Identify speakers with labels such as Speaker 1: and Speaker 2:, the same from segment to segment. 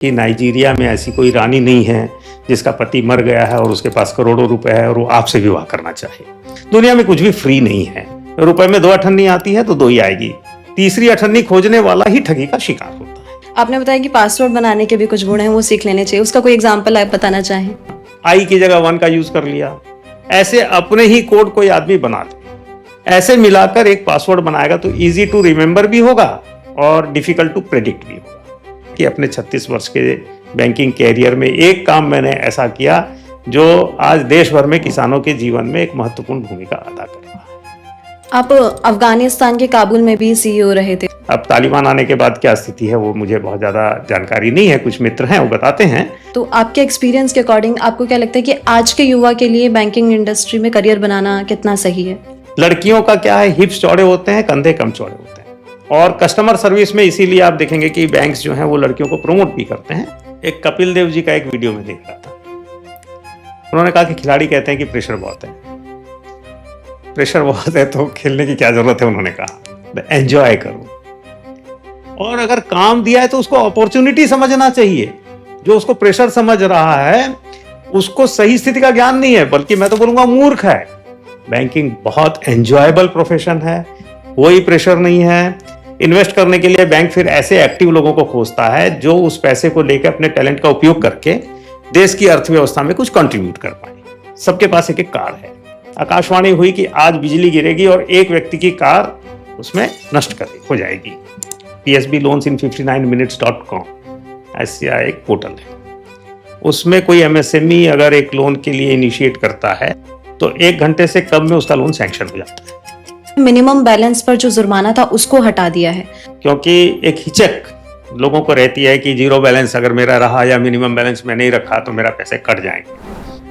Speaker 1: कि नाइजीरिया में ऐसी कोई रानी नहीं है जिसका पति मर गया है और उसके पास करोड़ों रुपए है और वो आपसे विवाह करना चाहे। दुनिया में कुछ भी फ्री नहीं है। रुपए में 2 अठन्नी आती है तो 2 ही आएगी, तीसरी अठन्नी खोजने वाला ही ठगी का शिकार होता है।
Speaker 2: आपने बताया कि पासवर्ड बनाने के भी कुछ गुण हैं, वो सीख लेने चाहिए। उसका कोई एग्जांपल आप बताना चाहें?
Speaker 1: आई की जगह 1 का यूज कर लिया। ऐसे अपने ही कोड कोई आदमी बना दे, ऐसे मिलाकर एक पासवर्ड बनाएगा तो इजी टू रिमेंबर भी होगा और डिफिकल्ट टू प्रेडिक्ट भी होगा। कि अपने 36 वर्ष के बैंकिंग कैरियर में एक काम मैंने ऐसा किया जो आज देश भर में किसानों के जीवन में एक महत्वपूर्ण भूमिका अदा कर रहा है।
Speaker 2: आप अफगानिस्तान के काबुल में भी सीईओ रहे थे।
Speaker 1: अब तालिबान आने के बाद क्या स्थिति है वो मुझे बहुत ज्यादा जानकारी नहीं है, कुछ मित्र हैं वो बताते हैं।
Speaker 2: तो आपके एक्सपीरियंस के अकॉर्डिंग आपको क्या लगता है कि आज के युवा के लिए बैंकिंग इंडस्ट्री में करियर बनाना कितना सही है?
Speaker 1: लड़कियों का क्या है, हिप्स चौड़े होते हैं, कंधे कम चौड़े होते हैं। और कस्टमर सर्विस में इसीलिए आप देखेंगे कि बैंक्स जो हैं वो लड़कियों को प्रमोट भी करते हैं। एक कपिल देव जी का एक वीडियो में देख रहा था, उन्होंने कहा कि खिलाड़ी कहते हैं कि प्रेशर बहुत है, प्रेशर बहुत है तो खेलने की क्या जरूरत है। उन्होंने कहा एंजॉय करो, और अगर काम दिया है तो उसको अपॉर्चुनिटी समझना चाहिए। जो उसको प्रेशर समझ रहा है उसको सही स्थिति का ज्ञान नहीं है, बल्कि मैं तो बोलूंगा मूर्ख है। बैंकिंग बहुत एंजॉयबल प्रोफेशन है, कोई प्रेशर नहीं है। इन्वेस्ट करने के लिए बैंक फिर ऐसे एक्टिव लोगों को खोजता है जो उस पैसे को लेकर अपने टैलेंट का उपयोग करके देश की अर्थव्यवस्था में कुछ कंट्रीब्यूट कर पाए। सबके पास एक एक कार है। आकाशवाणी हुई कि आज बिजली गिरेगी और एक व्यक्ति की कार उसमें नष्ट हो जाएगी। psbloansin59minutes.com ऐसा एक पोर्टल है। उसमें कोई एमएसएमई अगर एक लोन के लिए इनिशिएट करता है तो 1 घंटे से कम में उसका लोन सैंक्शन हो जाता है।
Speaker 2: मिनिमम बैलेंस पर जो जुर्माना था उसको हटा दिया है,
Speaker 1: क्योंकि एक हिचक लोगों को रहती है कि 0 बैलेंस अगर मेरा रहा या मिनिमम बैलेंस मैं नहीं रखा तो मेरा पैसे कट जाएंगे।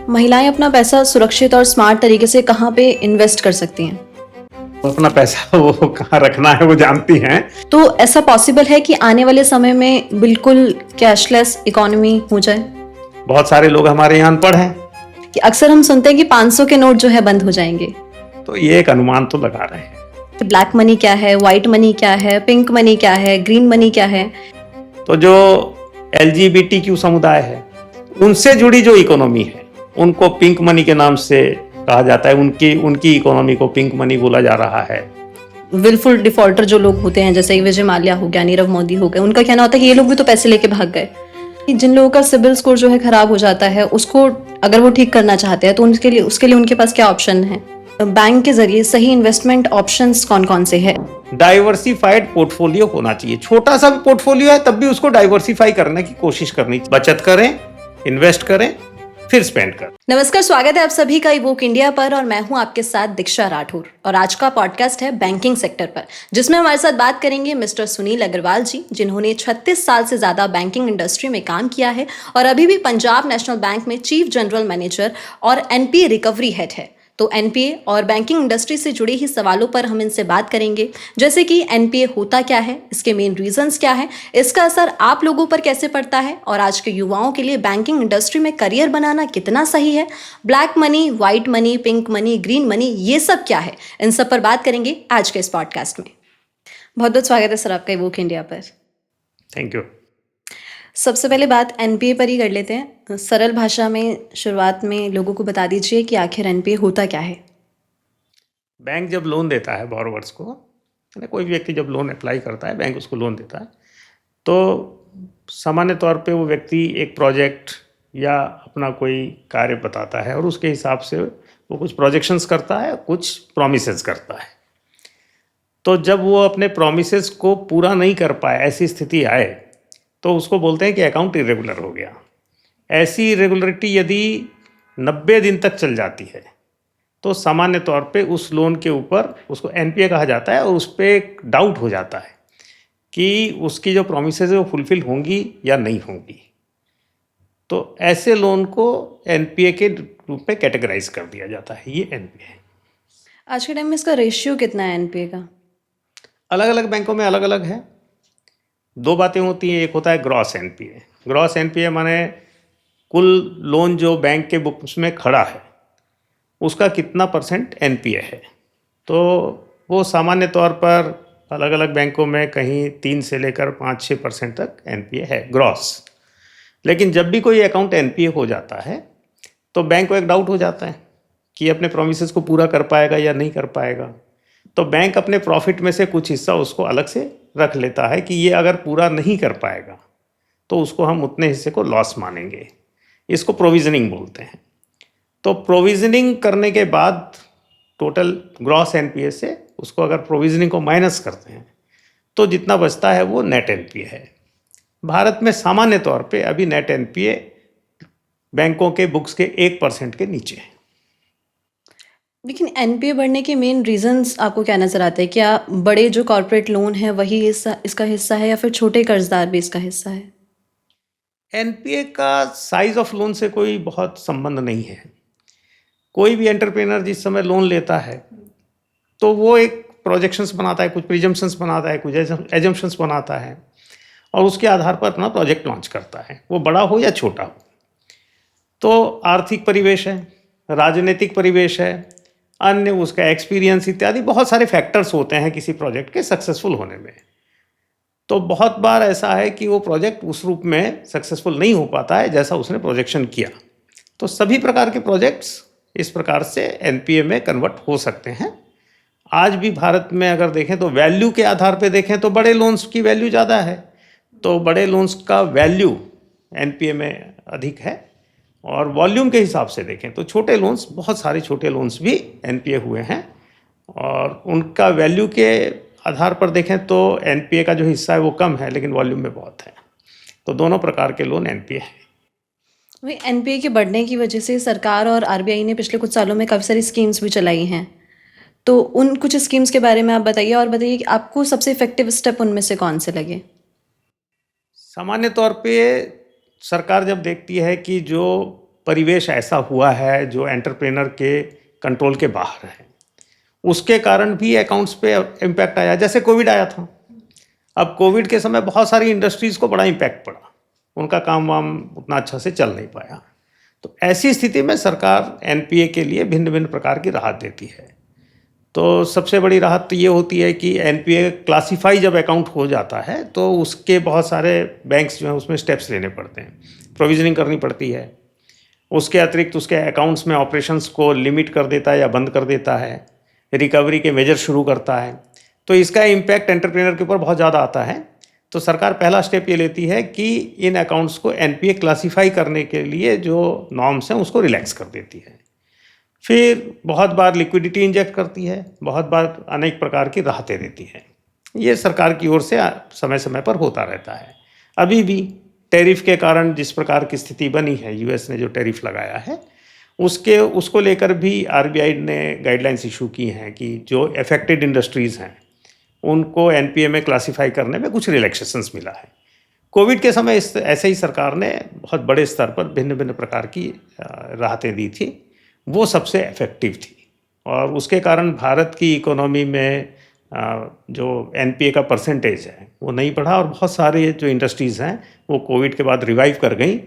Speaker 2: महिलाएं अपना पैसा सुरक्षित और स्मार्ट तरीके से कहाँ पे इन्वेस्ट कर सकती हैं?
Speaker 1: अपना पैसा वो कहाँ रखना है वो जानती हैं।
Speaker 2: तो ऐसा पॉसिबल है कि आने वाले समय में बिल्कुल कैशलेस इकोनॉमी हो जाए?
Speaker 1: बहुत सारे लोग हमारे यहाँ अनपढ़ हैं
Speaker 2: कि अक्सर हम सुनते हैं कि 500 के नोट जो है बंद हो जाएंगे,
Speaker 1: तो ये एक अनुमान तो लगा रहे हैं।
Speaker 2: ब्लैक मनी क्या है, व्हाइट मनी क्या है, पिंक मनी क्या है, ग्रीन मनी क्या है?
Speaker 1: तो जो LGBTQ समुदाय है उनसे जुड़ी जो इकोनॉमी है उनको पिंक मनी के नाम से कहा जाता है। उनकी इकोनॉमी को पिंक मनी बोला जा रहा है।
Speaker 2: विलफुल डिफॉल्टर जो लोग होते हैं, जैसे विजय माल्या हो गया, नीरव मोदी हो गए, उनका कहना होता है कि ये लोग भी तो पैसे लेके भाग गए। जिन लोगों का सिबिल स्कोर जो है खराब हो जाता है, उसको अगर वो ठीक करना चाहते हैं तो उसके लिए उनके पास क्या ऑप्शन है? बैंक के जरिए सही इन्वेस्टमेंट ऑप्शंस कौन कौन से हैं?
Speaker 1: डाइवर्सिफाइड पोर्टफोलियो होना चाहिए। छोटा सा भी पोर्टफोलियो है तब भी उसको डाइवर्सिफाई करने की कोशिश करनी। बचत करें, इन्वेस्ट करें, फिर स्पेंड करें।
Speaker 2: नमस्कार, स्वागत है आप सभी का इवोक इंडिया पर और मैं हूं आपके साथ दीक्षा राठौर। और आज का पॉडकास्ट है बैंकिंग सेक्टर पर, जिसमें हमारे साथ बात करेंगे मिस्टर सुनील अग्रवाल जी, जिन्होंने 36 साल से ज्यादा बैंकिंग इंडस्ट्री में काम किया है और अभी भी पंजाब नेशनल बैंक में चीफ जनरल मैनेजर और एनपीए रिकवरी हेड है। तो एनपीए और बैंकिंग इंडस्ट्री से जुड़े ही सवालों पर हम इनसे बात करेंगे, जैसे कि एनपीए होता क्या है, इसके मेन रीजंस क्या है, इसका असर आप लोगों पर कैसे पड़ता है और आज के युवाओं के लिए बैंकिंग इंडस्ट्री में करियर बनाना कितना सही है, black money, white money, pink money, green money, ये सब क्या है, इन सब पर बात करेंगे आज के इस पॉडकास्ट में। बहुत बहुत स्वागत है सर आपका इवोक इंडिया पर।
Speaker 1: Thank you.
Speaker 2: सबसे पहले बात एनपीए पर ही कर लेते हैं। सरल भाषा में शुरुआत में लोगों को बता दीजिए कि आखिर एनपीए होता क्या है।
Speaker 1: बैंक जब लोन देता है बोरोवर्स को, कोई भी व्यक्ति जब लोन अप्लाई करता है, बैंक उसको लोन देता है, तो सामान्य तौर पे वो व्यक्ति एक प्रोजेक्ट या अपना कोई कार्य बताता है और उसके हिसाब से वो कुछ प्रोजेक्शंस करता है, कुछ प्रॉमिसेस करता है। तो जब वो अपने प्रॉमिसेस को पूरा नहीं कर पाए, ऐसी स्थिति आए, तो उसको बोलते हैं कि अकाउंट इरेगुलर हो गया। ऐसी इरेगुलरिटी यदि 90 दिन तक चल जाती है तो सामान्य तौर पे उस लोन के ऊपर उसको एनपीए कहा जाता है और उस पर एक डाउट हो जाता है कि उसकी जो प्रॉमिसेस है वो फुलफिल होंगी या नहीं होंगी। तो ऐसे लोन को एनपीए के रूप में कैटेगराइज कर दिया जाता है। ये एनपीए है।
Speaker 2: आज के टाइम में इसका रेशियो कितना है एनपीए का? अलग
Speaker 1: अलग बैंकों में अलग अलग है। 2 बातें होती हैं। एक होता है ग्रॉस एनपीए। ग्रॉस एनपीए माने कुल लोन जो बैंक के बुक्स में खड़ा है उसका कितना % एनपीए है। तो वो सामान्य तौर पर अलग अलग बैंकों में कहीं 3 से लेकर 5-6% तक एनपीए है ग्रॉस। लेकिन जब भी कोई अकाउंट एनपीए हो जाता है तो बैंक को एक डाउट हो जाता है कि अपने प्रोमिसेस को पूरा कर पाएगा या नहीं कर पाएगा। तो बैंक अपने प्रॉफिट में से कुछ हिस्सा उसको अलग से रख लेता है कि ये अगर पूरा नहीं कर पाएगा तो उसको हम उतने हिस्से को लॉस मानेंगे। इसको प्रोविजनिंग बोलते हैं। तो प्रोविजनिंग करने के बाद टोटल ग्रॉस एनपीए से उसको अगर प्रोविजनिंग को माइनस करते हैं तो जितना बचता है वो नेट एनपीए है। भारत में सामान्य तौर पे अभी नेट एनपीए बैंकों के बुक्स के 1% के नीचे है।
Speaker 2: लेकिन एनपीए बढ़ने के मेन रीजंस आपको क्या नज़र आते हैं? क्या बड़े जो कॉर्पोरेट लोन है वही इसका हिस्सा है, या फिर छोटे कर्जदार भी इसका हिस्सा है?
Speaker 1: एनपीए का साइज ऑफ लोन से कोई बहुत संबंध नहीं है। कोई भी एंटरप्रेनर जिस समय लोन लेता है तो वो एक प्रोजेक्शंस बनाता है, कुछ प्रिजम्पशंस बनाता है, कुछ एजम्पशंस बनाता है और उसके आधार पर अपना प्रोजेक्ट लॉन्च करता है, वो बड़ा हो या छोटा हो। तो आर्थिक परिवेश है, राजनीतिक परिवेश है, अन्य उसका एक्सपीरियंस इत्यादि बहुत सारे फैक्टर्स होते हैं किसी प्रोजेक्ट के सक्सेसफुल होने में। तो बहुत बार ऐसा है कि वो प्रोजेक्ट उस रूप में सक्सेसफुल नहीं हो पाता है जैसा उसने प्रोजेक्शन किया। तो सभी प्रकार के प्रोजेक्ट्स इस प्रकार से एनपीए में कन्वर्ट हो सकते हैं। आज भी भारत में अगर देखें तो वैल्यू के आधार पे देखें तो बड़े लोन्स की वैल्यू ज़्यादा है, तो बड़े लोन्स का वैल्यू एनपीए में अधिक है। और वॉल्यूम के हिसाब से देखें तो छोटे लोन्स, बहुत सारे छोटे लोन्स भी एनपीए हुए हैं और उनका वैल्यू के आधार पर देखें तो एनपीए का जो हिस्सा है वो कम है लेकिन वॉल्यूम में बहुत है। तो दोनों प्रकार के लोन एनपीए हैं।
Speaker 2: वही एनपीए के बढ़ने की वजह से सरकार और आरबीआई ने पिछले कुछ सालों में काफ़ी सारी स्कीम्स भी चलाई हैं। तो उन कुछ स्कीम्स के बारे में आप बताइए, और बताइए कि आपको सबसे इफेक्टिव स्टेप उनमें से कौन से लगे?
Speaker 1: सामान्य तौर पे सरकार जब देखती है कि जो परिवेश ऐसा हुआ है जो एंटरप्रेनर के कंट्रोल के बाहर है, उसके कारण भी अकाउंट्स पे इम्पैक्ट आया, जैसे कोविड आया था। अब कोविड के समय बहुत सारी इंडस्ट्रीज़ को बड़ा इम्पैक्ट पड़ा, उनका काम वाम उतना अच्छा से चल नहीं पाया। तो ऐसी स्थिति में सरकार एनपीए के लिए भिन्न भिन्न प्रकार की राहत देती है। तो सबसे बड़ी राहत तो ये होती है कि एनपीए क्लासीफाई जब अकाउंट हो जाता है तो उसके बहुत सारे बैंक्स जो हैं उसमें स्टेप्स लेने पड़ते हैं, प्रोविजनिंग करनी पड़ती है। उसके अतिरिक्त उसके अकाउंट्स में ऑपरेशंस को लिमिट कर देता है या बंद कर देता है, रिकवरी के मेजर शुरू करता है। तो इसका इम्पैक्ट एंटरप्रेनर के ऊपर बहुत ज़्यादा आता है। तो सरकार पहला स्टेप ये लेती है कि इन अकाउंट्स को एनपीए क्लासीफाई करने के लिए जो नॉर्म्स हैं उसको रिलैक्स कर देती है। फिर बहुत बार लिक्विडिटी इंजेक्ट करती है, बहुत बार अनेक प्रकार की राहतें देती है। ये सरकार की ओर से समय समय पर होता रहता है। अभी भी टैरिफ के कारण जिस प्रकार की स्थिति बनी है, यूएस ने जो टैरिफ लगाया है उसको लेकर भी आरबीआई ने गाइडलाइंस इशू की हैं कि जो अफेक्टेड इंडस्ट्रीज़ हैं उनको एनपीए में क्लासीफाई करने में कुछ रिलैक्सेशंस मिला है। कोविड के समय ऐसे ही सरकार ने बहुत बड़े स्तर पर भिन्न भिन्न प्रकार की राहतें दी थी, वो सबसे इफेक्टिव थी और उसके कारण भारत की इकोनॉमी में जो एनपीए का परसेंटेज है वो नहीं बढ़ा और बहुत सारे जो इंडस्ट्रीज़ हैं वो कोविड के बाद रिवाइव कर गई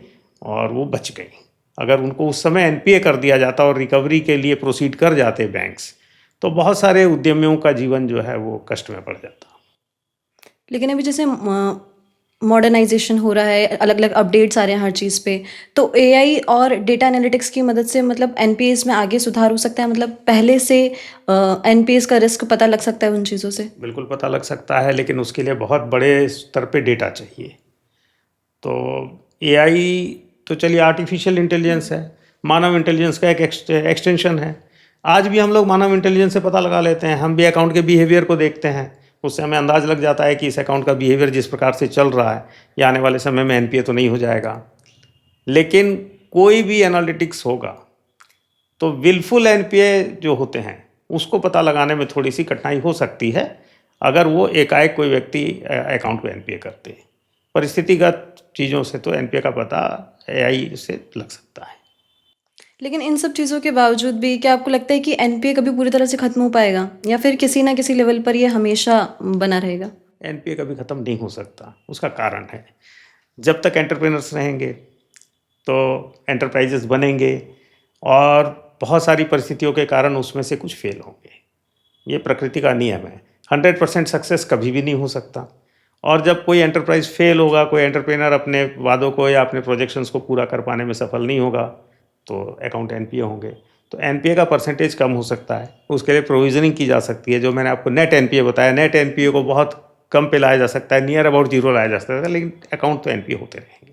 Speaker 1: और वो बच गई। अगर उनको उस समय एनपीए कर दिया जाता और रिकवरी के लिए प्रोसीड कर जाते बैंक्स, तो बहुत सारे उद्यमियों का जीवन जो है वो कष्ट में पड़ जाता।
Speaker 2: लेकिन अभी जैसे मॉडर्नाइजेशन हो रहा है, अलग अलग अपडेट्स आ रहे हैं हर चीज़ पे, तो एआई और डेटा एनालिटिक्स की मदद से मतलब एनपीएस में आगे सुधार हो सकता है? मतलब पहले से एनपीएस का रिस्क पता लग सकता है उन चीज़ों से?
Speaker 1: बिल्कुल पता लग सकता है, लेकिन उसके लिए बहुत बड़े स्तर पे डेटा चाहिए। तो एआई तो चलिए आर्टिफिशियल इंटेलिजेंस है, मानव इंटेलिजेंस का एक एक्सटेंशन है। आज भी हम लोग मानव इंटेलिजेंस से पता लगा लेते हैं, हम भी अकाउंट के बिहेवियर को देखते हैं, उससे हमें अंदाज़ लग जाता है कि इस अकाउंट का बिहेवियर जिस प्रकार से चल रहा है या आने वाले समय में एनपीए तो नहीं हो जाएगा। लेकिन कोई भी एनालिटिक्स होगा तो विलफुल एनपीए जो होते हैं उसको पता लगाने में थोड़ी सी कठिनाई हो सकती है अगर वो एकाएक कोई व्यक्ति अकाउंट को एनपीए करते हैं। परिस्थितिगत चीज़ों से तो एनपीए का पता एआई से लग सकता है।
Speaker 2: लेकिन इन सब चीज़ों के बावजूद भी क्या आपको लगता है कि एनपीए कभी पूरी तरह से ख़त्म हो पाएगा, या फिर किसी ना किसी लेवल पर ये हमेशा बना रहेगा?
Speaker 1: एनपीए कभी ख़त्म नहीं हो सकता। उसका कारण है, जब तक एंटरप्रेनर्स रहेंगे तो एंटरप्राइजेस बनेंगे और बहुत सारी परिस्थितियों के कारण उसमें से कुछ फेल होंगे। ये प्रकृति का नियम है। 100% सक्सेस कभी भी नहीं हो सकता और जब कोई एंटरप्राइज फेल होगा, कोई एंटरप्रेनर अपने वादों को या अपने प्रोजेक्शंस को पूरा कर पाने में सफल नहीं होगा, तो अकाउंट एनपीए होंगे। तो एनपीए का परसेंटेज कम हो सकता है, उसके लिए प्रोविजनिंग की जा सकती है। जो मैंने आपको नेट एनपीए बताया, नेट एनपीए को बहुत कम पे लाया जा सकता है, नियर अबाउट जीरो लाया जा सकता है, लेकिन अकाउंट तो एनपीए होते रहेंगे।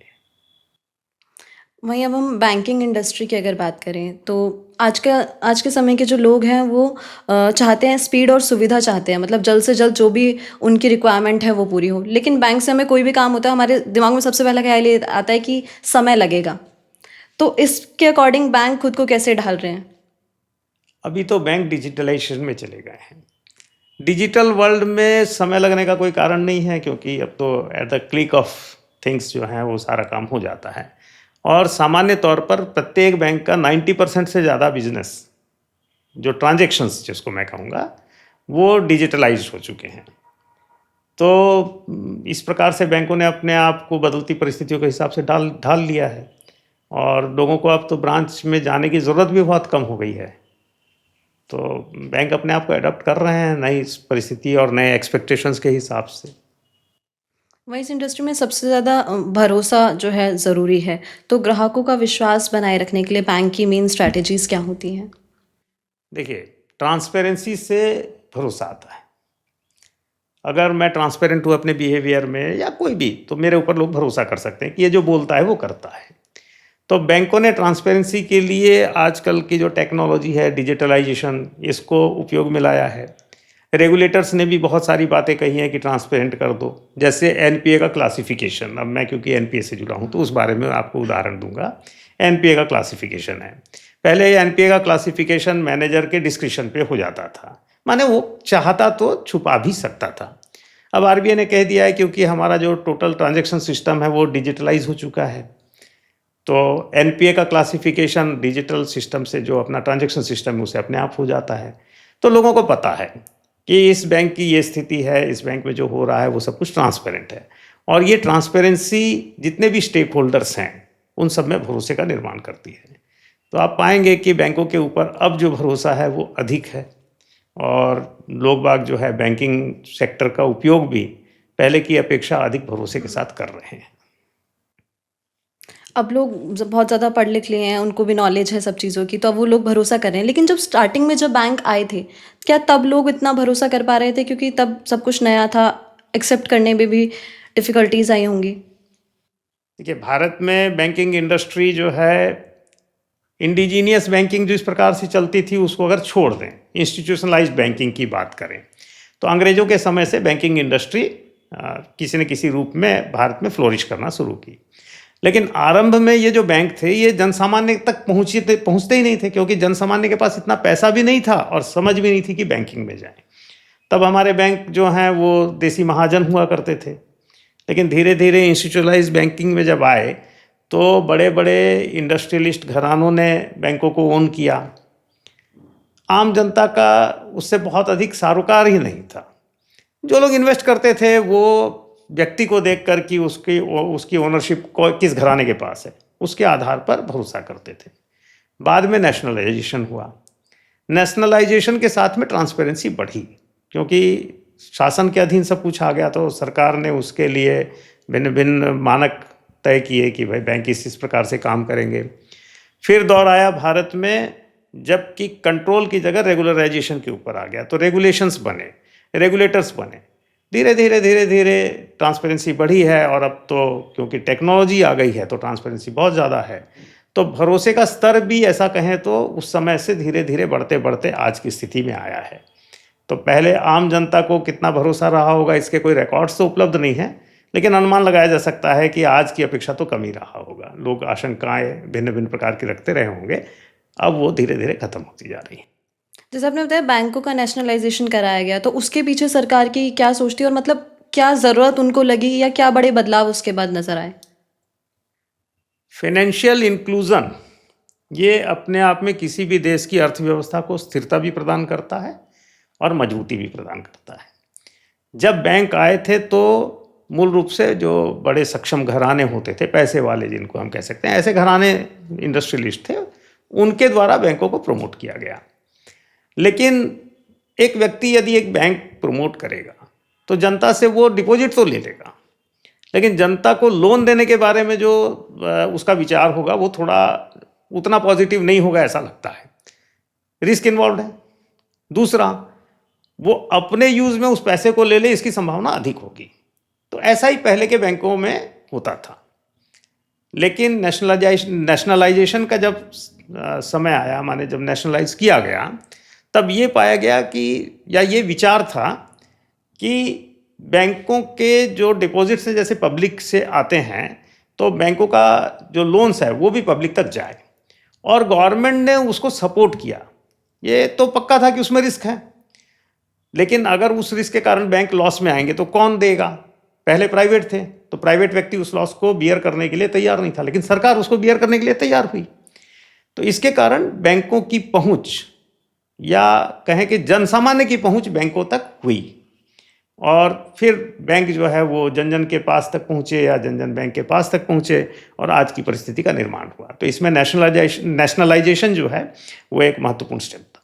Speaker 2: वहीं अब हम बैंकिंग इंडस्ट्री की अगर बात करें तो आज के समय के जो लोग हैं वो चाहते हैं स्पीड और सुविधा चाहते हैं, मतलब जल्द से जल्द जो भी उनकी रिक्वायरमेंट है वो पूरी हो। लेकिन बैंक से हमें कोई भी काम होता है, हमारे दिमाग में सबसे पहला ख्याल ये आता है कि समय लगेगा। तो इसके अकॉर्डिंग बैंक खुद को कैसे ढाल रहे हैं?
Speaker 1: अभी तो बैंक डिजिटलाइजेशन में चले गए हैं। डिजिटल वर्ल्ड में समय लगने का कोई कारण नहीं है, क्योंकि अब तो at the click of things जो है वो सारा काम हो जाता है। और सामान्य तौर पर प्रत्येक बैंक का 90% से ज़्यादा बिजनेस, जो ट्रांजेक्शन्स जिसको मैं कहूँगा, वो डिजिटलाइज हो चुके हैं। तो इस प्रकार से बैंकों ने अपने आप को बदलती परिस्थितियों के हिसाब से ढाल लिया है, और लोगों को अब तो ब्रांच में जाने की ज़रूरत भी बहुत कम हो गई है। तो बैंक अपने आप को अडॉप्ट कर रहे हैं नई परिस्थिति और नए एक्सपेक्टेशंस के हिसाब से।
Speaker 2: वहीं इस इंडस्ट्री में सबसे ज़्यादा भरोसा जो है ज़रूरी है। तो ग्राहकों का विश्वास बनाए रखने के लिए बैंक की मेन स्ट्रैटेजीज़ क्या होती हैं?
Speaker 1: देखिए, ट्रांसपेरेंसी से भरोसा आता है। अगर मैं ट्रांसपेरेंट हूँ अपने बिहेवियर में या कोई भी, तो मेरे ऊपर लोग भरोसा कर सकते हैं कि ये जो बोलता है वो करता है। तो बैंकों ने ट्रांसपेरेंसी के लिए आजकल की जो टेक्नोलॉजी है, डिजिटलाइजेशन, इसको उपयोग में लाया है। रेगुलेटर्स ने भी बहुत सारी बातें कही हैं कि ट्रांसपेरेंट कर दो, जैसे एनपीए का क्लासिफिकेशन। अब मैं क्योंकि एनपीए से जुड़ा हूँ तो उस बारे में आपको उदाहरण दूंगा। एनपीए का क्लासिफिकेशन है, पहले एनपीए का क्लासिफिकेशन मैनेजर के डिस्क्रिप्शन पे हो जाता था, माने वो चाहता तो छुपा भी सकता था। अब आरबीआई ने कह दिया है क्योंकि हमारा जो टोटल ट्रांजैक्शन सिस्टम है वो डिजिटलाइज हो चुका है, तो एनपीए का क्लासिफिकेशन डिजिटल सिस्टम से जो अपना ट्रांजैक्शन सिस्टम है उसे अपने आप हो जाता है। तो लोगों को पता है कि इस बैंक की ये स्थिति है, इस बैंक में जो हो रहा है वो सब कुछ ट्रांसपेरेंट है। और ये ट्रांसपेरेंसी जितने भी स्टेक होल्डर्स हैं उन सब में भरोसे का निर्माण करती है। तो आप पाएंगे कि बैंकों के ऊपर अब जो भरोसा है वो अधिक है, और लोग बाग जो है बैंकिंग सेक्टर का उपयोग भी पहले की अपेक्षा अधिक भरोसे के साथ कर रहे हैं।
Speaker 2: अब लोग बहुत ज़्यादा पढ़ लिख लिए हैं, उनको भी नॉलेज है सब चीज़ों की, तो अब वो लोग भरोसा कर रहे हैं। लेकिन जब स्टार्टिंग में जब बैंक आए थे, क्या तब लोग इतना भरोसा कर पा रहे थे? क्योंकि तब सब कुछ नया था, एक्सेप्ट करने में भी डिफ़िकल्टीज़ आई होंगी।
Speaker 1: देखिए, भारत में बैंकिंग इंडस्ट्री जो है, इंडिजीनियस बैंकिंग जो इस प्रकार से चलती थी उसको अगर छोड़ दें, इंस्टीट्यूशनलाइज्ड बैंकिंग की बात करें, तो अंग्रेज़ों के समय से बैंकिंग इंडस्ट्री किसी न किसी रूप में भारत में फ्लोरिश करना शुरू की। लेकिन आरंभ में ये जो बैंक थे ये जनसामान्य तक पहुंचते ही नहीं थे, क्योंकि जनसामान्य के पास इतना पैसा भी नहीं था और समझ भी नहीं थी कि बैंकिंग में जाएं। तब हमारे बैंक जो हैं वो देसी महाजन हुआ करते थे। लेकिन धीरे धीरे इंस्टीट्यूशनलाइज्ड बैंकिंग में जब आए तो बड़े बड़े इंडस्ट्रियलिस्ट घरानों ने बैंकों को ओन किया। आम जनता का उससे बहुत अधिक सरोकार ही नहीं था। जो लोग इन्वेस्ट करते थे वो व्यक्ति को देखकर कि उसकी ओनरशिप किस घराने के पास है उसके आधार पर भरोसा करते थे। बाद में नेशनलाइजेशन हुआ। नेशनलाइजेशन के साथ में ट्रांसपेरेंसी बढ़ी, क्योंकि शासन के अधीन सब कुछ आ गया, तो सरकार ने उसके लिए भिन्न भिन्न मानक तय किए कि भाई बैंक इस प्रकार से काम करेंगे। फिर दौर आया भारत में जबकि कंट्रोल की जगह रेगुलराइजेशन के ऊपर आ गया, तो रेगुलेशंस बने, रेगुलेटर्स बने। धीरे धीरे ट्रांसपेरेंसी बढ़ी है, और अब तो क्योंकि टेक्नोलॉजी आ गई है तो ट्रांसपेरेंसी बहुत ज़्यादा है। तो भरोसे का स्तर भी ऐसा कहें तो उस समय से धीरे धीरे बढ़ते बढ़ते आज की स्थिति में आया है। तो पहले आम जनता को कितना भरोसा रहा होगा इसके कोई रिकॉर्ड्स तो उपलब्ध नहीं है, लेकिन अनुमान लगाया जा सकता है कि आज की अपेक्षा तो कम ही रहा होगा। लोग आशंकाएं भिन्न भिन्न प्रकार की रखते रहे होंगे, अब वो धीरे धीरे खत्म होती जा रही है।
Speaker 2: जैसे आपने बताया बैंकों का नेशनलाइजेशन कराया गया, तो उसके पीछे सरकार की क्या सोचती है और मतलब क्या ज़रूरत उनको लगी या क्या बड़े बदलाव उसके बाद नजर आए?
Speaker 1: फाइनेंशियल इंक्लूजन ये अपने आप में किसी भी देश की अर्थव्यवस्था को स्थिरता भी प्रदान करता है और मजबूती भी प्रदान करता है। जब बैंक आए थे तो मूल रूप से जो बड़े सक्षम घराने होते थे, पैसे वाले जिनको हम कह सकते हैं, ऐसे घराने इंडस्ट्रियलिस्ट थे, उनके द्वारा बैंकों को प्रमोट किया गया। लेकिन एक व्यक्ति यदि एक बैंक प्रमोट करेगा तो जनता से वो डिपॉजिट तो ले लेगा, लेकिन जनता को लोन देने के बारे में जो उसका विचार होगा वो थोड़ा उतना पॉजिटिव नहीं होगा, ऐसा लगता है। रिस्क इन्वॉल्व है। दूसरा, वो अपने यूज में उस पैसे को ले ले, इसकी संभावना अधिक होगी। तो ऐसा ही पहले के बैंकों में होता था, लेकिन नेशनलाइजेशन का जब समय आया, माने जब नेशनलाइज किया गया, तब ये पाया गया कि, या ये विचार था कि बैंकों के जो डिपॉजिट्स हैं जैसे पब्लिक से आते हैं, तो बैंकों का जो लोन्स है वो भी पब्लिक तक जाए, और गवर्नमेंट ने उसको सपोर्ट किया। ये तो पक्का था कि उसमें रिस्क है, लेकिन अगर उस रिस्क के कारण बैंक लॉस में आएंगे तो कौन देगा? पहले प्राइवेट थे, तो प्राइवेट व्यक्ति उस लॉस को बियर करने के लिए तैयार नहीं था, लेकिन सरकार उसको बियर करने के लिए तैयार हुई। तो इसके कारण बैंकों की पहुंच, या कहें कि जनसामान्य की पहुंच बैंकों तक हुई, और फिर बैंक जो है वो जन जन के पास तक पहुंचे, या जन जन बैंक के पास तक पहुंचे, और आज की परिस्थिति का निर्माण हुआ। तो इसमें नेशनलाइजेशन जो है वो एक महत्वपूर्ण स्टेप था।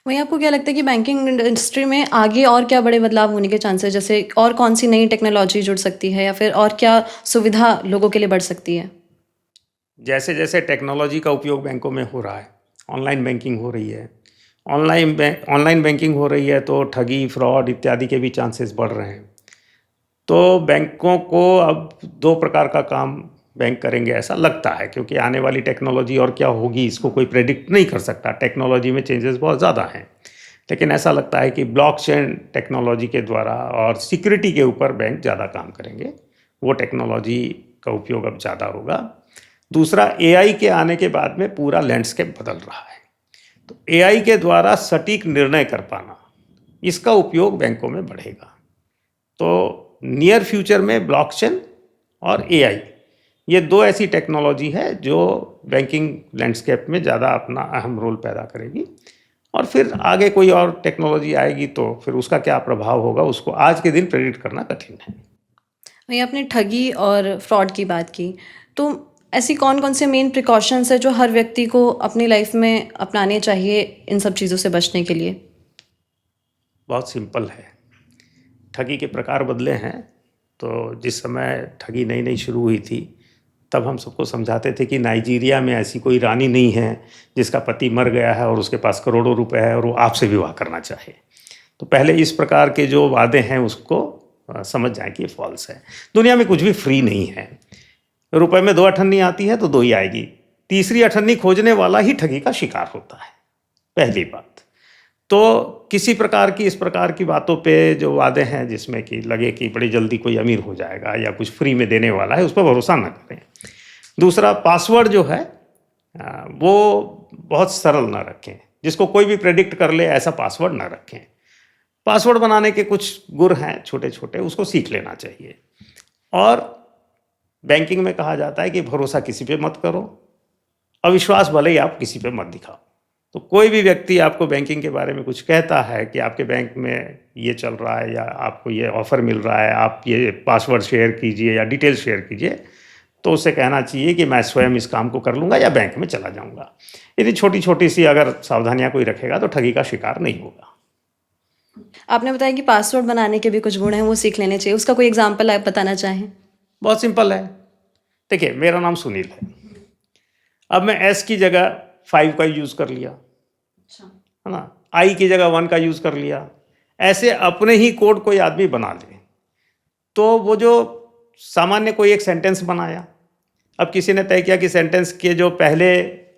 Speaker 2: वहीं आपको क्या लगता है कि बैंकिंग इंडस्ट्री में आगे और क्या बड़े बदलाव होने के चांसेस, जैसे और कौन सी नई टेक्नोलॉजी जुड़ सकती है, या फिर और क्या सुविधा लोगों के लिए बढ़ सकती है?
Speaker 1: जैसे जैसे टेक्नोलॉजी का उपयोग बैंकों में हो रहा है, ऑनलाइन बैंकिंग हो रही है, ऑनलाइन बैंकिंग हो रही है, तो ठगी, फ्रॉड इत्यादि के भी चांसेस बढ़ रहे हैं। तो बैंकों को अब दो प्रकार का काम बैंक करेंगे ऐसा लगता है, क्योंकि आने वाली टेक्नोलॉजी और क्या होगी इसको कोई प्रेडिक्ट नहीं कर सकता। टेक्नोलॉजी में चेंजेस बहुत ज़्यादा हैं, लेकिन ऐसा लगता है कि ब्लॉकचेन टेक्नोलॉजी के द्वारा और सिक्योरिटी के ऊपर बैंक ज़्यादा काम करेंगे। वो टेक्नोलॉजी का उपयोग अब ज़्यादा होगा। दूसरा, एआई के आने के बाद में पूरा लैंडस्केप बदल रहा है, तो एआई के द्वारा सटीक निर्णय कर पाना, इसका उपयोग बैंकों में बढ़ेगा। तो नियर फ्यूचर में ब्लॉकचेन और एआई, ये दो ऐसी टेक्नोलॉजी है जो बैंकिंग लैंडस्केप में ज़्यादा अपना अहम रोल पैदा करेगी, और फिर आगे कोई और टेक्नोलॉजी आएगी तो फिर उसका क्या प्रभाव होगा, उसको आज के दिन प्रेडिक्ट करना कठिन है।
Speaker 2: वहीं आपने ठगी और फ्रॉड की बात की, तो ऐसी कौन कौन से मेन प्रिकॉशंस है जो हर व्यक्ति को अपनी लाइफ में अपनाने चाहिए इन सब चीज़ों से बचने के लिए?
Speaker 1: बहुत सिंपल है। ठगी के प्रकार बदले हैं। तो जिस समय ठगी नई नई शुरू हुई थी, तब हम सबको समझाते थे कि नाइजीरिया में ऐसी कोई रानी नहीं है जिसका पति मर गया है और उसके पास करोड़ों रुपए है और वो आपसे विवाह करना चाहे। तो पहले इस प्रकार के जो वादे हैं उसको समझ जाए कि ये फॉल्स है। दुनिया में कुछ भी फ्री नहीं है। रुपए में 2 अठन्नी आती है तो 2 ही आएगी, तीसरी अठन्नी खोजने वाला ही ठगी का शिकार होता है, पहली बात। तो किसी प्रकार की इस प्रकार की बातों पे जो वादे हैं जिसमें कि लगे कि बड़ी जल्दी कोई अमीर हो जाएगा या कुछ फ्री में देने वाला है, उस पर भरोसा न करें। दूसरा, पासवर्ड जो है वो बहुत सरल ना रखें, जिसको कोई भी प्रेडिक्ट कर ले ऐसा पासवर्ड ना रखें। पासवर्ड बनाने के कुछ गुर हैं छोटे छोटे, उसको सीख लेना चाहिए। और बैंकिंग में कहा जाता है कि भरोसा किसी पे मत करो, अविश्वास भले ही आप किसी पे मत दिखाओ। तो कोई भी व्यक्ति आपको बैंकिंग के बारे में कुछ कहता है कि आपके बैंक में ये चल रहा है या आपको ये ऑफ़र मिल रहा है, आप ये पासवर्ड शेयर कीजिए या डिटेल शेयर कीजिए, तो उसे कहना चाहिए कि मैं स्वयं इस काम को कर लूँगा या बैंक में चला जाऊँगा। यदि छोटी छोटी सी अगर सावधानियाँ कोई रखेगा तो ठगी का शिकार नहीं होगा।
Speaker 2: आपने बताया कि पासवर्ड बनाने के भी कुछ गुण हैं, वो सीख लेने चाहिए। उसका कोई एग्जाम्पल आप बताना चाहें?
Speaker 1: बहुत सिंपल है। देखिए, मेरा नाम सुनील है, अब मैं एस की जगह 5 का यूज़ कर लिया, है ना, आई की जगह 1 का यूज़ कर लिया। ऐसे अपने ही कोड कोई आदमी बना ले, तो वो जो सामान्य कोई एक सेंटेंस बनाया, अब किसी ने तय किया कि सेंटेंस के जो पहले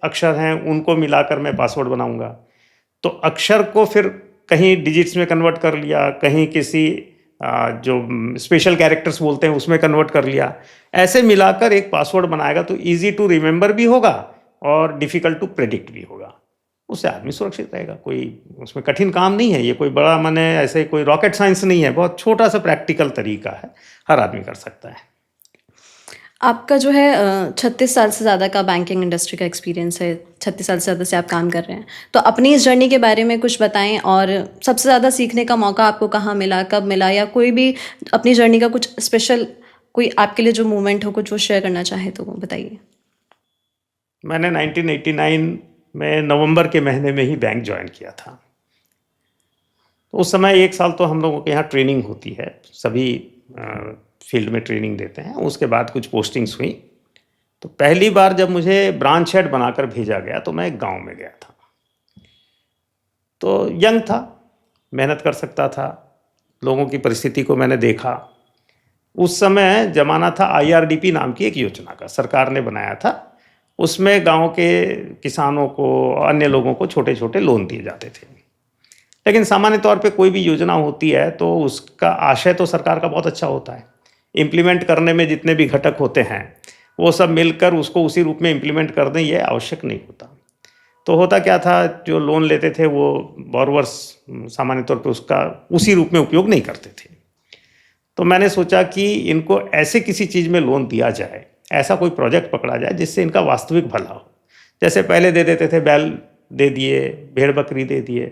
Speaker 1: अक्षर हैं उनको मिलाकर मैं पासवर्ड बनाऊंगा, तो अक्षर को फिर कहीं डिजिट्स में कन्वर्ट कर लिया, कहीं किसी जो स्पेशल कैरेक्टर्स बोलते हैं उसमें कन्वर्ट कर लिया। ऐसे मिलाकर एक पासवर्ड बनाएगा तो इजी टू रिमेंबर भी होगा और डिफ़िकल्ट टू प्रेडिक्ट भी होगा। उससे आदमी सुरक्षित रहेगा। कोई उसमें कठिन काम नहीं है, ये कोई बड़ा माने ऐसे कोई रॉकेट साइंस नहीं है, बहुत छोटा सा प्रैक्टिकल तरीका है, हर आदमी कर सकता है।
Speaker 2: आपका जो है 36 साल से ज़्यादा का बैंकिंग इंडस्ट्री का एक्सपीरियंस है, 36 साल से ज़्यादा से आप काम कर रहे हैं, तो अपनी इस जर्नी के बारे में कुछ बताएं, और सबसे ज़्यादा सीखने का मौका आपको कहाँ मिला, कब मिला, या कोई भी अपनी जर्नी का कुछ स्पेशल कोई आपके लिए जो मोमेंट हो, कुछ वो शेयर करना चाहें तो वो बताइए।
Speaker 1: मैंने 1989 में नवंबर के महीने में ही बैंक ज्वाइन किया था। तो उस समय 1 साल तो हम लोगों के यहाँ ट्रेनिंग होती है, सभी फील्ड में ट्रेनिंग देते हैं। उसके बाद कुछ पोस्टिंग्स हुई। तो पहली बार जब मुझे ब्रांच हेड बनाकर भेजा गया तो मैं एक गाँव में गया था। तो यंग था, मेहनत कर सकता था, लोगों की परिस्थिति को मैंने देखा। उस समय ज़माना था IRDP नाम की एक योजना का, सरकार ने बनाया था। उसमें गांव के किसानों को, अन्य लोगों को छोटे छोटे लोन दिए जाते थे। लेकिन सामान्य तौर पे कोई भी योजना होती है तो उसका आशय तो सरकार का बहुत अच्छा होता है, इम्प्लीमेंट करने में जितने भी घटक होते हैं वो सब मिलकर उसको उसी रूप में इम्प्लीमेंट कर दें, ये आवश्यक नहीं होता। तो होता क्या था, जो लोन लेते थे वो बोरोवर्स सामान्य तौर पे उसका उसी रूप में उपयोग नहीं करते थे। तो मैंने सोचा कि इनको ऐसे किसी चीज़ में लोन दिया जाए, ऐसा कोई प्रोजेक्ट पकड़ा जाए जिससे इनका वास्तविक भला हो। जैसे पहले दे देते थे, बैल दे दिए, भेड़ बकरी दे दिए,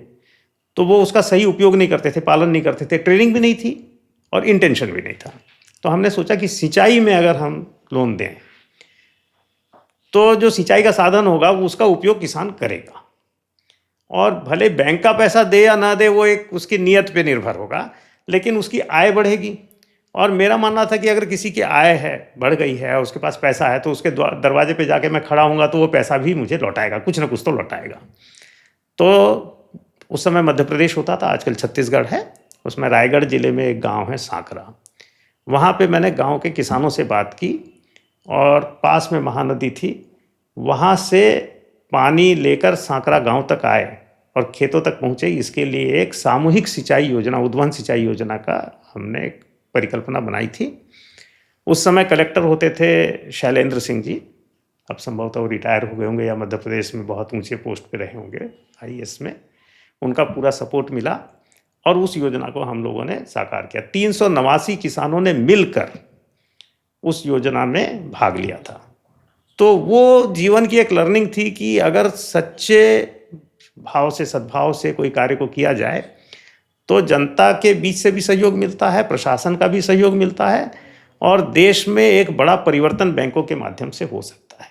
Speaker 1: तो वो उसका सही उपयोग नहीं करते थे, पालन नहीं करते थे, ट्रेनिंग भी नहीं थी और इंटेंशन भी नहीं था। तो हमने सोचा कि सिंचाई में अगर हम लोन दें तो जो सिंचाई का साधन होगा उसका उपयोग किसान करेगा, और भले बैंक का पैसा दे या ना दे वो एक उसकी नीयत पे निर्भर होगा, लेकिन उसकी आय बढ़ेगी। और मेरा मानना था कि अगर किसी की आय है, बढ़ गई है, उसके पास पैसा है, तो उसके दरवाजे पे जाके मैं खड़ा हूँगा तो वो पैसा भी मुझे लौटाएगा, कुछ ना कुछ तो लौटाएगा। तो उस समय मध्य प्रदेश होता था, आजकल छत्तीसगढ़ है। उसमें रायगढ़ जिले में एक गांव है सांकरा, वहाँ पे मैंने गांव के किसानों से बात की और पास में महानदी थी, वहाँ से पानी लेकर सांकरा गांव तक आए और खेतों तक पहुँचे। इसके लिए एक सामूहिक सिंचाई योजना, उद्वहन सिंचाई योजना का हमने एक परिकल्पना बनाई थी। उस समय कलेक्टर होते थे शैलेंद्र सिंह जी, अब संभवतः वो रिटायर हो गए होंगे या मध्य प्रदेश में बहुत ऊंचे पोस्ट पे रहे होंगे, IAS में। उनका पूरा सपोर्ट मिला और उस योजना को हम लोगों ने साकार किया। 389 किसानों ने मिलकर उस योजना में भाग लिया था। तो वो जीवन की एक लर्निंग थी कि अगर सच्चे भाव से, सद्भाव से कोई कार्य को किया जाए तो जनता के बीच से भी सहयोग मिलता है, प्रशासन का भी सहयोग मिलता है, और देश में एक बड़ा परिवर्तन बैंकों के माध्यम से हो सकता है।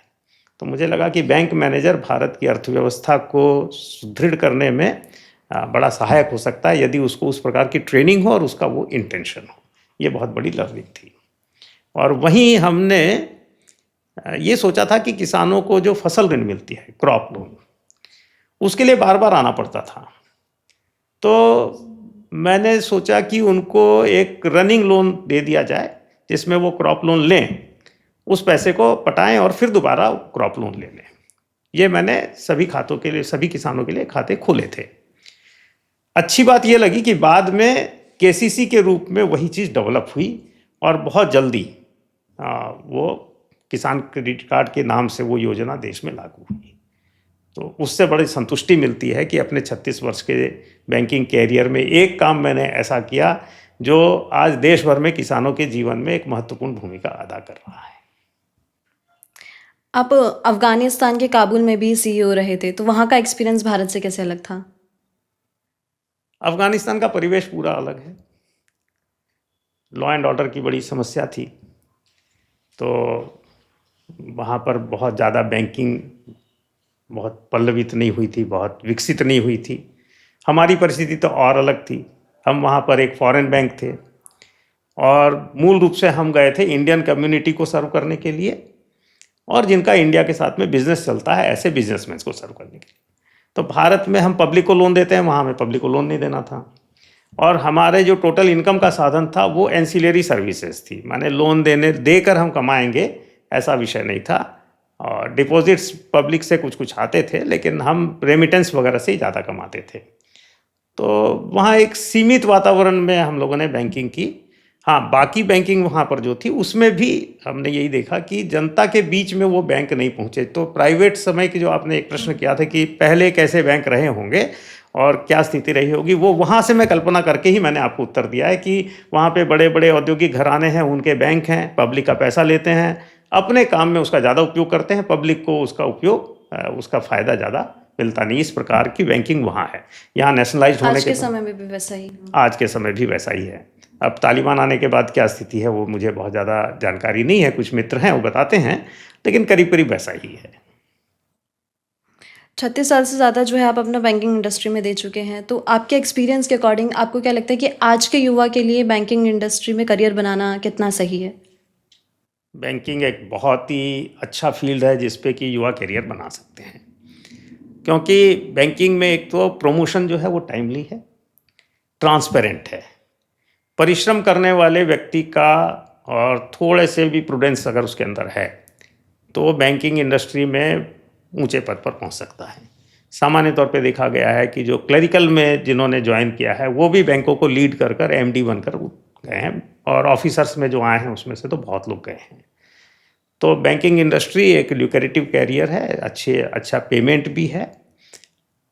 Speaker 1: तो मुझे लगा कि बैंक मैनेजर भारत की अर्थव्यवस्था को सुदृढ़ करने में बड़ा सहायक हो सकता है यदि उसको उस प्रकार की ट्रेनिंग हो और उसका वो इंटेंशन हो। ये बहुत बड़ी लर्निंग थी। और वहीं हमने ये सोचा था कि किसानों को जो फसल ऋण मिलती है, क्रॉप लोन, उसके लिए बार बार आना पड़ता था। तो मैंने सोचा कि उनको एक रनिंग लोन दे दिया जाए जिसमें वो क्रॉप लोन लें, उस पैसे को पटाएं और फिर दोबारा क्रॉप लोन ले लें। ये मैंने सभी खातों के लिए, सभी किसानों के लिए खाते खोले थे। अच्छी बात ये लगी कि बाद में KCC के रूप में वही चीज़ डेवलप हुई और बहुत जल्दी वो किसान क्रेडिट कार्ड के नाम से वो योजना देश में लागू हुई। तो उससे बड़ी संतुष्टि मिलती है कि अपने 36 वर्ष के बैंकिंग कैरियर में एक काम मैंने ऐसा किया जो आज देश भर में किसानों के जीवन में एक महत्वपूर्ण भूमिका अदा कर रहा है।
Speaker 2: आप अफगानिस्तान के काबुल में भी CEO रहे थे, तो वहाँ का एक्सपीरियंस भारत से कैसे अलग था?
Speaker 1: अफगानिस्तान का परिवेश पूरा अलग है। लॉ एंड ऑर्डर की बड़ी समस्या थी, तो वहाँ पर बहुत ज़्यादा बैंकिंग बहुत पल्लवित नहीं हुई थी, बहुत विकसित नहीं हुई थी। हमारी परिस्थिति तो और अलग थी। हम वहाँ पर एक फॉरेन बैंक थे और मूल रूप से हम गए थे इंडियन कम्युनिटी को सर्व करने के लिए, और जिनका इंडिया के साथ में बिजनेस चलता है ऐसे बिजनेसमैन को सर्व करने के लिए। तो भारत में हम पब्लिक को लोन देते हैं, वहाँ हमें पब्लिक को लोन नहीं देना था। और हमारे जो टोटल इनकम का साधन था वो एंसिलरी सर्विसेज थी, माने लोन देकर हम कमाएंगे ऐसा विषय नहीं था। और डिपॉजिट्स पब्लिक से कुछ कुछ आते थे, लेकिन हम रेमिटेंस वगैरह से ही ज़्यादा कमाते थे। तो वहाँ एक सीमित वातावरण में हम लोगों ने बैंकिंग की। हाँ, बाकी बैंकिंग वहाँ पर जो थी उसमें भी हमने यही देखा कि जनता के बीच में वो बैंक नहीं पहुँचे। तो प्राइवेट समय की जो आपने एक प्रश्न किया था कि पहले कैसे बैंक रहे होंगे और क्या स्थिति रही होगी, वो वहाँ से मैं कल्पना करके ही मैंने आपको उत्तर दिया है कि वहाँ पे बड़े बड़े औद्योगिक घराने हैं, उनके बैंक हैं, पब्लिक का पैसा लेते हैं, अपने काम में उसका ज़्यादा उपयोग करते हैं, पब्लिक को उसका उपयोग, उसका फ़ायदा ज़्यादा मिलता नहीं। इस प्रकार की बैंकिंग वहाँ है। यहाँ नेशनलाइज होने के
Speaker 2: समय में भी वैसा ही,
Speaker 1: आज के समय भी वैसा ही है। अब तालिबान आने के बाद क्या स्थिति है वो मुझे बहुत ज़्यादा जानकारी नहीं है, कुछ मित्र हैं वो बताते हैं, लेकिन करीब करीब वैसा ही है।
Speaker 2: 36 साल से ज़्यादा जो है आप अपना बैंकिंग इंडस्ट्री में दे चुके हैं, तो आपके एक्सपीरियंस के अकॉर्डिंग आपको क्या लगता है कि आज के युवा के लिए बैंकिंग इंडस्ट्री में करियर बनाना कितना सही है?
Speaker 1: बैंकिंग एक बहुत ही अच्छा फील्ड है जिस पे कि युवा करियर बना सकते हैं, क्योंकि बैंकिंग में एक तो प्रमोशन जो है वो टाइमली है, ट्रांसपेरेंट है, परिश्रम करने वाले व्यक्ति का और थोड़े से भी प्रूडेंस अगर उसके अंदर है तो वो बैंकिंग इंडस्ट्री में ऊंचे पद पर पहुंच सकता है। सामान्य तौर पे देखा गया है कि जो क्लरिकल में जिन्होंने ज्वाइन किया है वो भी बैंकों को लीड कर कर एमडी बनकर गए हैं, और ऑफिसर्स में जो आए हैं उसमें से तो बहुत लोग गए हैं। तो बैंकिंग इंडस्ट्री एक ल्यूक्रेटिव कैरियर है, अच्छा पेमेंट भी है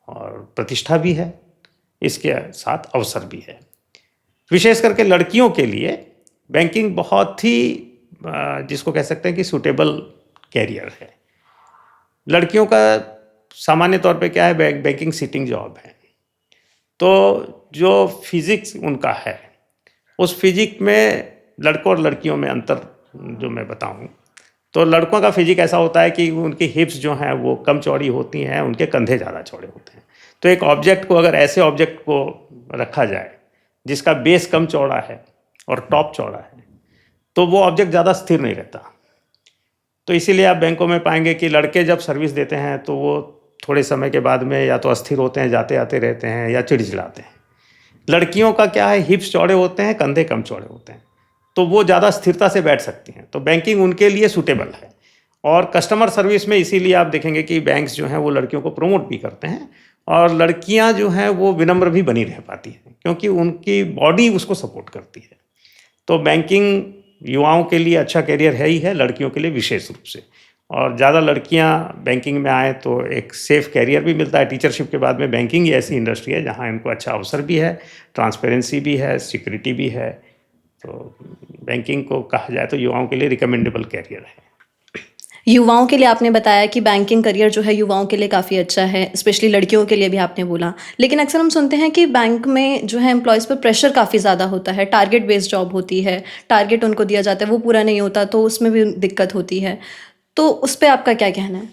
Speaker 1: और प्रतिष्ठा भी है, इसके साथ अवसर भी है। विशेष करके लड़कियों के लिए बैंकिंग बहुत ही जिसको कह सकते हैं कि सूटेबल कैरियर है। लड़कियों का सामान्य तौर पे क्या है, बैंकिंग सिटिंग जॉब है, तो जो फिजिक्स उनका है उस फिजिक में लड़कों और लड़कियों में अंतर जो मैं बताऊं तो लड़कों का फिजिक ऐसा होता है कि उनकी हिप्स जो हैं वो कम चौड़ी होती हैं, उनके कंधे ज़्यादा चौड़े होते हैं। तो एक ऑब्जेक्ट को अगर ऐसे ऑब्जेक्ट को रखा जाए जिसका बेस कम चौड़ा है और टॉप चौड़ा है तो वो ऑब्जेक्ट ज़्यादा स्थिर नहीं रहता। तो इसीलिए आप बैंकों में पाएंगे कि लड़के जब सर्विस देते हैं तो वो थोड़े समय के बाद में या तो अस्थिर होते हैं, जाते आते रहते हैं, या चिड़चिड़ाते हैं। लड़कियों का क्या है, हिप्स चौड़े होते हैं, कंधे कम चौड़े होते हैं, तो वो ज़्यादा स्थिरता से बैठ सकती हैं। तो बैंकिंग उनके लिए सूटेबल है। और कस्टमर सर्विस में इसीलिए आप देखेंगे कि बैंक्स जो हैं वो लड़कियों को प्रमोट भी करते हैं, और लड़कियां जो हैं वो विनम्र भी बनी रह पाती हैं क्योंकि उनकी बॉडी उसको सपोर्ट करती है। तो बैंकिंग युवाओं के लिए अच्छा करियर है ही है, लड़कियों के लिए विशेष रूप से। और ज़्यादा लड़कियां बैंकिंग में आए तो एक सेफ कैरियर भी मिलता है। टीचरशिप के बाद में बैंकिंग ही ऐसी इंडस्ट्री है जहां इनको अच्छा अवसर भी है, ट्रांसपेरेंसी भी है, सिक्योरिटी भी है। तो बैंकिंग को कहा जाए तो युवाओं के लिए रिकमेंडेबल कैरियर है।
Speaker 2: युवाओं के लिए आपने बताया कि बैंकिंग करियर जो है युवाओं के लिए काफ़ी अच्छा है, स्पेशली लड़कियों के लिए भी आपने बोला। लेकिन अक्सर हम सुनते हैं कि बैंक में जो है एम्प्लॉयज़ पर प्रेशर काफ़ी ज़्यादा होता है, टारगेट बेस्ड जॉब होती है, टारगेट उनको दिया जाता है, वो पूरा नहीं होता तो उसमें भी दिक्कत होती है। तो उस पे आपका क्या कहना है?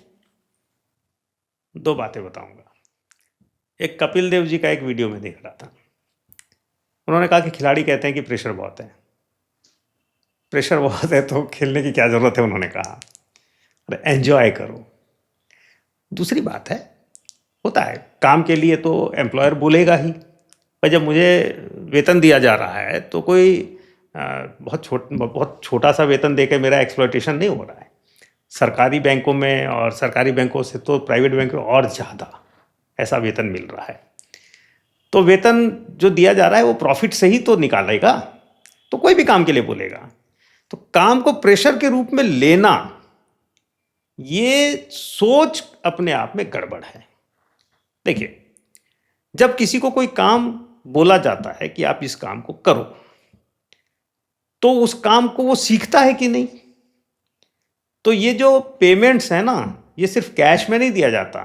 Speaker 1: दो बातें बताऊंगा। एक कपिल देव जी का एक वीडियो में देख रहा था, उन्होंने कहा कि खिलाड़ी कहते हैं कि प्रेशर बहुत है, प्रेशर बहुत है तो खेलने की क्या ज़रूरत है। उन्होंने कहा अरे एंजॉय करो। दूसरी बात है, होता है काम के लिए तो एम्प्लॉयर बोलेगा ही, पर जब मुझे वेतन दिया जा रहा है तो कोई बहुत छोटा सा वेतन देकर मेरा एक्सप्लॉयटेशन नहीं हो रहा है। सरकारी बैंकों में और सरकारी बैंकों से तो प्राइवेट बैंक में और ज़्यादा ऐसा वेतन मिल रहा है। तो वेतन जो दिया जा रहा है वो प्रॉफिट से ही तो निकालेगा, तो कोई भी काम के लिए बोलेगा। तो काम को प्रेशर के रूप में लेना, ये सोच अपने आप में गड़बड़ है। देखिए, जब किसी को कोई काम बोला जाता है कि आप इस काम को करो, तो उस काम को वो सीखता है कि नहीं। तो ये जो पेमेंट्स है ना, ये सिर्फ कैश में नहीं दिया जाता।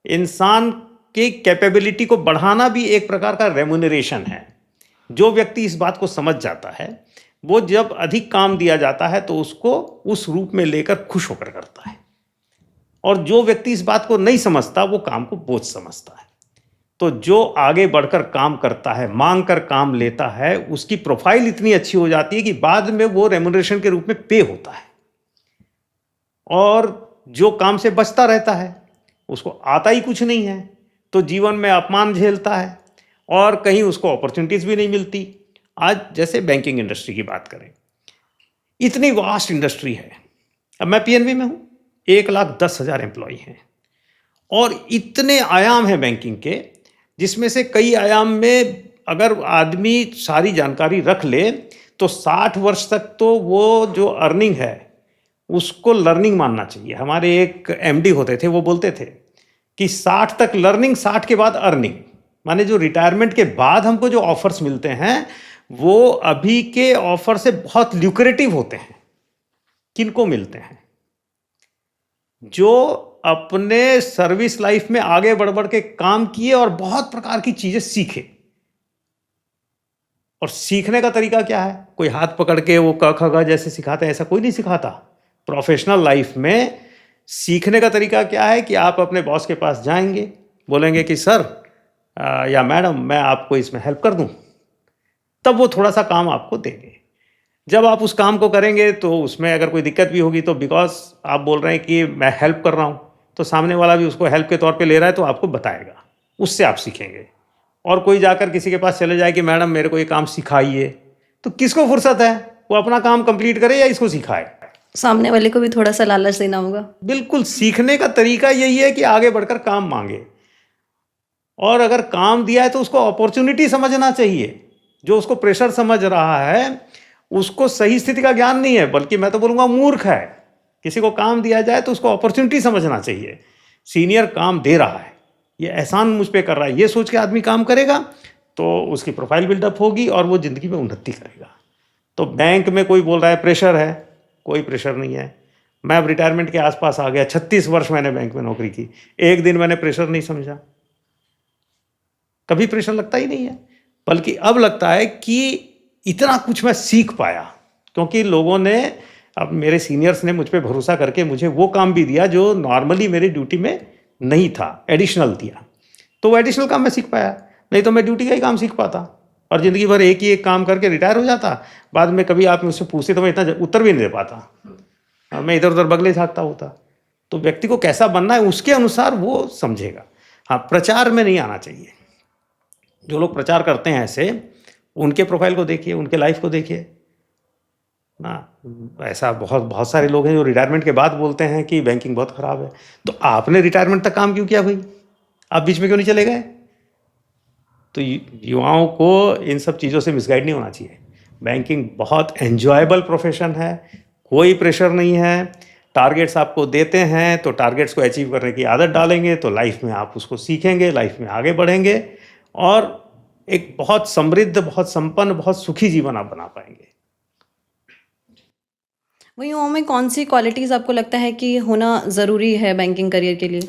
Speaker 1: इंसान की कैपेबिलिटी को बढ़ाना भी एक प्रकार का रेम्यूनरेशन है। जो व्यक्ति इस बात को समझ जाता है वो जब अधिक काम दिया जाता है तो उसको उस रूप में लेकर खुश होकर करता है, और जो व्यक्ति इस बात को नहीं समझता वो काम को बोझ समझता है। तो जो आगे बढ़कर काम करता है, मांग कर काम लेता है, उसकी प्रोफाइल इतनी अच्छी हो जाती है कि बाद में वो रेम्यूनरेशन के रूप में पे होता है। और जो काम से बचता रहता है, उसको आता ही कुछ नहीं है, तो जीवन में अपमान झेलता है और कहीं उसको अपॉर्चुनिटीज भी नहीं मिलती। आज जैसे बैंकिंग इंडस्ट्री की बात करें, इतनी वास्ट इंडस्ट्री है। अब मैं पीएनबी में हूँ, 1,10,000 एम्प्लॉय हैं, और इतने आयाम हैं बैंकिंग के, जिसमें से कई आयाम में अगर आदमी सारी जानकारी रख ले तो 60 वर्ष तक तो वो जो अर्निंग है उसको लर्निंग मानना चाहिए। हमारे एक एमडी होते थे, वो बोलते थे कि 60 तक लर्निंग, 60 के बाद अर्निंग। माने जो रिटायरमेंट के बाद हमको जो ऑफर्स मिलते हैं वो अभी के ऑफर से बहुत ल्यूक्रेटिव होते हैं। किनको मिलते हैं? जो अपने सर्विस लाइफ में आगे बढ़ बढ़ के काम किए और बहुत प्रकार की चीजें सीखे। और सीखने का तरीका क्या है? कोई हाथ पकड़ के वो क ख ग जैसे सिखाते हैं, ऐसा कोई नहीं सिखाता। प्रोफेशनल लाइफ में सीखने का तरीका क्या है कि आप अपने बॉस के पास जाएंगे, बोलेंगे कि सर या मैडम मैं आपको इसमें हेल्प कर दूं, तब वो थोड़ा सा काम आपको देंगे। जब आप उस काम को करेंगे तो उसमें अगर कोई दिक्कत भी होगी तो बिकॉज आप बोल रहे हैं कि मैं हेल्प कर रहा हूँ, तो सामने वाला भी उसको हेल्प के तौर पे ले रहा है तो आपको बताएगा, उससे आप सीखेंगे। और कोई जाकर किसी के पास चले जाए कि मैडम मेरे को ये काम सिखाइए, तो किसको फुर्सत है, वो अपना काम कंप्लीट करे या इसको सिखाए।
Speaker 2: सामने वाले को भी थोड़ा सा लालच देना होगा।
Speaker 1: बिल्कुल, सीखने का तरीका यही है कि आगे बढ़कर काम मांगे, और अगर काम दिया है तो उसको अपॉर्चुनिटी समझना चाहिए। जो उसको प्रेशर समझ रहा है उसको सही स्थिति का ज्ञान नहीं है, बल्कि मैं तो बोलूँगा मूर्ख है। किसी को काम दिया जाए तो उसको अपॉर्चुनिटी समझना चाहिए। सीनियर काम दे रहा है, ये एहसान मुझ पे कर रहा है, ये सोच के आदमी काम करेगा तो उसकी प्रोफाइल बिल्डअप होगी और वो ज़िंदगी में उन्नति करेगा। तो बैंक में कोई बोल रहा है प्रेशर है, कोई प्रेशर नहीं है। मैं अब रिटायरमेंट के आसपास आ गया, 36 वर्ष मैंने बैंक में नौकरी की, एक दिन मैंने प्रेशर नहीं समझा। कभी प्रेशर लगता ही नहीं है, बल्कि अब लगता है कि इतना कुछ मैं सीख पाया, क्योंकि लोगों ने, अब मेरे सीनियर्स ने मुझ पे भरोसा करके मुझे वो काम भी दिया जो नॉर्मली मेरी ड्यूटी में नहीं था, एडिशनल दिया। तो वो एडिशनल काम मैं सीख पाया, नहीं तो मैं ड्यूटी का ही काम सीख पाता और ज़िंदगी भर एक ही एक काम करके रिटायर हो जाता। बाद में कभी आप मुझसे पूछते तो मैं इतना उत्तर भी नहीं दे पाता, मैं इधर उधर बगले झाँकता होता। तो व्यक्ति को कैसा बनना है उसके अनुसार वो समझेगा। हाँ, प्रचार में नहीं आना चाहिए। जो लोग प्रचार करते हैं ऐसे, उनके प्रोफाइल को देखिए, उनके लाइफ को देखिए ना। ऐसा बहुत सारे लोग हैं जो रिटायरमेंट के बाद बोलते हैं कि बैंकिंग बहुत ख़राब है। तो आपने रिटायरमेंट तक काम क्यों किया भाई? आप बीच में क्यों नहीं चले गए? तो युवाओं को इन सब चीज़ों से मिसगाइड नहीं होना चाहिए। बैंकिंग बहुत एन्जॉयबल प्रोफेशन है, कोई प्रेशर नहीं है। टारगेट्स आपको देते हैं तो टारगेट्स को अचीव करने की आदत डालेंगे तो लाइफ में आप उसको सीखेंगे, लाइफ में आगे बढ़ेंगे और एक बहुत समृद्ध, बहुत संपन्न, बहुत सुखी जीवन आप बना पाएंगे।
Speaker 2: वही युवाओं में कौन सी क्वालिटीज़ आपको लगता है कि होना ज़रूरी है बैंकिंग करियर के लिए?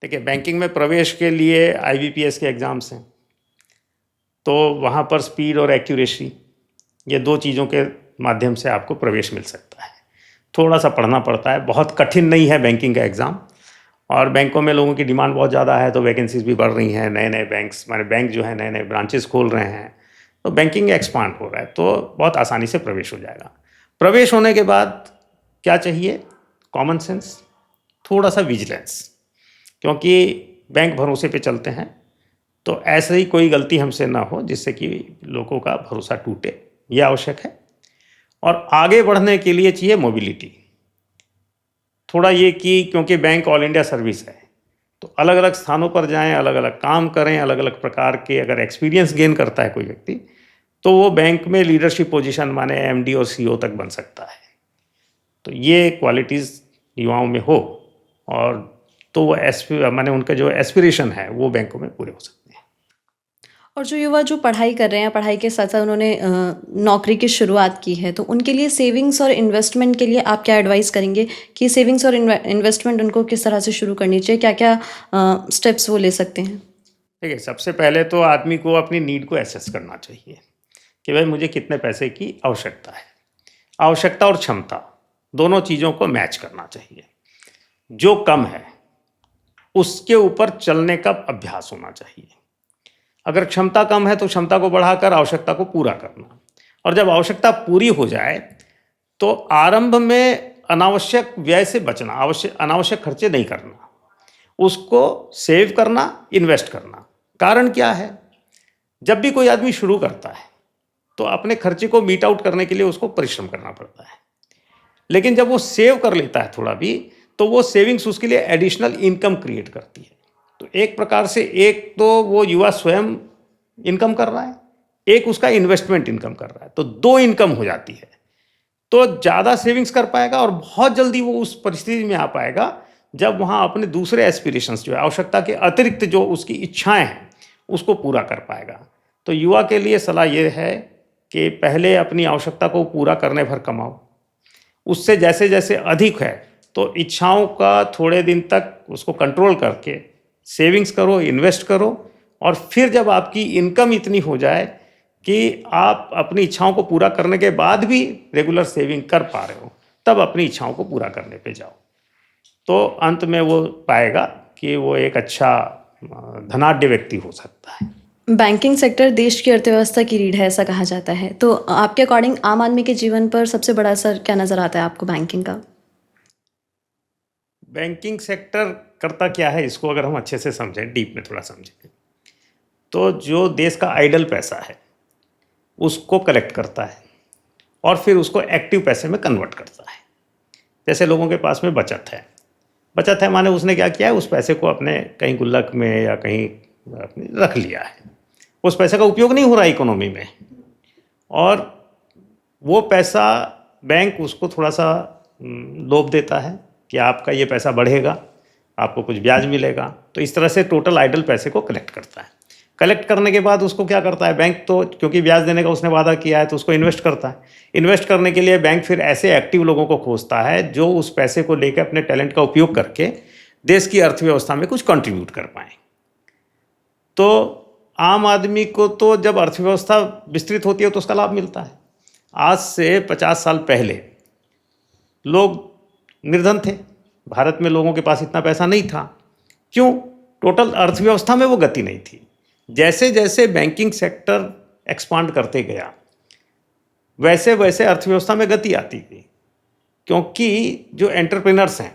Speaker 1: देखिए, बैंकिंग में प्रवेश के लिए IBPS के एग्ज़ाम्स हैं, तो वहाँ पर स्पीड और एक्यूरेसी, ये दो चीज़ों के माध्यम से आपको प्रवेश मिल सकता है। थोड़ा सा पढ़ना पड़ता है, बहुत कठिन नहीं है बैंकिंग का एग्ज़ाम। और बैंकों में लोगों की डिमांड बहुत ज़्यादा है तो वैकेंसीज भी बढ़ रही हैं, नए नए बैंक जो है नए नए ब्रांचेस खोल रहे हैं, तो बैंकिंग एक्सपांड हो रहा है, तो बहुत आसानी से प्रवेश हो जाएगा। प्रवेश होने के बाद क्या चाहिए? कॉमन सेंस, थोड़ा सा विजिलेंस, क्योंकि बैंक भरोसे पे चलते हैं, तो ऐसे ही कोई गलती हमसे ना हो जिससे कि लोगों का भरोसा टूटे, यह आवश्यक है। और आगे बढ़ने के लिए चाहिए मोबिलिटी। थोड़ा ये कि क्योंकि बैंक ऑल इंडिया सर्विस है, तो अलग अलग स्थानों पर जाएं, अलग अलग काम करें, अलग अलग प्रकार के अगर एक्सपीरियंस गेन करता है कोई व्यक्ति, तो वो बैंक में लीडरशिप पोजीशन माने MD और CO तक बन सकता है। तो ये क्वालिटीज़ युवाओं में हो और तो वो माने उनका जो एस्पिरेशन है वो बैंकों में पूरे हो सकते हैं।
Speaker 2: और जो युवा जो पढ़ाई कर रहे हैं, पढ़ाई के साथ साथ उन्होंने नौकरी की शुरुआत की है, तो उनके लिए सेविंग्स और इन्वेस्टमेंट के लिए आप क्या एडवाइस करेंगे कि सेविंग्स और इन्वेस्टमेंट उनको किस तरह से शुरू करनी चाहिए, क्या क्या स्टेप्स वो ले सकते हैं?
Speaker 1: देखिए, सबसे पहले तो आदमी को अपनी नीड को एसेस करना चाहिए कि भाई मुझे कितने पैसे की आवश्यकता है। आवश्यकता और क्षमता दोनों चीज़ों को मैच करना चाहिए। जो कम है उसके ऊपर चलने का अभ्यास होना चाहिए। अगर क्षमता कम है तो क्षमता को बढ़ाकर आवश्यकता को पूरा करना, और जब आवश्यकता पूरी हो जाए तो आरंभ में अनावश्यक व्यय से बचना, अनावश्यक खर्चे नहीं करना, उसको सेव करना, इन्वेस्ट करना। कारण क्या है? जब भी कोई आदमी शुरू करता है तो अपने खर्चे को मीट आउट करने के लिए उसको परिश्रम करना पड़ता है, लेकिन जब वो सेव कर लेता है थोड़ा भी, तो वो सेविंग्स उसके लिए एडिशनल इनकम क्रिएट करती है। तो एक प्रकार से एक तो वो युवा स्वयं इनकम कर रहा है, एक उसका इन्वेस्टमेंट इनकम कर रहा है, तो दो इनकम हो जाती है। तो ज़्यादा सेविंग्स कर पाएगा और बहुत जल्दी वो उस परिस्थिति में आ पाएगा जब वहाँ अपने दूसरे एस्पिरेशंस जो है, आवश्यकता के अतिरिक्त जो उसकी इच्छाएं हैं, उसको पूरा कर पाएगा। तो युवा के लिए सलाह ये है कि पहले अपनी आवश्यकता को पूरा करने भर कमाओ, उससे जैसे जैसे अधिक है तो इच्छाओं का थोड़े दिन तक उसको कंट्रोल करके सेविंग्स करो, इन्वेस्ट करो, और फिर जब आपकी इनकम इतनी हो जाए कि आप अपनी इच्छाओं को पूरा करने के बाद भी रेगुलर सेविंग कर पा रहे हो, तब अपनी इच्छाओं को पूरा करने पे जाओ। तो अंत में वो पाएगा कि वो एक अच्छा धनाढ्य व्यक्ति हो सकता है।
Speaker 2: बैंकिंग सेक्टर देश की अर्थव्यवस्था की रीढ़ है, ऐसा कहा जाता है। तो आपके अकॉर्डिंग आम आदमी के जीवन पर सबसे बड़ा असर क्या नज़र आता है आपको बैंकिंग का?
Speaker 1: बैंकिंग सेक्टर करता क्या है, इसको अगर हम अच्छे से समझें, डीप में थोड़ा समझें, तो जो देश का आइडल पैसा है उसको कलेक्ट करता है और फिर उसको एक्टिव पैसे में कन्वर्ट करता है। जैसे लोगों के पास में बचत है माने उसने क्या किया है, उस पैसे को अपने कहीं गुल्लक में या कहीं अपने रख लिया है, उस पैसे का उपयोग नहीं हो रहा इकोनॉमी में, और वो पैसा बैंक उसको थोड़ा सा लोभ देता है कि आपका ये पैसा बढ़ेगा, आपको कुछ ब्याज मिलेगा। तो इस तरह से टोटल आइडल पैसे को कलेक्ट करता है। कलेक्ट करने के बाद उसको क्या करता है बैंक, तो क्योंकि ब्याज देने का उसने वादा किया है तो उसको इन्वेस्ट करता है। इन्वेस्ट करने के लिए बैंक फिर ऐसे एक्टिव लोगों को खोजता है जो उस पैसे को लेकर अपने टैलेंट का उपयोग करके देश की अर्थव्यवस्था में कुछ कंट्रीब्यूट कर पाएँ। तो आम आदमी को तो जब अर्थव्यवस्था विस्तृत होती है तो उसका लाभ मिलता है। आज से 50 साल पहले लोग निर्धन थे, भारत में लोगों के पास इतना पैसा नहीं था। क्यों? टोटल अर्थव्यवस्था में वो गति नहीं थी। जैसे जैसे बैंकिंग सेक्टर एक्सपांड करते गया वैसे वैसे अर्थव्यवस्था में गति आती गई, क्योंकि जो एंटरप्रेनर्स हैं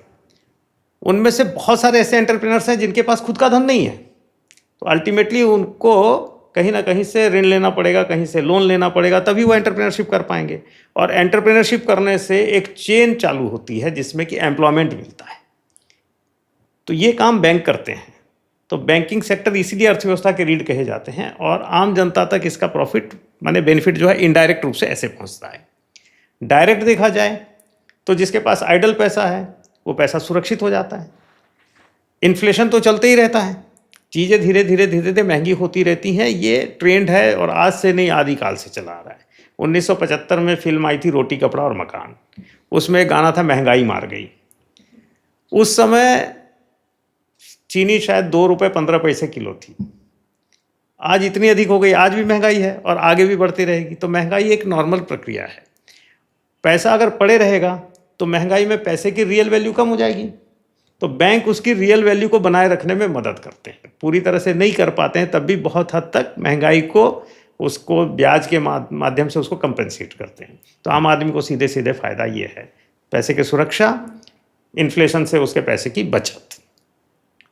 Speaker 1: उनमें से बहुत सारे ऐसे एंटरप्रेनर्स हैं जिनके पास खुद का धन नहीं है, तो अल्टीमेटली उनको कहीं ना कहीं से ऋण लेना पड़ेगा, कहीं से लोन लेना पड़ेगा, तभी वो एंटरप्रेन्योरशिप कर पाएंगे। और एंटरप्रेन्योरशिप करने से एक चेन चालू होती है जिसमें कि एम्प्लॉयमेंट मिलता है। तो ये काम बैंक करते हैं। तो बैंकिंग सेक्टर इसीलिए अर्थव्यवस्था के रीढ़ कहे जाते हैं, और आम जनता तक इसका प्रॉफिट माने बेनिफिट जो है इनडायरेक्ट रूप से ऐसे पहुंचता है। डायरेक्ट देखा जाए तो जिसके पास आइडल पैसा है वो पैसा सुरक्षित हो जाता है। इन्फ्लेशन तो चलते ही रहता है, चीज़ें धीरे धीरे महंगी होती रहती हैं। ये ट्रेंड है और आज से नहीं, आदिकाल से चला आ रहा है। 1975 में फिल्म आई थी रोटी कपड़ा और मकान, उसमें एक गाना था महंगाई मार गई। उस समय चीनी शायद 2 रुपये 15 पैसे किलो थी, आज इतनी अधिक हो गई। आज भी महंगाई है और आगे भी बढ़ती रहेगी। तो महंगाई एक नॉर्मल प्रक्रिया है। पैसा अगर पड़े रहेगा तो महंगाई में पैसे की रियल वैल्यू कम हो जाएगी। तो बैंक उसकी रियल वैल्यू को बनाए रखने में मदद करते हैं। पूरी तरह से नहीं कर पाते हैं, तब भी बहुत हद तक महंगाई को उसको ब्याज के माध्यम से उसको कंपेंसेट करते हैं। तो आम आदमी को सीधे सीधे फ़ायदा ये है, पैसे की सुरक्षा, इन्फ्लेशन से उसके पैसे की बचत।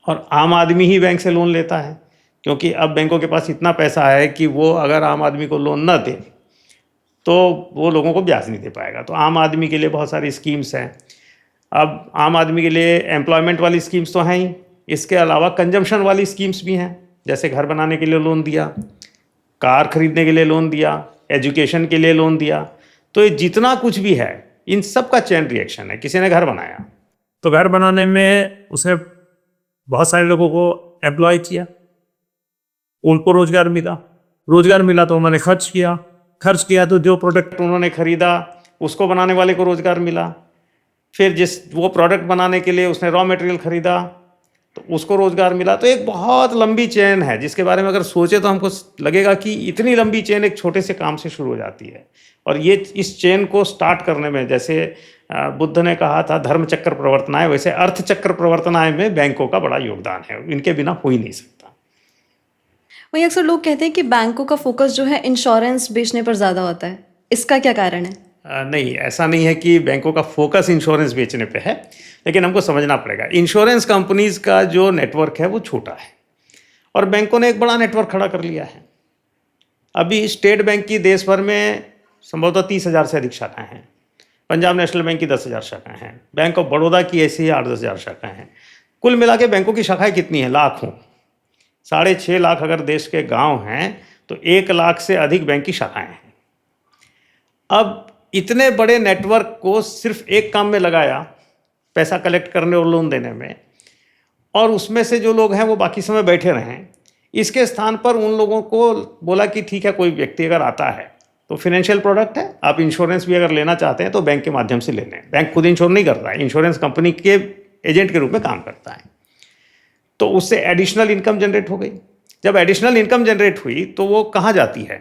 Speaker 1: और आम आदमी ही बैंक से लोन लेता है, क्योंकि अब बैंकों के पास इतना पैसा है कि वो अगर आम आदमी को लोन न दे तो वो लोगों को ब्याज नहीं दे पाएगा। तो आम आदमी के लिए बहुत सारी स्कीम्स हैं। अब आम आदमी के लिए एम्प्लॉयमेंट वाली स्कीम्स तो हैं ही, इसके अलावा कंजम्पशन वाली स्कीम्स भी हैं। जैसे घर बनाने के लिए लोन दिया, कार खरीदने के लिए लोन दिया, एजुकेशन के लिए लोन दिया। तो ये जितना कुछ भी है इन सब का चेन रिएक्शन है। किसी ने घर बनाया
Speaker 3: तो घर बनाने में उसने बहुत सारे लोगों को एम्प्लॉय किया, उनको रोजगार मिला तो उन्होंने खर्च किया तो जो प्रोडक्ट
Speaker 1: उन्होंने खरीदा उसको बनाने वाले को रोजगार मिला। फिर जिस वो प्रोडक्ट बनाने के लिए उसने रॉ मटेरियल खरीदा तो उसको रोजगार मिला। तो एक बहुत लंबी चेन है जिसके बारे में अगर सोचे तो हमको लगेगा कि इतनी लंबी चेन एक छोटे से काम से शुरू हो जाती है। और ये इस चेन को स्टार्ट करने में, जैसे बुद्ध ने कहा था धर्म चक्र प्रवर्तनाएं, वैसे अर्थ चक्र प्रवर्तनाएं में बैंकों का बड़ा योगदान है। इनके बिना हो ही नहीं सकता।
Speaker 2: वही अक्सर लोग कहते हैं कि बैंकों का फोकस जो है इंश्योरेंस बेचने पर ज़्यादा होता है, इसका क्या कारण है?
Speaker 1: नहीं, ऐसा नहीं है कि बैंकों का फोकस इंश्योरेंस बेचने पे है, लेकिन हमको समझना पड़ेगा इंश्योरेंस कंपनीज का जो नेटवर्क है वो छोटा है और बैंकों ने एक बड़ा नेटवर्क खड़ा कर लिया है। अभी स्टेट बैंक की देश भर में संभवतः 30,000 से अधिक शाखाएं हैं। पंजाब नेशनल बैंक की 10,000 शाखाएं हैं। बैंक ऑफ बड़ौदा की ऐसी ही 8-10 हज़ार शाखाएं हैं। कुल मिला के बैंकों की शाखाएं कितनी हैं? लाखों। 6.5 लाख अगर देश के गांव हैं तो 1 लाख से अधिक बैंक की शाखाएं हैं। अब इतने बड़े नेटवर्क को सिर्फ एक काम में लगाया, पैसा कलेक्ट करने और लोन देने में, और उसमें से जो लोग हैं वो बाकी समय बैठे रहें। इसके स्थान पर उन लोगों को बोला कि ठीक है, कोई व्यक्ति अगर आता है तो फिनेंशियल प्रोडक्ट है, आप इंश्योरेंस भी अगर लेना चाहते हैं तो बैंक के माध्यम से ले लें। बैंक खुद इंश्योर नहीं करता है, इंश्योरेंस कंपनी के एजेंट के रूप में काम करता है। तो उससे एडिशनल इनकम जनरेट हो गई। जब एडिशनल इनकम जनरेट हुई तो वो कहाँ जाती है?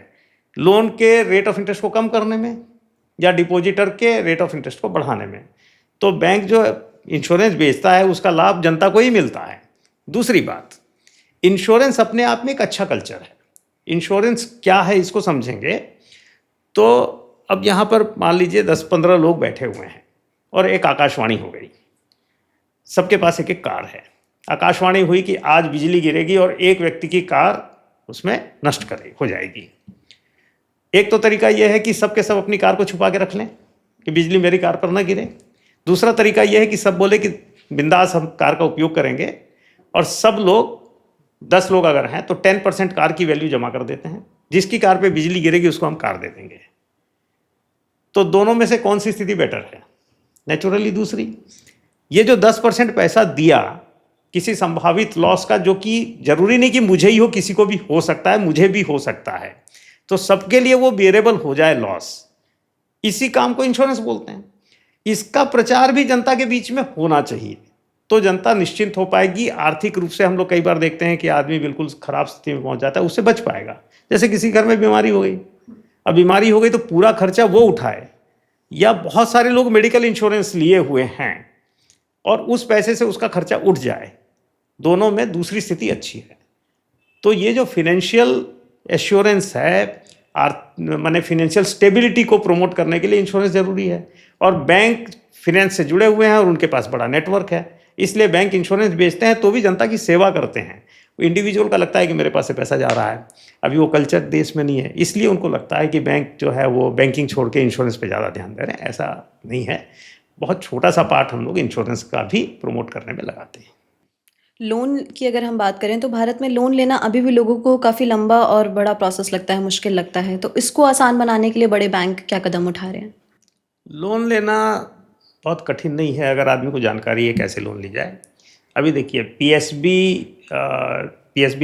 Speaker 1: लोन के रेट ऑफ इंटरेस्ट को कम करने में, या डिपॉजिटर के रेट ऑफ इंटरेस्ट को बढ़ाने में। तो बैंक जो इंश्योरेंस बेचता है उसका लाभ जनता को ही मिलता है। दूसरी बात, इंश्योरेंस अपने आप में एक अच्छा कल्चर है। इंश्योरेंस क्या है इसको समझेंगे तो अब यहाँ पर मान लीजिए 10-15 लोग बैठे हुए हैं और एक आकाशवाणी हो गई, सबके पास एक एक कार है। आकाशवाणी हुई कि आज बिजली गिरेगी और एक व्यक्ति की कार उसमें नष्ट हो जाएगी। एक तो तरीका यह है कि सबके सब अपनी कार को छुपा के रख लें कि बिजली मेरी कार पर ना गिरे। दूसरा तरीका यह है कि सब बोले कि बिंदास हम कार का उपयोग करेंगे, और सब लोग 10 लोग अगर हैं तो 10% कार की वैल्यू जमा कर देते हैं, जिसकी कार पे बिजली गिरेगी उसको हम कार दे देंगे। तो दोनों में से कौन सी स्थिति बेटर है? नेचुरली दूसरी। ये जो 10% पैसा दिया किसी संभावित लॉस का, जो कि जरूरी नहीं कि मुझे ही हो, किसी को भी हो सकता है, मुझे भी हो सकता है, तो सबके लिए वो बेरेबल हो जाए लॉस, इसी काम को इंश्योरेंस बोलते हैं। इसका प्रचार भी जनता के बीच में होना चाहिए, तो जनता निश्चिंत हो पाएगी। आर्थिक रूप से हम लोग कई बार देखते हैं कि आदमी बिल्कुल खराब स्थिति में पहुंच जाता है, उससे बच पाएगा। जैसे किसी घर में बीमारी हो गई, अब बीमारी हो गई तो पूरा खर्चा वो उठाए, या बहुत सारे लोग मेडिकल इंश्योरेंस लिए हुए हैं और उस पैसे से उसका खर्चा उठ जाए, दोनों में दूसरी स्थिति अच्छी है। तो ये जो फिनेंशियल एश्योरेंस है, माने फिनेंशियल स्टेबिलिटी को प्रमोट करने के लिए इंश्योरेंस जरूरी है। और बैंक फिनेंस से जुड़े हुए हैं और उनके पास बड़ा नेटवर्क है, इसलिए बैंक इंश्योरेंस बेचते हैं तो भी जनता की सेवा करते हैं। इंडिविजुअल का लगता है कि मेरे पास से पैसा जा रहा है, अभी वो कल्चर देश में नहीं है, इसलिए उनको लगता है कि बैंक जो है वो बैंकिंग छोड़ के इंश्योरेंस पे ज़्यादा ध्यान दे रहे हैं। ऐसा नहीं है, बहुत छोटा सा पार्ट हम लोग इंश्योरेंस का भी प्रमोट करने में लगाते हैं।
Speaker 2: लोन की अगर हम बात करें तो भारत में लोन लेना अभी भी लोगों को काफ़ी लंबा और बड़ा प्रोसेस लगता है, मुश्किल लगता है। तो इसको आसान बनाने के लिए बड़े बैंक क्या कदम उठा रहे हैं?
Speaker 1: लोन लेना बहुत कठिन नहीं है अगर आदमी को जानकारी है कैसे लोन ली जाए। अभी देखिए PSB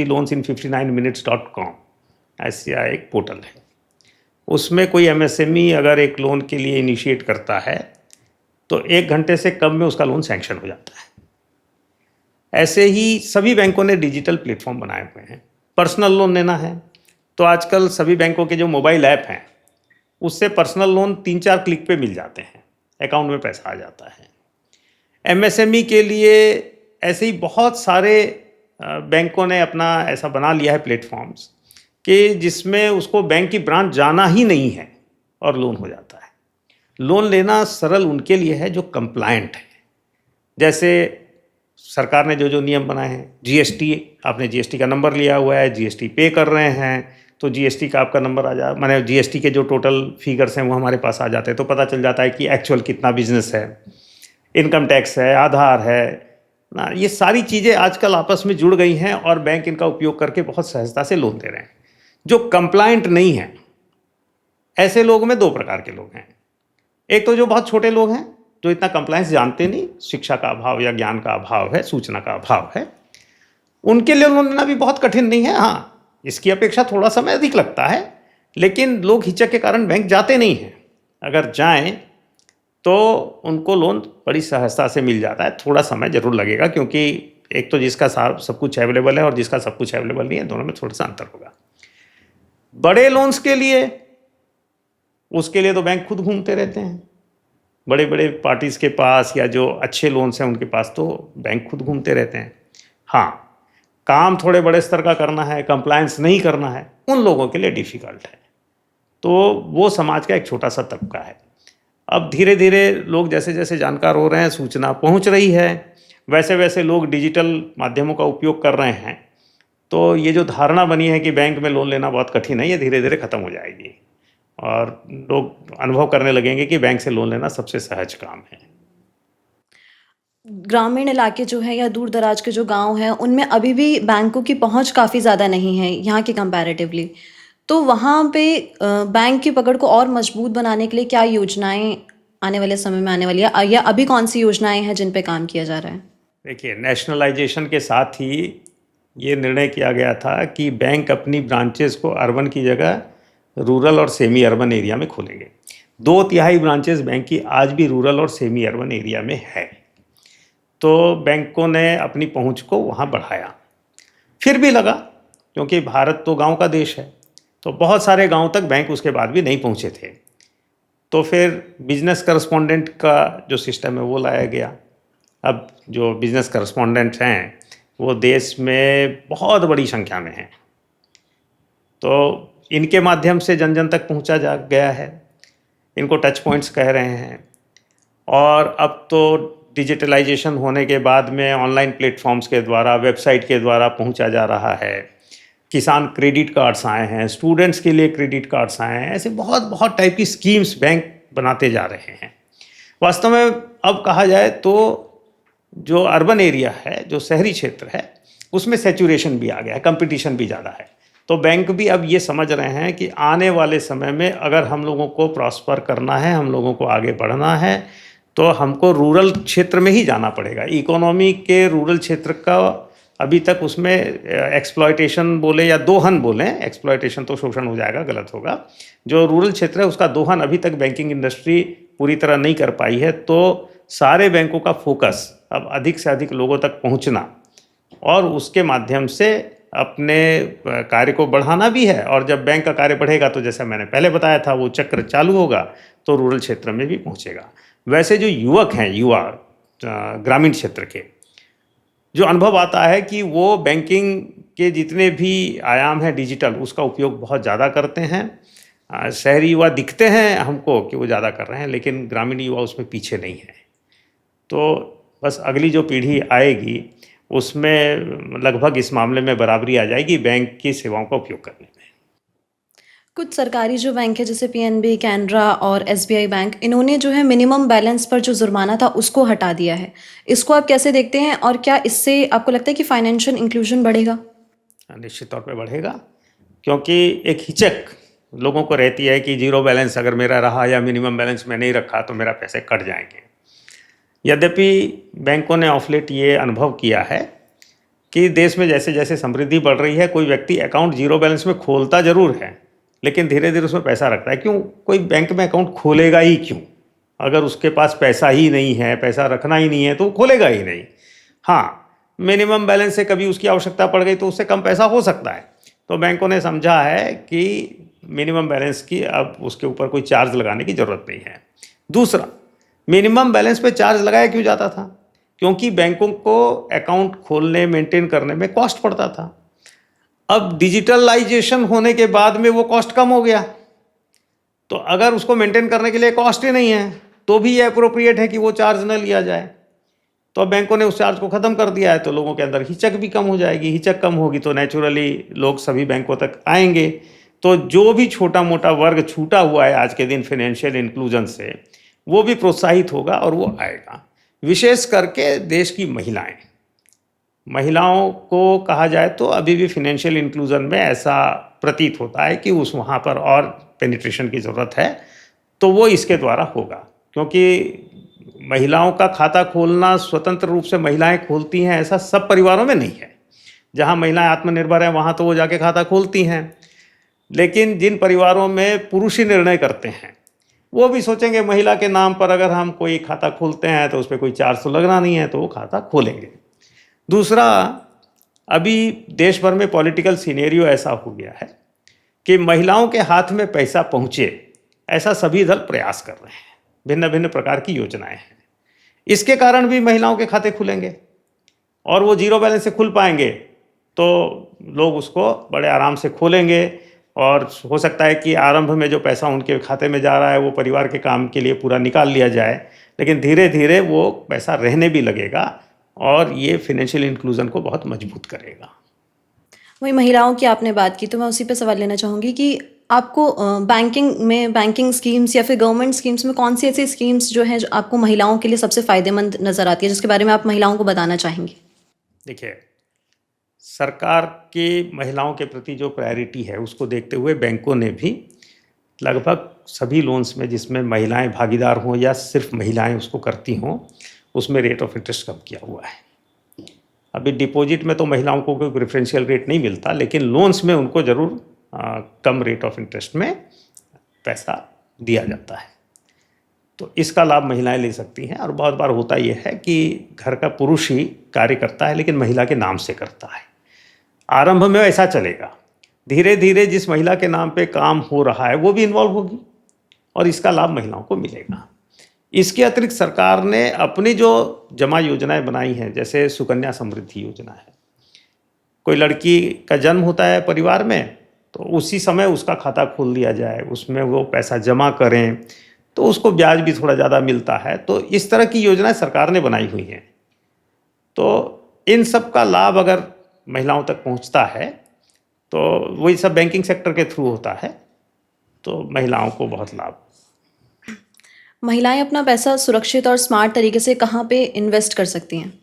Speaker 1: loansin59minutes.com ऐसा एक पोर्टल है, उसमें कोई MSME अगर एक लोन के लिए इनिशिएट करता है तो 1 घंटे से कम में उसका लोन सैंक्शन हो जाता है। ऐसे ही सभी बैंकों ने डिजिटल प्लेटफॉर्म बनाए हुए हैं। पर्सनल लोन लेना है तो आजकल सभी बैंकों के जो मोबाइल ऐप हैं उससे पर्सनल लोन 3-4 क्लिक पे मिल जाते हैं, अकाउंट में पैसा आ जाता है। MSME के लिए ऐसे ही बहुत सारे बैंकों ने अपना ऐसा बना लिया है प्लेटफॉर्म्स कि जिसमें उसको बैंक की ब्रांच जाना ही नहीं है और लोन हो जाता है। लोन लेना सरल उनके लिए है जो कंप्लायंट है। जैसे सरकार ने जो जो नियम बनाए हैं, GST, आपने GST का नंबर लिया हुआ है, GST पे कर रहे हैं तो GST का आपका नंबर आ जा, माने GST के जो टोटल फिगर्स हैं वो हमारे पास आ जाते हैं, तो पता चल जाता है कि एक्चुअल कितना बिजनेस है, इनकम टैक्स है, आधार है ना। ये सारी चीज़ें आजकल आपस में जुड़ गई हैं और बैंक इनका उपयोग करके बहुत सहजता से लोन दे रहे हैं। जो कंप्लायंट नहीं है, ऐसे लोग में 2 प्रकार के लोग हैं। एक तो जो बहुत छोटे लोग हैं जो इतना कंप्लायंस जानते नहीं, शिक्षा का अभाव या ज्ञान का अभाव है, सूचना का अभाव है, उनके लिए लोन लेना भी बहुत कठिन नहीं है। हाँ, इसकी अपेक्षा थोड़ा समय अधिक लगता है, लेकिन लोग हिचक के कारण बैंक जाते नहीं हैं। अगर जाएं तो उनको लोन बड़ी सहजता से मिल जाता है। थोड़ा समय जरूर लगेगा क्योंकि एक तो जिसका सब कुछ अवेलेबल है और जिसका सब कुछ अवेलेबल नहीं है, दोनों में थोड़ा सा अंतर होगा। बड़े लोन्स के लिए, उसके लिए तो बैंक खुद घूमते रहते हैं, बड़े बड़े पार्टीज के पास या जो अच्छे लोन्स हैं उनके पास तो बैंक खुद घूमते रहते हैं। हाँ, काम थोड़े बड़े स्तर का करना है, कंप्लायंस नहीं करना है, उन लोगों के लिए डिफ़िकल्ट है। तो वो समाज का एक छोटा सा तबका है। अब धीरे धीरे लोग जैसे जैसे जानकार हो रहे हैं, सूचना पहुंच रही है, वैसे वैसे लोग डिजिटल माध्यमों का उपयोग कर रहे हैं। तो ये जो धारणा बनी है कि बैंक में लोन लेना बहुत कठिन है, ये धीरे धीरे ख़त्म हो जाएगी और लोग अनुभव करने लगेंगे कि बैंक से लोन लेना सबसे सहज काम है।
Speaker 2: ग्रामीण इलाके जो है या दूर दराज के जो गांव हैं उनमें अभी भी बैंकों की पहुंच काफ़ी ज़्यादा नहीं है यहाँ के कंपैरेटिवली। तो वहाँ पे बैंक की पकड़ को और मजबूत बनाने के लिए क्या योजनाएं आने वाले समय में आने वाली है, या अभी कौन सी योजनाएं हैं जिन पे काम किया जा रहा है?
Speaker 1: देखिए, नेशनलाइजेशन के साथ ही ये निर्णय किया गया था कि बैंक अपनी ब्रांचेस को अर्बन की जगह रूरल और सेमी अर्बन एरिया में खोलेंगे। 2/3 ब्रांचेस बैंक की आज भी रूरल और सेमी अर्बन एरिया में है। तो बैंकों ने अपनी पहुंच को वहां बढ़ाया। फिर भी लगा, क्योंकि भारत तो गांव का देश है, तो बहुत सारे गांव तक बैंक उसके बाद भी नहीं पहुंचे थे। तो फिर बिजनेस करस्पॉन्डेंट का जो सिस्टम है वो लाया गया। अब जो बिजनेस करस्पॉन्डेंट हैं वो देश में बहुत बड़ी संख्या में हैं, तो इनके माध्यम से जन जन तक पहुंचा जा गया है। इनको टच पॉइंट्स कह रहे हैं। और अब तो डिजिटलाइजेशन होने के बाद में ऑनलाइन प्लेटफॉर्म्स के द्वारा, वेबसाइट के द्वारा पहुंचा जा रहा है। किसान क्रेडिट कार्ड्स आए हैं, स्टूडेंट्स के लिए क्रेडिट कार्ड्स आए हैं। ऐसे बहुत बहुत टाइप की स्कीम्स बैंक बनाते जा रहे हैं। वास्तव में अब कहा जाए तो जो अर्बन एरिया है, जो शहरी क्षेत्र है, उसमें सैचुरेशन भी आ गया है, कंपटीशन भी ज़्यादा है। तो बैंक भी अब ये समझ रहे हैं कि आने वाले समय में अगर हम लोगों को प्रॉस्पर करना है, हम लोगों को आगे बढ़ना है, तो हमको रूरल क्षेत्र में ही जाना पड़ेगा। इकोनॉमी के रूरल क्षेत्र का अभी तक उसमें एक्सप्लॉयटेशन बोले या दोहन बोलें, एक्सप्लॉयटेशन तो शोषण हो जाएगा, गलत होगा। जो रूरल क्षेत्र है उसका दोहन अभी तक बैंकिंग इंडस्ट्री पूरी तरह नहीं कर पाई है। तो सारे बैंकों का फोकस अब अधिक से अधिक लोगों तक पहुंचना और उसके माध्यम से अपने कार्य को बढ़ाना भी है। और जब बैंक का कार्य बढ़ेगा तो जैसा मैंने पहले बताया था, वो चक्र चालू होगा तो रूरल क्षेत्र में भी पहुंचेगा। वैसे जो युवक हैं, युवा ग्रामीण क्षेत्र के, जो अनुभव आता है कि वो बैंकिंग के जितने भी आयाम हैं डिजिटल, उसका उपयोग बहुत ज़्यादा करते हैं। शहरी युवा दिखते हैं हमको कि वो ज़्यादा कर रहे हैं, लेकिन ग्रामीण युवा उसमें पीछे नहीं है। तो बस अगली जो पीढ़ी आएगी उसमें लगभग इस मामले में बराबरी आ जाएगी बैंक की सेवाओं का उपयोग करने में।
Speaker 2: कुछ सरकारी जो बैंक है जैसे पीएनबी, कैनरा और एसबीआई बैंक, इन्होंने जो है मिनिमम बैलेंस पर जो जुर्माना था उसको हटा दिया है। इसको आप कैसे देखते हैं और क्या इससे आपको लगता है कि फाइनेंशियल इंक्लूजन बढ़ेगा?
Speaker 1: निश्चित तौर पे बढ़ेगा, क्योंकि एक हिचक लोगों को रहती है कि जीरो बैलेंस अगर मेरा रहा या मिनिमम बैलेंस मैं नहीं रखा तो मेरा पैसे कट जाएंगे। यद्यपि बैंकों ने ऑफ लेट ये अनुभव किया है कि देश में जैसे जैसे समृद्धि बढ़ रही है, कोई व्यक्ति अकाउंट जीरो बैलेंस में खोलता ज़रूर है, लेकिन धीरे धीरे उसमें पैसा रखता है। क्यों? कोई बैंक में अकाउंट खोलेगा ही क्यों? अगर उसके पास पैसा ही नहीं है, पैसा रखना ही नहीं है, तो खोलेगा ही नहीं। हाँ, मिनिमम बैलेंस से कभी उसकी आवश्यकता पड़ गई तो उससे कम पैसा हो सकता है। तो बैंकों ने समझा है कि मिनिमम बैलेंस की अब उसके ऊपर कोई चार्ज लगाने की ज़रूरत नहीं है। दूसरा, मिनिमम बैलेंस पे चार्ज लगाया क्यों जाता था? क्योंकि बैंकों को अकाउंट खोलने, मेंटेन करने में कॉस्ट पड़ता था। अब डिजिटलाइजेशन होने के बाद में वो कॉस्ट कम हो गया, तो अगर उसको मेंटेन करने के लिए कॉस्ट ही नहीं है तो भी ये अप्रोप्रिएट है कि वो चार्ज न लिया जाए। तो अब बैंकों ने उस चार्ज को ख़त्म कर दिया है, तो लोगों के अंदर हिचक भी कम हो जाएगी। हिचक कम होगी तो नेचुरली लोग सभी बैंकों तक आएंगे। तो जो भी छोटा मोटा वर्ग छूटा हुआ है आज के दिन फाइनेंशियल इंक्लूजन से, वो भी प्रोत्साहित होगा और वो आएगा। विशेष करके देश की महिलाओं को कहा जाए तो अभी भी फाइनेंशियल इंक्लूजन में ऐसा प्रतीत होता है कि उस वहाँ पर और पेनिट्रेशन की ज़रूरत है, तो वो इसके द्वारा होगा। क्योंकि महिलाओं का खाता खोलना स्वतंत्र रूप से महिलाएं खोलती हैं ऐसा सब परिवारों में नहीं है। जहाँ महिलाएं आत्मनिर्भर हैं वहाँ तो वो जाके खाता खोलती हैं, लेकिन जिन परिवारों में पुरुष ही निर्णय करते हैं वो भी सोचेंगे महिला के नाम पर अगर हम कोई खाता खोलते हैं तो उस पर कोई चार्ज तो लगना नहीं है, तो वो खाता खोलेंगे। दूसरा, अभी देश भर में पॉलिटिकल सिनेरियो ऐसा हो गया है कि महिलाओं के हाथ में पैसा पहुँचे ऐसा सभी दल प्रयास कर रहे हैं। भिन्न भिन्न प्रकार की योजनाएं हैं। इसके कारण भी महिलाओं के खाते खुलेंगे और वो जीरो बैलेंस से खुल पाएंगे तो लोग उसको बड़े आराम से खोलेंगे। और हो सकता है कि आरंभ में जो पैसा उनके खाते में जा रहा है वो परिवार के काम के लिए पूरा निकाल लिया जाए, लेकिन धीरे धीरे वो पैसा रहने भी लगेगा और ये फाइनेंशियल इंक्लूजन को बहुत मजबूत करेगा।
Speaker 2: वही महिलाओं की आपने बात की, तो मैं उसी पे सवाल लेना चाहूँगी कि आपको बैंकिंग स्कीम्स या फिर गवर्नमेंट स्कीम्स में कौन सी ऐसी स्कीम्स जो हैं जो आपको महिलाओं के लिए सबसे फ़ायदेमंद नज़र आती है, जिसके बारे में आप महिलाओं को बताना चाहेंगे?
Speaker 1: देखिए, सरकार की महिलाओं के प्रति जो प्रायोरिटी है उसको देखते हुए बैंकों ने भी लगभग सभी लोन्स में जिसमें महिलाएं भागीदार हों या सिर्फ महिलाएं उसको करती हों, उसमें रेट ऑफ इंटरेस्ट कम किया हुआ है। अभी डिपॉजिट में तो महिलाओं को कोई प्रेफरेंशियल रेट नहीं मिलता, लेकिन लोन्स में उनको ज़रूर कम रेट ऑफ इंटरेस्ट में पैसा दिया जाता है। तो इसका लाभ महिलाएं ले सकती हैं। और बहुत बार होता यह है कि घर का पुरुष ही कार्य करता है लेकिन महिला के नाम से करता है। आरंभ में ऐसा चलेगा, धीरे धीरे जिस महिला के नाम पे काम हो रहा है वो भी इन्वॉल्व होगी और इसका लाभ महिलाओं को मिलेगा। इसके अतिरिक्त सरकार ने अपनी जो जमा योजनाएं बनाई हैं, जैसे सुकन्या समृद्धि योजना है, कोई लड़की का जन्म होता है परिवार में तो उसी समय उसका खाता खोल दिया जाए, उसमें वो पैसा जमा करें तो उसको ब्याज भी थोड़ा ज़्यादा मिलता है। तो इस तरह की योजनाएं सरकार ने बनाई हुई हैं। तो इन सब का लाभ अगर महिलाओं तक पहुंचता है तो वही सब बैंकिंग सेक्टर के थ्रू होता है, तो महिलाओं को बहुत लाभ।
Speaker 2: महिलाएं अपना पैसा सुरक्षित और स्मार्ट तरीके से कहाँ पे इन्वेस्ट कर सकती हैं?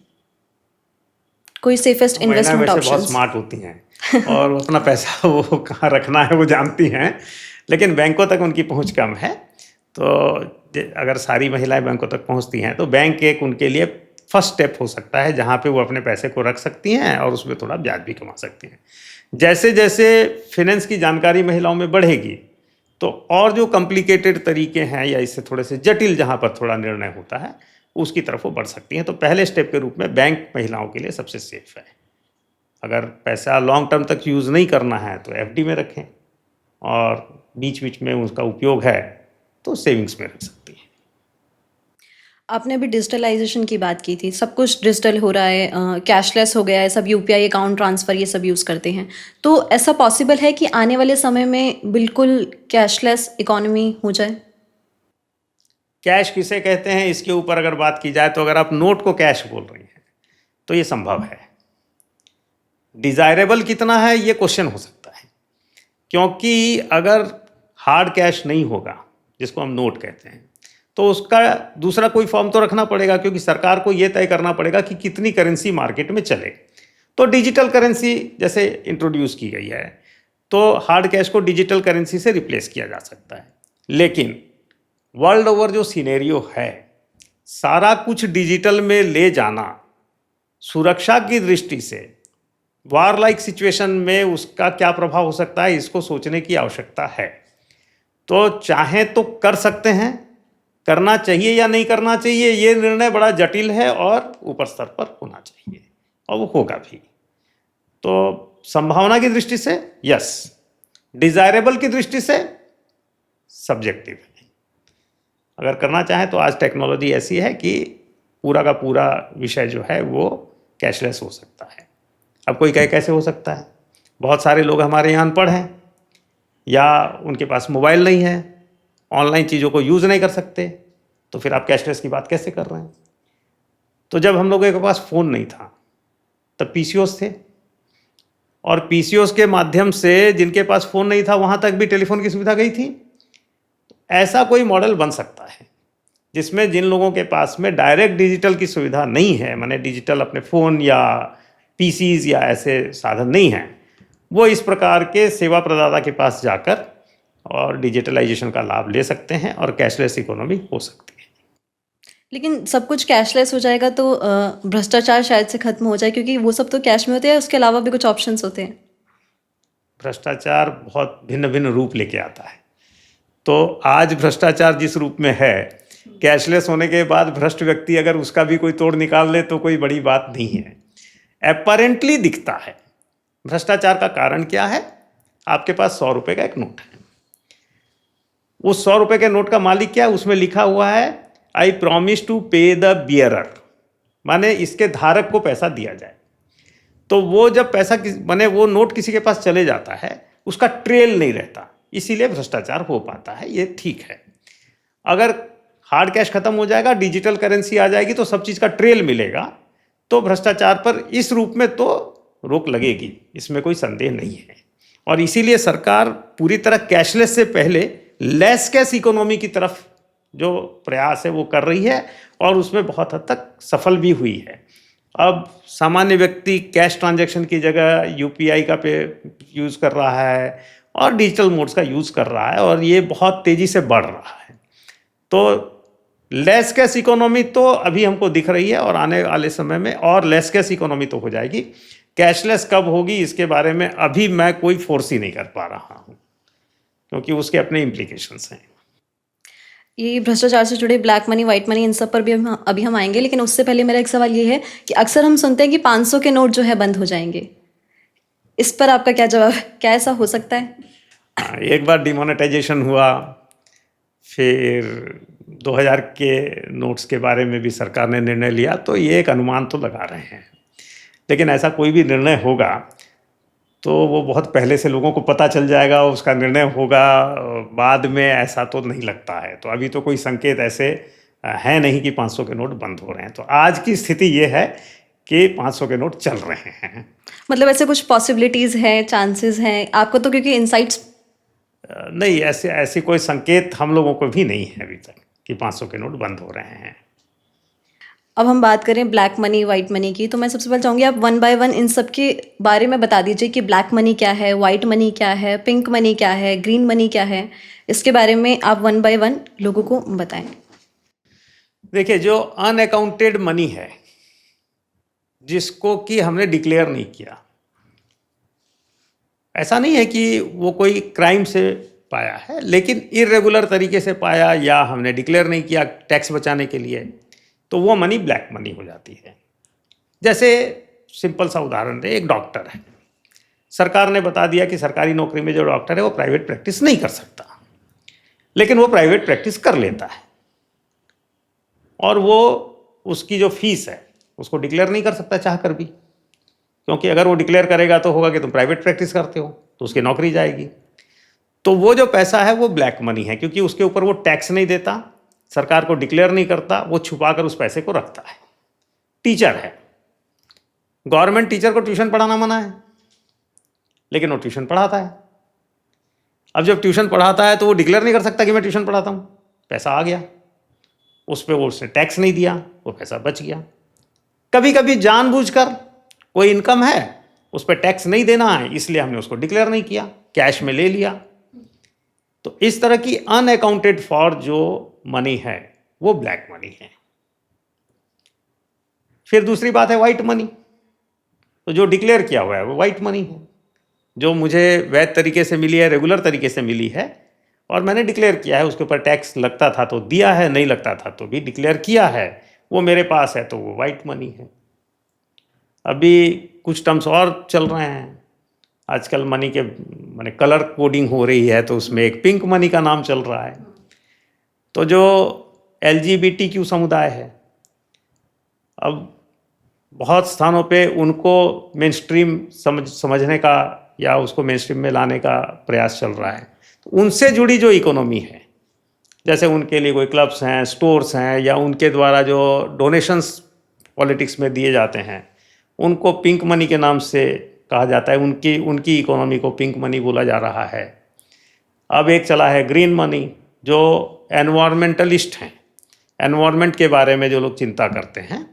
Speaker 2: कोई सेफेस्ट इन्वेस्टमेंट
Speaker 1: वैसे बहुत
Speaker 2: ऑप्शंस?
Speaker 1: स्मार्ट होती हैं और अपना पैसा वो कहाँ रखना है वो जानती हैं, लेकिन बैंकों तक उनकी पहुंच कम है। तो अगर सारी महिलाएं बैंकों तक पहुंचती हैं तो बैंक एक उनके लिए फर्स्ट स्टेप हो सकता है जहां पे वो अपने पैसे को रख सकती हैं और उसमें थोड़ा ब्याज भी कमा सकती हैं। जैसे जैसे फिनेंस की जानकारी महिलाओं में बढ़ेगी तो और जो कॉम्प्लिकेटेड तरीके हैं या इससे थोड़े से जटिल जहां पर थोड़ा निर्णय होता है उसकी तरफ वो बढ़ सकती हैं। तो पहले स्टेप के रूप में बैंक महिलाओं के लिए सबसे सेफ है। अगर पैसा लॉन्ग टर्म तक यूज़ नहीं करना है तो एफडी में रखें और बीच बीच में उसका उपयोग है तो सेविंग्स में रख सकती हैं।
Speaker 2: आपने अभी डिजिटलाइजेशन की बात की थी, सब कुछ डिजिटल हो रहा है, कैशलेस हो गया है, सब यूपीआई अकाउंट ट्रांसफ़र ये सब यूज़ करते हैं। तो ऐसा पॉसिबल है कि आने वाले समय में बिल्कुल कैशलेस इकोनॉमी हो जाए?
Speaker 1: कैश किसे कहते हैं इसके ऊपर अगर बात की जाए तो अगर आप नोट को कैश बोल रही हैं तो ये संभव है। डिज़ायरेबल कितना है ये क्वेश्चन हो सकता है, क्योंकि अगर हार्ड कैश नहीं होगा जिसको हम नोट कहते हैं तो उसका दूसरा कोई फॉर्म तो रखना पड़ेगा, क्योंकि सरकार को ये तय करना पड़ेगा कि कितनी करेंसी मार्केट में चले। तो डिजिटल करेंसी जैसे इंट्रोड्यूस की गई है तो हार्ड कैश को डिजिटल करेंसी से रिप्लेस किया जा सकता है। लेकिन वर्ल्ड ओवर जो सिनेरियो है, सारा कुछ डिजिटल में ले जाना सुरक्षा की दृष्टि से वार लाइक सिचुएशन में उसका क्या प्रभाव हो सकता है इसको सोचने की आवश्यकता है। तो चाहे तो कर सकते हैं, करना चाहिए या नहीं करना चाहिए ये निर्णय बड़ा जटिल है और ऊपर स्तर पर होना चाहिए और वो होगा भी। तो संभावना की दृष्टि से यस, डिजायरेबल की दृष्टि से सब्जेक्टिव है। अगर करना चाहें तो आज टेक्नोलॉजी ऐसी है कि पूरा का पूरा विषय जो है वो कैशलेस हो सकता है। अब कोई कहे कैसे हो सकता है, बहुत सारे लोग हमारे यहाँ अनपढ़ हैं या उनके पास मोबाइल नहीं है, ऑनलाइन चीज़ों को यूज़ नहीं कर सकते, तो फिर आप कैशलेस की बात कैसे कर रहे हैं। तो जब हम लोगों के पास फ़ोन नहीं था तब पीसीओस थे, और पीसीओस के माध्यम से जिनके पास फ़ोन नहीं था वहाँ तक भी टेलीफोन की सुविधा गई थी। ऐसा कोई मॉडल बन सकता है जिसमें जिन लोगों के पास में डायरेक्ट डिजिटल की सुविधा नहीं है, माने डिजिटल अपने फ़ोन या पीसीज या ऐसे साधन नहीं हैं, वो इस प्रकार के सेवा प्रदाता के पास जाकर और डिजिटलाइजेशन का लाभ ले सकते हैं और कैशलेस इकोनॉमी हो सकती है।
Speaker 2: लेकिन सब कुछ कैशलेस हो जाएगा तो भ्रष्टाचार शायद से खत्म हो जाए, क्योंकि वो सब तो कैश में होते हैं, उसके अलावा भी कुछ ऑप्शंस होते हैं।
Speaker 1: भ्रष्टाचार बहुत भिन्न भिन्न रूप लेके आता है। तो आज भ्रष्टाचार जिस रूप में है, कैशलेस होने के बाद भ्रष्ट व्यक्ति अगर उसका भी कोई तोड़ निकाल ले तो कोई बड़ी बात नहीं है। अपैरेंटली दिखता है। भ्रष्टाचार का कारण क्या है? आपके पास 100 रुपये का एक नोट है, उस 100 रुपये के नोट का मालिक क्या है? उसमें लिखा हुआ है आई प्रॉमिस टू पे द बियरर, माने इसके धारक को पैसा दिया जाए। तो वो जब पैसा माने वो नोट किसी के पास चले जाता है उसका ट्रेल नहीं रहता, इसीलिए भ्रष्टाचार हो पाता है। ये ठीक है। अगर हार्ड कैश खत्म हो जाएगा, डिजिटल करेंसी आ जाएगी तो सब चीज़ का ट्रेल मिलेगा, तो भ्रष्टाचार पर इस रूप में तो रोक लगेगी, इसमें कोई संदेह नहीं है। और इसीलिए सरकार पूरी तरह कैशलेस से पहले लेस कैश इकोनॉमी की तरफ जो प्रयास है वो कर रही है और उसमें बहुत हद तक सफल भी हुई है। अब सामान्य व्यक्ति कैश ट्रांजैक्शन की जगह यूपीआई का पे यूज़ कर रहा है और डिजिटल मोड्स का यूज़ कर रहा है और ये बहुत तेज़ी से बढ़ रहा है। तो लेस कैश इकोनॉमी तो अभी हमको दिख रही है और आने वाले समय में और लेस कैश इकोनॉमी तो हो जाएगी। कैशलेस कब होगी इसके बारे में अभी मैं कोई फोर्स ही नहीं कर पा रहा हूँ, क्योंकि उसके अपने इम्प्लीकेशंस हैं।
Speaker 2: ये भ्रष्टाचार से जुड़े ब्लैक मनी, वाइट मनी, इन सब पर भी अभी हम आएंगे, लेकिन उससे पहले मेरा एक सवाल ये है कि अक्सर हम सुनते हैं कि 500 के नोट जो है बंद हो जाएंगे। इस पर आपका क्या जवाब है? क्या ऐसा हो सकता है?
Speaker 1: एक बार डिमोनेटाइजेशन हुआ, फिर 2000 के नोट्स के बारे में भी सरकार ने निर्णय लिया। तो ये एक अनुमान तो लगा रहे हैं, लेकिन ऐसा कोई भी निर्णय होगा तो वो बहुत पहले से लोगों को पता चल जाएगा, उसका निर्णय होगा बाद में, ऐसा तो नहीं लगता है। तो अभी तो कोई संकेत ऐसे है नहीं कि 500 के नोट बंद हो रहे हैं। तो आज की स्थिति ये है कि 500 के नोट चल रहे हैं।
Speaker 2: मतलब ऐसे कुछ पॉसिबिलिटीज हैं, चांसेस हैं आपको? तो क्योंकि इनसाइट्स
Speaker 1: नहीं, ऐसी कोई संकेत हम लोगों को भी नहीं है अभी तक कि 500 के नोट बंद हो रहे हैं।
Speaker 2: अब हम बात करें ब्लैक मनी, वाइट मनी की, तो मैं सबसे पहले चाहूँगी आप वन बाय वन इन सब के बारे में बता दीजिए कि ब्लैक मनी क्या है, वाइट मनी क्या है, पिंक मनी क्या है, ग्रीन मनी क्या है। इसके बारे में आप वन बाय वन लोगों को बताएं।
Speaker 1: देखिए, जो अनअकाउंटेड मनी है, जिसको कि हमने डिक्लेयर नहीं किया, ऐसा नहीं है कि वो कोई क्राइम से पाया है, लेकिन इर्रेगुलर तरीके से पाया या हमने डिक्लेयर नहीं किया टैक्स बचाने के लिए, तो वो मनी ब्लैक मनी हो जाती है। जैसे सिंपल सा उदाहरण दे, एक डॉक्टर है, सरकार ने बता दिया कि सरकारी नौकरी में जो डॉक्टर है वो प्राइवेट प्रैक्टिस नहीं कर सकता, लेकिन वो प्राइवेट प्रैक्टिस कर लेता है और वो उसकी जो फीस है उसको डिक्लेयर नहीं कर सकता चाह कर भी, क्योंकि अगर वो डिक्लेयर करेगा तो होगा कि तुम प्राइवेट प्रैक्टिस करते हो तो उसकी नौकरी जाएगी। तो वो जो पैसा है वो ब्लैक मनी है, क्योंकि उसके ऊपर वो टैक्स नहीं देता, सरकार को डिक्लेयर नहीं करता, वो छुपा कर उस पैसे को रखता है। टीचर है, गवर्नमेंट टीचर को ट्यूशन पढ़ाना मना है, लेकिन वो ट्यूशन पढ़ाता है। अब जब ट्यूशन पढ़ाता है तो वो डिक्लेयर नहीं कर सकता कि मैं ट्यूशन पढ़ाता हूँ, पैसा आ गया, उस पर वो उसने टैक्स नहीं दिया, वो पैसा बच गया। कभी कभी जानबूझकर कोई इनकम है, उस पर टैक्स नहीं देना है, इसलिए हमने उसको डिक्लेयर नहीं किया, कैश में ले लिया। तो इस तरह की अनअकाउंटेड फॉर जो मनी है वो ब्लैक मनी है। फिर दूसरी बात है वाइट मनी। तो जो डिक्लेयर किया हुआ है वो वाइट मनी है, जो मुझे वैध तरीके से मिली है, रेगुलर तरीके से मिली है और मैंने डिक्लेयर किया है, उसके ऊपर टैक्स लगता था तो दिया है, नहीं लगता था तो भी डिक्लेयर किया है, वो मेरे पास है, तो वो वाइट मनी है। अभी कुछ टर्म्स और चल रहे हैं आजकल मनी के, माने कलर कोडिंग हो रही है, तो उसमें एक पिंक मनी का नाम चल रहा है। तो जो LGBTQ समुदाय है, अब बहुत स्थानों पे उनको मेन स्ट्रीम समझने का या उसको मेन स्ट्रीम में लाने का प्रयास चल रहा है। तो उनसे जुड़ी जो इकोनॉमी है, जैसे उनके लिए कोई क्लब्स हैं, स्टोर्स हैं, या उनके द्वारा जो डोनेशंस पॉलिटिक्स में दिए जाते हैं, उनको पिंक मनी के नाम से कहा जाता है। उनकी इकोनॉमी को पिंक मनी बोला जा रहा है। अब एक चला है ग्रीन मनी, जो एनवायरमेंटलिस्ट हैं, एनवायरमेंट के बारे में जो लोग चिंता करते हैं,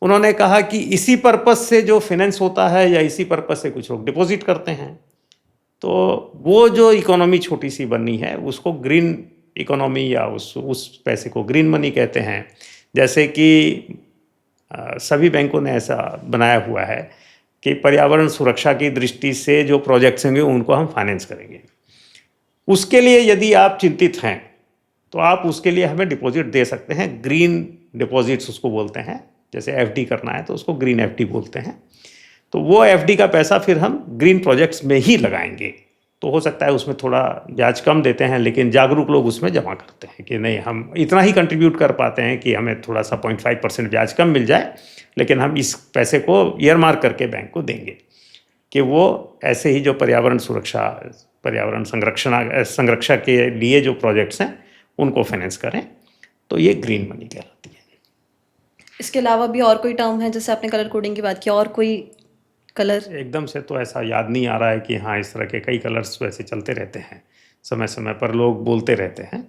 Speaker 1: उन्होंने कहा कि इसी पर्पस से जो फाइनेंस होता है या इसी पर्पस से कुछ लोग डिपॉजिट करते हैं, तो वो जो इकोनॉमी छोटी सी बनी है उसको ग्रीन इकोनॉमी या उस पैसे को ग्रीन मनी कहते हैं। जैसे कि सभी बैंकों ने ऐसा बनाया हुआ है कि पर्यावरण सुरक्षा की दृष्टि से जो प्रोजेक्ट्स होंगे उनको हम फाइनेंस करेंगे। उसके लिए यदि आप चिंतित हैं तो आप उसके लिए हमें डिपॉजिट दे सकते हैं, ग्रीन डिपॉजिट्स उसको बोलते हैं। जैसे FD करना है तो उसको ग्रीन FD बोलते हैं। तो वो FD का पैसा फिर हम ग्रीन प्रोजेक्ट्स में ही लगाएंगे। तो हो सकता है उसमें थोड़ा ब्याज कम देते हैं, लेकिन जागरूक लोग उसमें जमा करते हैं कि नहीं, हम इतना ही कंट्रीब्यूट कर पाते हैं कि हमें थोड़ा सा 0.5% ब्याज कम मिल जाए, लेकिन हम इस पैसे को ईयरमार्क करके बैंक को देंगे कि वो ऐसे ही जो पर्यावरण सुरक्षा, पर्यावरण संरक्षा के लिए जो प्रोजेक्ट्स हैं उनको फाइनेंस करें। तो ये ग्रीन मनी कहलाती है।
Speaker 2: इसके अलावा भी और कोई टर्म है? जैसे आपने कलर कोडिंग की बात की, और कोई कलर?
Speaker 1: एकदम से तो ऐसा याद नहीं आ रहा है कि हाँ, इस तरह के कई कलर्स वैसे चलते रहते हैं, समय समय पर लोग बोलते रहते हैं।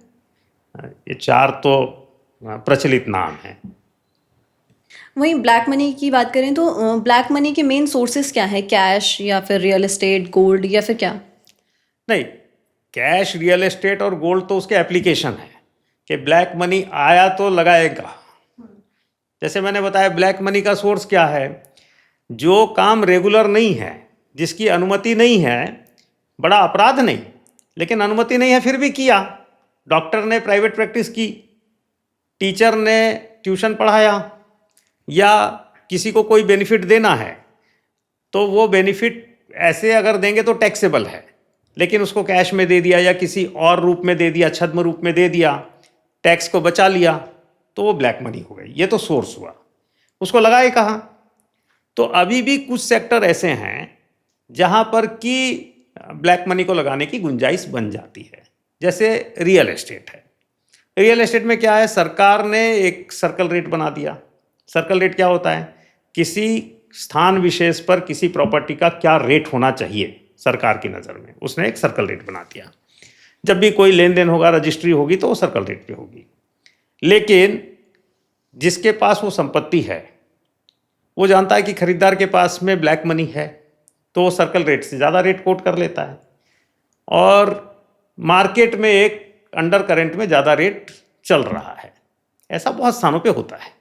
Speaker 1: ये 4 तो प्रचलित नाम हैं।
Speaker 2: वहीं ब्लैक मनी की बात करें तो ब्लैक मनी के मेन सोर्सेज क्या है? कैश या फिर रियल एस्टेट, गोल्ड, या फिर क्या?
Speaker 1: नहीं, कैश, रियल एस्टेट और गोल्ड तो उसके एप्लीकेशन है कि ब्लैक मनी आया तो लगाएगा। जैसे मैंने बताया, ब्लैक मनी का सोर्स क्या है? जो काम रेगुलर नहीं है, जिसकी अनुमति नहीं है, बड़ा अपराध नहीं, लेकिन अनुमति नहीं है फिर भी किया। डॉक्टर ने प्राइवेट प्रैक्टिस की, टीचर ने ट्यूशन पढ़ाया, या किसी को कोई बेनिफिट देना है, तो वो बेनिफिट ऐसे अगर देंगे तो टैक्सेबल है, लेकिन उसको कैश में दे दिया या किसी और रूप में दे दिया, छद्म रूप में दे दिया, टैक्स को बचा लिया, तो वो ब्लैक मनी हो गई। ये तो सोर्स हुआ, उसको लगाए कहाँ? तो अभी भी कुछ सेक्टर ऐसे हैं जहां पर कि ब्लैक मनी को लगाने की गुंजाइश बन जाती है। जैसे रियल एस्टेट है। रियल एस्टेट में क्या है, सरकार ने एक सर्कल रेट बना दिया। सर्कल रेट क्या होता है? किसी स्थान विशेष पर किसी प्रॉपर्टी का क्या रेट होना चाहिए सरकार की नज़र में, उसने एक सर्कल रेट बना दिया। जब भी कोई लेन देन होगा, रजिस्ट्री होगी, तो वो सर्कल रेट पे होगी। लेकिन जिसके पास वो संपत्ति है वो जानता है कि खरीदार के पास में ब्लैक मनी है, तो वो सर्कल रेट से ज़्यादा रेट कोट कर लेता है और मार्केट में एक अंडर करंट में ज़्यादा रेट चल रहा है। ऐसा बहुत स्थानों पे होता है,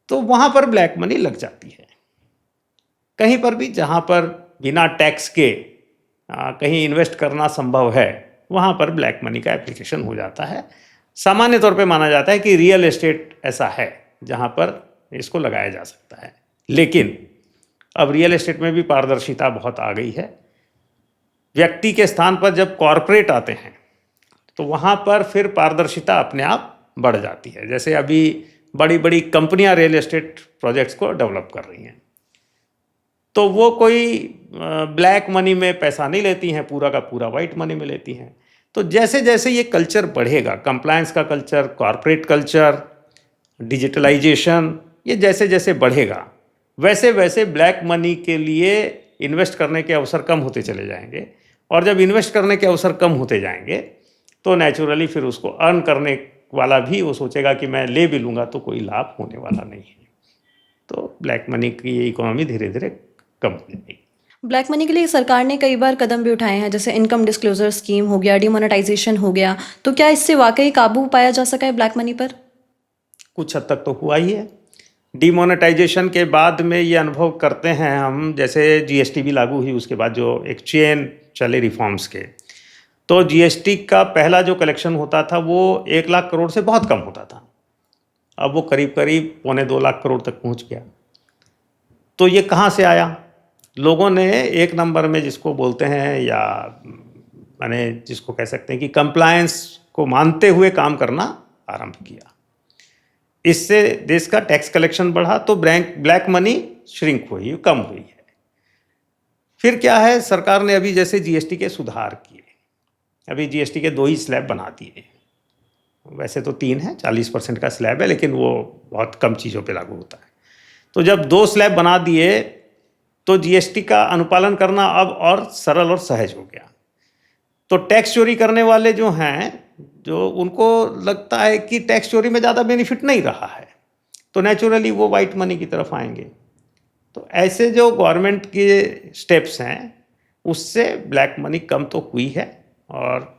Speaker 1: तो वहाँ पर ब्लैक मनी लग जाती है। कहीं पर भी जहाँ पर बिना टैक्स के कहीं इन्वेस्ट करना संभव है, वहाँ पर ब्लैक मनी का एप्लीकेशन हो जाता है। सामान्य तौर पे माना जाता है कि रियल एस्टेट ऐसा है जहाँ पर इसको लगाया जा सकता है। लेकिन अब रियल एस्टेट में भी पारदर्शिता बहुत आ गई है। व्यक्ति के स्थान पर जब कॉरपोरेट आते हैं तो वहाँ पर फिर पारदर्शिता अपने आप बढ़ जाती है। जैसे अभी बड़ी बड़ी कंपनियां रियल एस्टेट प्रोजेक्ट्स को डेवलप कर रही हैं, तो वो कोई ब्लैक मनी में पैसा नहीं लेती हैं, पूरा का पूरा वाइट मनी में लेती हैं। तो जैसे जैसे ये कल्चर बढ़ेगा, कंप्लायंस का कल्चर, कॉरपोरेट कल्चर, डिजिटलाइजेशन, ये जैसे जैसे बढ़ेगा, वैसे वैसे ब्लैक मनी के लिए इन्वेस्ट करने के अवसर कम होते चले जाएंगे। और जब इन्वेस्ट करने के अवसर कम होते जाएंगे तो नेचुरली फिर उसको अर्न करने वाला भी वो सोचेगा कि मैं ले भी लूँगा तो कोई लाभ होने वाला नहीं है। तो ब्लैक मनी की इकोनॉमी धीरे धीरे कम हो जाएगी।
Speaker 2: ब्लैक मनी के लिए सरकार ने कई बार कदम भी उठाए हैं, जैसे इनकम डिस्क्लोजर स्कीम हो गया, डिमोनेटाइजेशन हो गया। तो क्या इससे वाकई काबू पाया जा सका है ब्लैक मनी पर?
Speaker 1: कुछ हद तक तो हुआ ही है। डिमोनेटाइजेशन के बाद में ये अनुभव करते हैं हम, जैसे जीएसटी भी लागू हुई, उसके बाद जो एक चेन चले रिफॉर्म्स के, तो जीएसटी का पहला जो कलेक्शन होता था वो 1 लाख करोड़ से बहुत कम होता था। अब वो करीब करीब 1.25 लाख करोड़ तक पहुंच गया। तो ये कहाँ से आया? लोगों ने एक नंबर में जिसको बोलते हैं, या माने जिसको कह सकते हैं कि कंप्लायंस को मानते हुए काम करना आरंभ किया। इससे देश का टैक्स कलेक्शन बढ़ा, तो ब्लैक मनी श्रिंक हुई, कम हुई है। फिर क्या है, सरकार ने अभी जैसे जीएसटी के सुधार किए। अभी जीएसटी के 2 ही स्लैब बना दिए। वैसे तो 3 है, 40% का स्लैब है, लेकिन वो बहुत कम चीज़ों पे लागू होता है। तो जब 2 स्लैब बना दिए तो जीएसटी का अनुपालन करना अब और सरल और सहज हो गया। तो टैक्स चोरी करने वाले जो हैं, जो उनको लगता है कि टैक्स चोरी में ज़्यादा बेनिफिट नहीं रहा है, तो नेचुरली वो वाइट मनी की तरफ आएंगे। तो ऐसे जो गवर्नमेंट के स्टेप्स हैं उससे ब्लैक मनी कम तो हुई है, और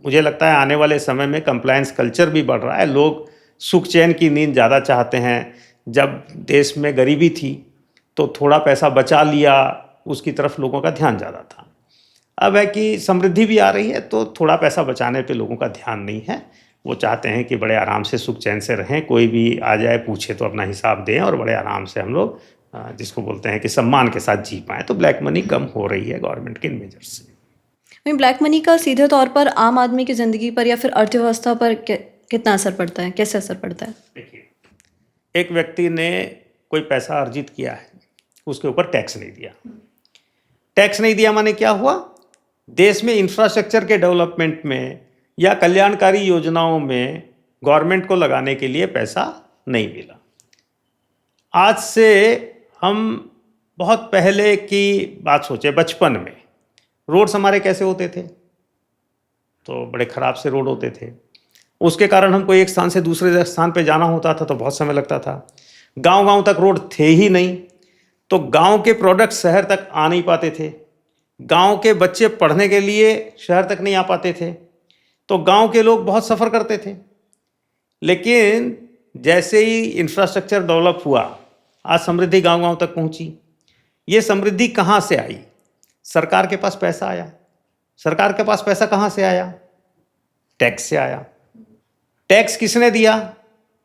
Speaker 1: मुझे लगता है आने वाले समय में कंप्लायंस कल्चर भी बढ़ रहा है। लोग सुख चैन की नींद ज़्यादा चाहते हैं। जब देश में गरीबी थी तो थोड़ा पैसा बचा लिया, उसकी तरफ लोगों का ध्यान ज़्यादा था। अब है कि समृद्धि भी आ रही है तो थोड़ा पैसा बचाने पे लोगों का ध्यान नहीं है। वो चाहते हैं कि बड़े आराम से सुख चैन से रहें, कोई भी आ जाए पूछे तो अपना हिसाब दें और बड़े आराम से हम लोग जिसको बोलते हैं कि सम्मान के साथ जी पाएँ। तो ब्लैक मनी कम हो रही है गवर्नमेंट के इन मेजर्स से।
Speaker 2: ब्लैक मनी का सीधे तौर पर आम आदमी की ज़िंदगी पर या फिर अर्थव्यवस्था पर कितना असर पड़ता है, कैसे असर पड़ता है?
Speaker 1: देखिए, एक व्यक्ति ने कोई पैसा अर्जित किया है, उसके ऊपर टैक्स नहीं दिया। टैक्स नहीं दिया माने क्या हुआ? देश में इंफ्रास्ट्रक्चर के डेवलपमेंट में या कल्याणकारी योजनाओं में गवर्नमेंट को लगाने के लिए पैसा नहीं मिला। आज से हम बहुत पहले की बात सोचे, बचपन में रोड्स हमारे कैसे होते थे? तो बड़े ख़राब से रोड होते थे। उसके कारण हमको एक स्थान से दूसरे स्थान पे जाना होता था तो बहुत समय लगता था। गांव-गांव तक रोड थे ही नहीं, तो गांव के प्रोडक्ट शहर तक आ नहीं पाते थे। गांव के बच्चे पढ़ने के लिए शहर तक नहीं आ पाते थे, तो गांव के लोग बहुत सफ़र करते थे। लेकिन जैसे ही इंफ्रास्ट्रक्चर डेवलप हुआ, आज समृद्धि गांव-गांव तक पहुंची। ये समृद्धि कहाँ से आई? सरकार के पास पैसा आया। सरकार के पास पैसा कहाँ से आया? टैक्स से आया। टैक्स किसने दिया?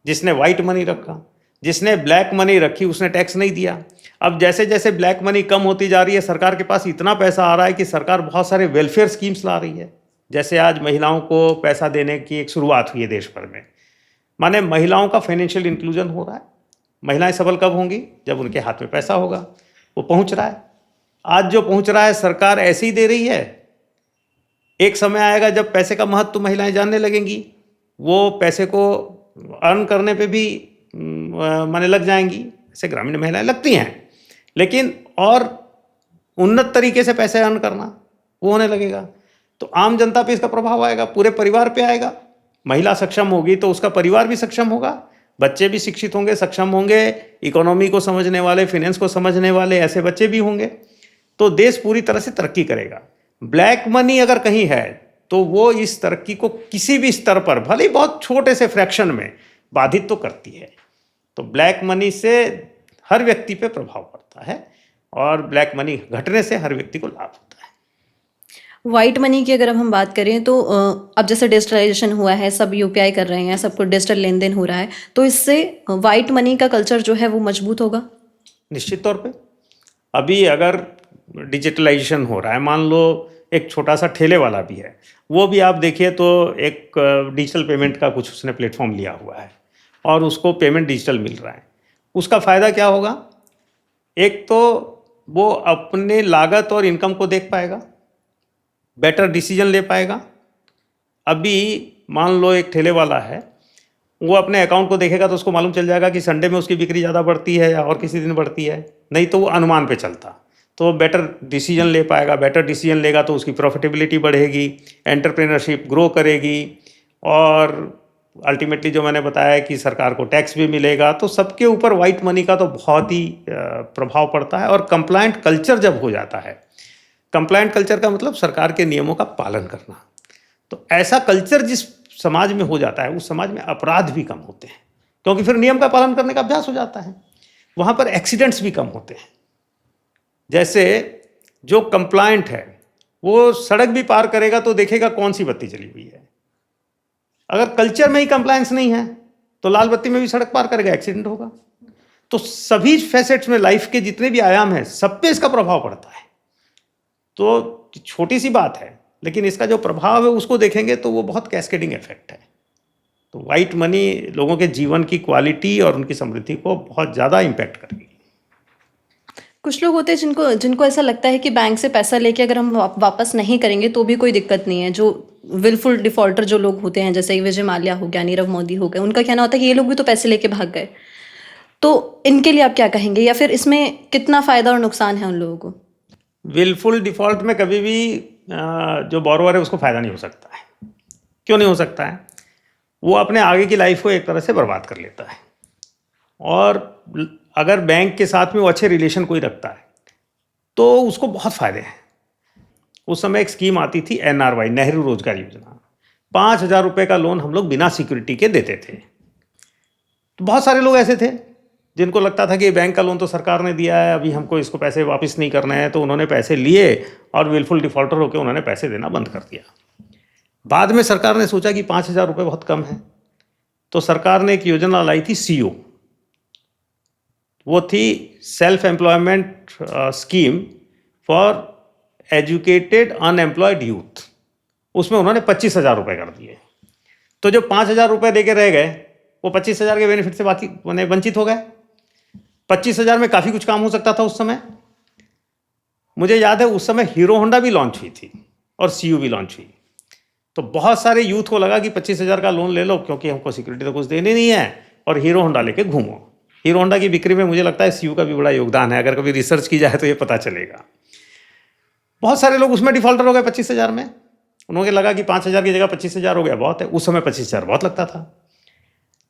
Speaker 1: जिसने वाइट मनी रखा। जिसने ब्लैक मनी रखी उसने टैक्स नहीं दिया। अब जैसे जैसे ब्लैक मनी कम होती जा रही है, सरकार के पास इतना पैसा आ रहा है कि सरकार बहुत सारे वेलफेयर स्कीम्स ला रही है। जैसे आज महिलाओं को पैसा देने की एक शुरुआत हुई है देश भर में, माने महिलाओं का फाइनेंशियल इंक्लूजन हो रहा है। महिलाएं सबल कब होंगी? जब उनके हाथ में पैसा होगा। वो पहुंच रहा है, आज जो पहुंच रहा है सरकार ऐसे ही दे रही है। एक समय आएगा जब पैसे का महत्व महिलाएं जानने लगेंगी, वो पैसे को अर्न करने पे भी माने लग जाएंगी। ऐसे ग्रामीण महिलाएं लगती हैं, लेकिन और उन्नत तरीके से पैसे अर्न करना वो होने लगेगा। तो आम जनता पे इसका प्रभाव आएगा, पूरे परिवार पे आएगा। महिला सक्षम होगी तो उसका परिवार भी सक्षम होगा, बच्चे भी शिक्षित होंगे, सक्षम होंगे, इकोनॉमी को समझने वाले, फाइनेंस को समझने वाले ऐसे बच्चे भी होंगे, तो देश पूरी तरह से तरक्की करेगा। ब्लैक मनी अगर कहीं है तो वो इस तरक्की को किसी भी स्तर पर, भले ही बहुत छोटे से फ्रैक्शन में, बाधित तो करती है। तो ब्लैक मनी से हर व्यक्ति पे प्रभाव पड़ता है और ब्लैक मनी घटने से हर व्यक्ति को लाभ होता है।
Speaker 2: वाइट मनी की अगर अब हम बात करें तो अब जैसे डिजिटलाइजेशन हुआ है, सब यूपीआई कर रहे हैं, सबको डिजिटल लेन देन हो रहा है, तो इससे वाइट मनी का कल्चर जो है वो मजबूत होगा।
Speaker 1: निश्चित तौर पे अभी अगर डिजिटलाइजेशन हो रहा है, मान लो एक छोटा सा ठेले वाला भी है, वो भी आप देखिए तो एक डिजिटल पेमेंट का कुछ उसने प्लेटफॉर्म लिया हुआ है और उसको पेमेंट डिजिटल मिल रहा है। उसका फ़ायदा क्या होगा? एक तो वो अपने लागत और इनकम को देख पाएगा, बेटर डिसीजन ले पाएगा। अभी मान लो एक ठेले वाला है, वो अपने अकाउंट को देखेगा तो उसको मालूम चल जाएगा कि संडे में उसकी बिक्री ज़्यादा बढ़ती है या और किसी दिन बढ़ती है, नहीं तो वो अनुमान पे चलता, तो बेटर डिसीजन ले पाएगा। बेटर डिसीजन लेगा तो उसकी प्रॉफिटेबिलिटी बढ़ेगी, एंटरप्रेन्योरशिप ग्रो करेगी और अल्टीमेटली जो मैंने बताया कि सरकार को टैक्स भी मिलेगा। तो सबके ऊपर वाइट मनी का तो बहुत ही प्रभाव पड़ता है। और कंप्लायंट कल्चर जब हो जाता है, कंप्लायंट कल्चर का मतलब सरकार के नियमों का पालन करना, तो ऐसा कल्चर जिस समाज में हो जाता है उस समाज में अपराध भी कम होते हैं, क्योंकि फिर नियम का पालन करने का अभ्यास हो जाता है। वहाँ पर एक्सीडेंट्स भी कम होते हैं। जैसे जो कंप्लायंट है वो सड़क भी पार करेगा तो देखेगा कौन सी बत्ती जली हुई है। अगर कल्चर में ही कंप्लायंस नहीं है तो लाल बत्ती में भी सड़क पार करेगा, एक्सीडेंट होगा। तो सभी फैसेट्स में लाइफ के जितने भी आयाम हैं सब पे इसका प्रभाव पड़ता है। तो छोटी सी बात है, लेकिन इसका जो प्रभाव है उसको देखेंगे तो वो बहुत कैस्केडिंग इफेक्ट है। तो वाइट मनी लोगों के जीवन की क्वालिटी और उनकी समृद्धि को बहुत ज़्यादा इम्पैक्ट करेगी।
Speaker 2: कुछ लोग होते हैं जिनको ऐसा लगता है कि बैंक से पैसा लेके अगर हम वापस नहीं करेंगे तो भी कोई दिक्कत नहीं है। जो विलफुल डिफॉल्टर जो लोग होते हैं, जैसे विजय माल्या हो गया, नीरव मोदी हो गए, उनका कहना होता है कि ये लोग भी तो पैसे लेके भाग गए। तो इनके लिए आप क्या कहेंगे, या फिर इसमें कितना फ़ायदा और नुकसान है उन लोगों को?
Speaker 1: विलफुल डिफॉल्ट में कभी भी जो बोरोवर है उसको फ़ायदा नहीं हो सकता है। क्यों नहीं हो सकता है? वो अपने आगे की लाइफ को एक तरह से बर्बाद कर लेता है। और अगर बैंक के साथ में वो अच्छे रिलेशन कोई रखता है तो उसको बहुत फ़ायदे हैं। उस समय एक स्कीम आती थी NRY, नेहरू रोजगार योजना। 5,000 रुपये का लोन हम लोग बिना सिक्योरिटी के देते थे। तो बहुत सारे लोग ऐसे थे जिनको लगता था कि बैंक का लोन तो सरकार ने दिया है, अभी हमको इसको पैसे वापस नहीं करने हैं, तो उन्होंने पैसे लिए और विलफुल डिफॉल्टर होकर उन्होंने पैसे देना बंद कर दिया। बाद में सरकार ने सोचा कि 5,000 रुपये बहुत कम है, तो सरकार ने एक योजना लाई थी CO। वो थी self employment scheme for educated unemployed youth. उसमें उन्होंने 25,000 रुपये कर दिए। तो जो 5,000 रुपये दे के रह गए वो 25,000 के बेनिफिट से बाकी वंचित हो गए। 25,000 में काफ़ी कुछ काम हो सकता था उस समय। मुझे याद है उस समय हीरो होंडा भी लॉन्च हुई थी और CO भी लॉन्च हुई। तो बहुत सारे यूथ को लगा कि 25,000 का लोन ले लो क्योंकि हमको सिक्योरिटी तो कुछ देनी नहीं है, और हीरो होंडा लेके घूमो। हीरो होंडा की बिक्री में मुझे लगता है CO का भी बड़ा योगदान है। अगर कभी रिसर्च की जाए तो ये पता चलेगा। बहुत सारे लोग उसमें डिफॉल्टर हो गए 25,000 में। उन्होंने लगा कि 5,000 की जगह 25,000 हो गया, बहुत है। उस समय 25,000 बहुत लगता था।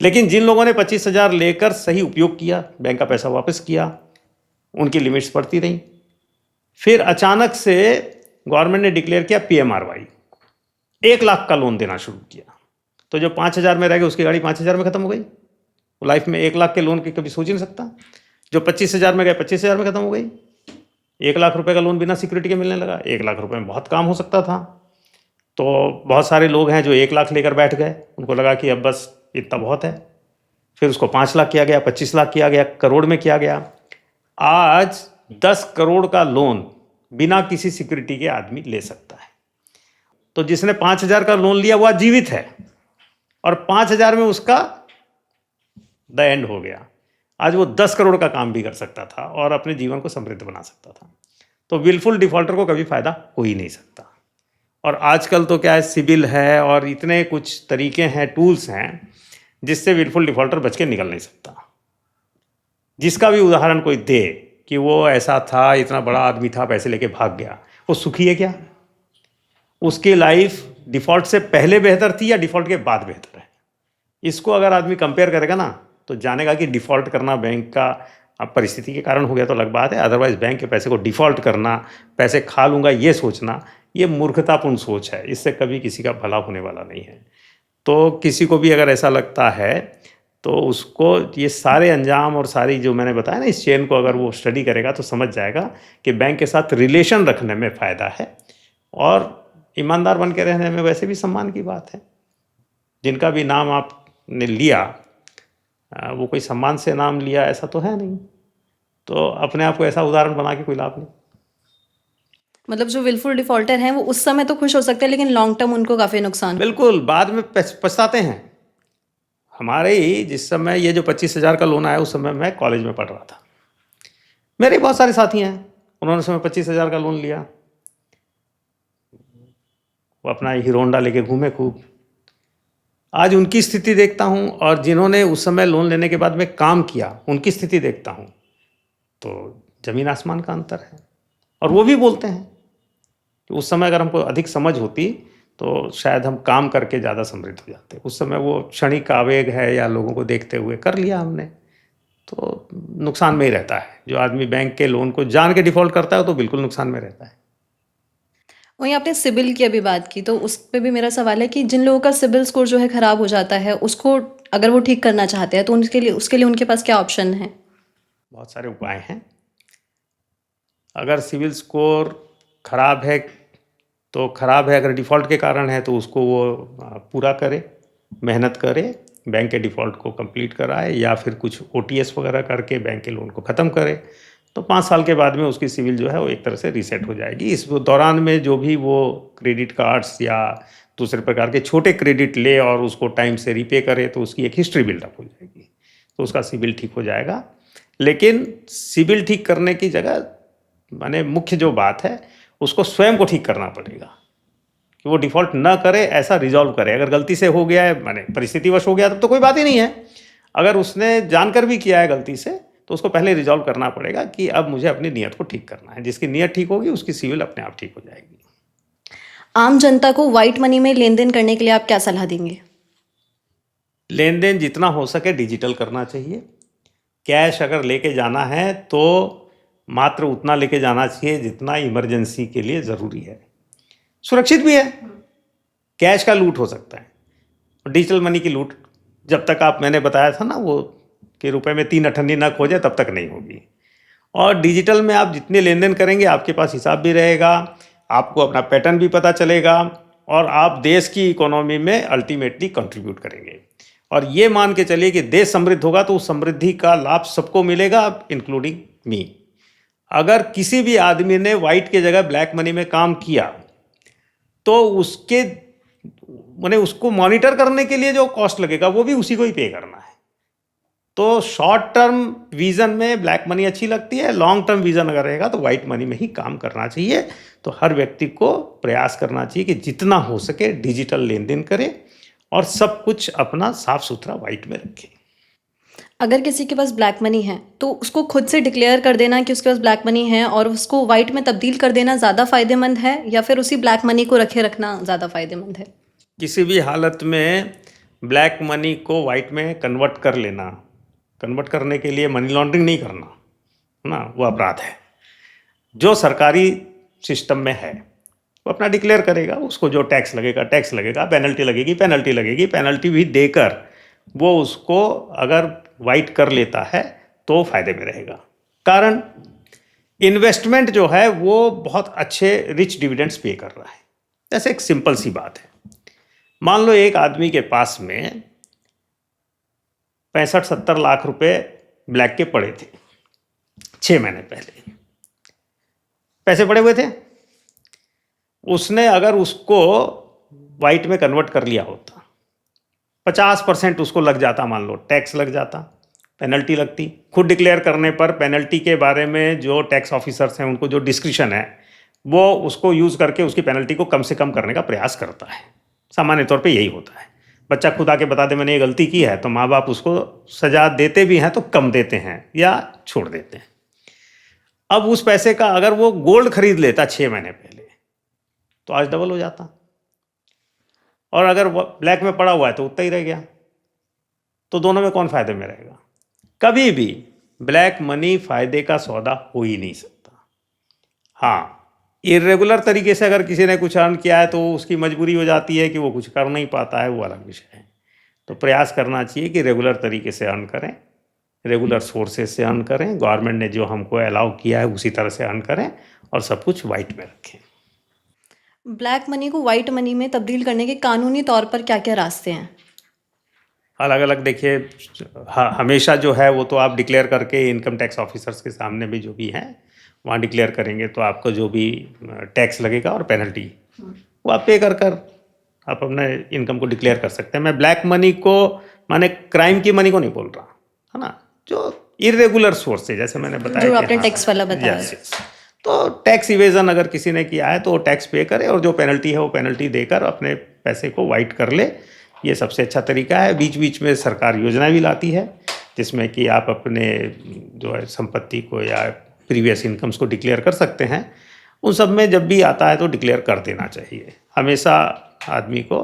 Speaker 1: लेकिन जिन लोगों ने 25,000 लेकर सही उपयोग किया, बैंक का पैसा वापस किया, उनकी लिमिट्स बढ़ती रहीं। फिर अचानक से गवर्नमेंट ने डिक्लेयर किया PMRY, 1 लाख का लोन देना शुरू किया। तो जो 5,000 में रह गए उसकी गाड़ी 5,000 में ख़त्म हो गई। वो लाइफ में 1 लाख के लोन की कभी सोच ही नहीं सकता। जो 25,000 में गए 25,000 में ख़त्म हो गई। 1 लाख रुपए का लोन बिना सिक्योरिटी के मिलने लगा। 1 लाख रुपए में बहुत काम हो सकता था। तो बहुत सारे लोग हैं जो 1 लाख लेकर बैठ गए, उनको लगा कि अब बस इतना बहुत है। फिर उसको 5 लाख किया गया, 25 लाख किया गया, करोड़ में किया गया। आज 10 करोड़ का लोन बिना किसी सिक्योरिटी के आदमी ले सकता है। तो जिसने 5,000 का लोन लिया वो आज जीवित है और 5,000 में उसका द एंड हो गया। आज वो 10 करोड़ का काम भी कर सकता था और अपने जीवन को समृद्ध बना सकता था। तो विलफुल डिफॉल्टर को कभी फायदा हो ही नहीं सकता। और आजकल तो क्या है, सिबिल है और इतने कुछ तरीके हैं, टूल्स हैं, जिससे विलफुल डिफॉल्टर बच के निकल नहीं सकता। जिसका भी उदाहरण कोई दे कि वो ऐसा था, इतना बड़ा आदमी था, पैसे लेके भाग गया, वो सुखी है क्या? उसकी लाइफ डिफॉल्ट से पहले बेहतर थी या डिफॉल्ट के बाद बेहतर है? इसको अगर आदमी कंपेयर करेगा ना तो जानेगा कि डिफॉल्ट करना बैंक का अब परिस्थिति के कारण हो गया तो अलग बात है, अदरवाइज बैंक के पैसे को डिफॉल्ट करना, पैसे खा लूँगा ये सोचना, ये मूर्खतापूर्ण सोच है। इससे कभी किसी का भला होने वाला नहीं है। तो किसी को भी अगर ऐसा लगता है तो उसको ये सारे अंजाम और सारी जो मैंने बताया ना, इस चेन को अगर वो स्टडी करेगा तो समझ जाएगा कि बैंक के साथ रिलेशन रखने में फ़ायदा है और ईमानदार बन के रहने में वैसे भी सम्मान की बात है। जिनका भी नाम आपने लिया वो कोई सम्मान से नाम लिया ऐसा तो है नहीं। तो अपने आप को ऐसा उदाहरण बना के कोई लाभ नहीं।
Speaker 2: मतलब जो विलफुल डिफॉल्टर हैं वो उस समय तो खुश हो सकते हैं, लेकिन लॉन्ग टर्म उनको काफ़ी नुकसान।
Speaker 1: बिल्कुल, बाद में पछताते हैं। हमारे ही जिस समय ये जो 25,000 का लोन आया उस समय मैं कॉलेज में पढ़ रहा था। मेरे बहुत सारे साथी हैं, उन्होंने समय 25,000 का लोन लिया, वो अपना हीरो होंडा लेके घूमे खूब। आज उनकी स्थिति देखता हूँ और जिन्होंने उस समय लोन लेने के बाद में काम किया उनकी स्थिति देखता हूँ तो ज़मीन आसमान का अंतर है। और वो भी बोलते हैं कि उस समय अगर हमको अधिक समझ होती तो शायद हम काम करके ज़्यादा समृद्ध हो जाते। उस समय वो क्षणिक आवेग है या लोगों को देखते हुए कर लिया हमने, तो नुकसान में ही रहता है। जो आदमी बैंक के लोन को जान के डिफ़ॉल्ट करता है तो बिल्कुल नुकसान में रहता है।
Speaker 2: वहीं आपने सिबिल की अभी बात की, तो उस पे भी मेरा सवाल है कि जिन लोगों का सिबिल स्कोर जो है ख़राब हो जाता है, उसको अगर वो ठीक करना चाहते हैं तो उसके लिए उनके पास क्या ऑप्शन है?
Speaker 1: बहुत सारे उपाय हैं। अगर सिबिल स्कोर खराब है तो खराब है, अगर डिफ़ॉल्ट के कारण है तो उसको वो पूरा करे, मेहनत करे, बैंक के डिफ़ॉल्ट को कंप्लीट कराए या फिर कुछ OTS वगैरह करके बैंक के लोन को ख़त्म करे। तो 5 साल के बाद में उसकी सिविल जो है वो एक तरह से रीसेट हो जाएगी। इस दौरान में जो भी वो क्रेडिट कार्ड्स या दूसरे प्रकार के छोटे क्रेडिट ले और उसको टाइम से रीपे करे तो उसकी एक हिस्ट्री बिल्डअप हो जाएगी, तो उसका सिविल ठीक हो जाएगा। लेकिन सिविल ठीक करने की जगह माने मुख्य जो बात है उसको स्वयं को ठीक करना पड़ेगा कि वो डिफ़ॉल्ट ना करे, ऐसा रिजॉल्व करे। अगर गलती से हो गया है, माने परिस्थितिवश हो गया तब तो कोई बात ही नहीं है। अगर उसने जानकर भी किया है गलती से तो उसको पहले रिजॉल्व करना पड़ेगा कि अब मुझे अपनी नीयत को ठीक करना है। जिसकी नीयत ठीक होगी उसकी सिविल अपने आप ठीक हो जाएगी।
Speaker 2: आम जनता को वाइट मनी में लेन देन करने के लिए आप क्या सलाह देंगे?
Speaker 1: लेन देन जितना हो सके डिजिटल करना चाहिए। कैश अगर लेके जाना है तो मात्र उतना लेके जाना चाहिए जितना इमरजेंसी के लिए ज़रूरी है, सुरक्षित भी है। कैश का लूट हो सकता है, डिजिटल मनी की लूट जब तक आप, मैंने बताया था ना वो कि रुपए में 3 अठन्नी न खो जाए तब तक नहीं होगी। और डिजिटल में आप जितने लेन देन करेंगे आपके पास हिसाब भी रहेगा, आपको अपना पैटर्न भी पता चलेगा और आप देश की इकोनॉमी में अल्टीमेटली कंट्रीब्यूट करेंगे। और ये मान के चलिए कि देश समृद्ध होगा तो उस समृद्धि का लाभ सबको मिलेगा, इंक्लूडिंग मी। अगर किसी भी आदमी ने वाइट के जगह ब्लैक मनी में काम किया तो उसके माने उसको मॉनिटर करने के लिए जो कॉस्ट लगेगा वो भी उसी को ही पे करना है। तो शॉर्ट टर्म विजन में ब्लैक मनी अच्छी लगती है, लॉन्ग टर्म विजन अगर रहेगा तो वाइट मनी में ही काम करना चाहिए। तो हर व्यक्ति को प्रयास करना चाहिए कि जितना हो सके डिजिटल लेन देन करे और सब कुछ अपना साफ सुथरा वाइट में रखे।
Speaker 2: अगर किसी के पास ब्लैक मनी है तो उसको खुद से डिक्लेयर कर देना कि उसके पास ब्लैक मनी है और उसको वाइट में तब्दील कर देना ज़्यादा फ़ायदेमंद है या फिर उसी ब्लैक मनी को रखे रखना ज़्यादा फ़ायदेमंद है?
Speaker 1: किसी भी हालत में ब्लैक मनी को वाइट में कन्वर्ट कर लेना, कन्वर्ट करने के लिए मनी लॉन्ड्रिंग नहीं करना ना, वो अपराध है। जो सरकारी सिस्टम में है वो अपना डिक्लेयर करेगा, उसको जो टैक्स लगेगा टैक्स लगेगा, पेनल्टी लगेगी पेनल्टी लगेगी, पेनल्टी भी देकर वो उसको अगर वाइट कर लेता है तो फायदे में रहेगा। कारण इन्वेस्टमेंट जो है वो बहुत अच्छे रिच डिविडेंड्स पे कर रहा है। जैसे एक सिंपल सी बात है, मान लो एक आदमी के पास में 65-70 लाख रुपए ब्लैक के पड़े थे 6 महीने पहले, पैसे पड़े हुए थे। उसने अगर उसको वाइट में कन्वर्ट कर लिया होता, 50% उसको लग जाता, मान लो टैक्स लग जाता, पेनल्टी लगती। खुद डिक्लेयर करने पर पेनल्टी के बारे में जो टैक्स ऑफिसर्स हैं उनको जो डिस्क्रिशन है वो उसको यूज़ करके उसकी पेनल्टी को कम से कम करने का प्रयास करता है। सामान्य तौर पे यही होता है। बच्चा खुद आके बता दे मैंने ये गलती की है, तो माँ बाप उसको सजा देते भी हैं तो कम देते हैं या छोड़ देते हैं। अब उस पैसे का अगर वो गोल्ड खरीद लेता 6 महीने पहले तो आज डबल हो जाता, और अगर ब्लैक में पड़ा हुआ है तो उतना ही रह गया। तो दोनों में कौन फायदे में रहेगा? कभी भी ब्लैक मनी फायदे का सौदा हो ही नहीं सकता। हाँ, इरेगुलर तरीके से अगर किसी ने कुछ अर्न किया है तो उसकी मजबूरी हो जाती है कि वो कुछ कर नहीं पाता है, वो अलग विषय है। तो प्रयास करना चाहिए कि रेगुलर तरीके से अर्न करें, रेगुलर सोर्सेज से अर्न करें, गवर्नमेंट ने जो हमको अलाउ किया है उसी तरह से अर्न करें और सब कुछ वाइट में रखें।
Speaker 2: ब्लैक मनी को वाइट मनी में तब्दील करने के कानूनी तौर पर क्या क्या रास्ते हैं?
Speaker 1: अलग अलग देखिए, हमेशा जो है वो तो आप डिक्लेयर करके इनकम टैक्स ऑफिसर्स के सामने भी जो भी है वहाँ डिक्लेयर करेंगे तो आपको जो भी टैक्स लगेगा और पेनल्टी वो आप पे कर आप अपने इनकम को डिक्लेयर कर सकते हैं। मैं ब्लैक मनी को माने क्राइम की मनी को नहीं बोल रहा, है ना, जो इरेगुलर सोर्स से, जैसे मैंने बताया
Speaker 2: जो
Speaker 1: कि
Speaker 2: आपने
Speaker 1: हाँ,
Speaker 2: टैक्स वाला बताया।
Speaker 1: yes. तो टैक्स इवेजन अगर किसी ने किया है तो टैक्स पे करे और जो पेनल्टी है वो पेनल्टी देकर अपने पैसे को वाइट कर ले, ये सबसे अच्छा तरीका है। बीच बीच में सरकार योजना भी लाती है जिसमें कि आप अपने जो है संपत्ति को या प्रीवियस इनकम्स को डिक्लेयर कर सकते हैं। उन सब में जब भी आता है तो डिक्लेयर कर देना चाहिए हमेशा आदमी को।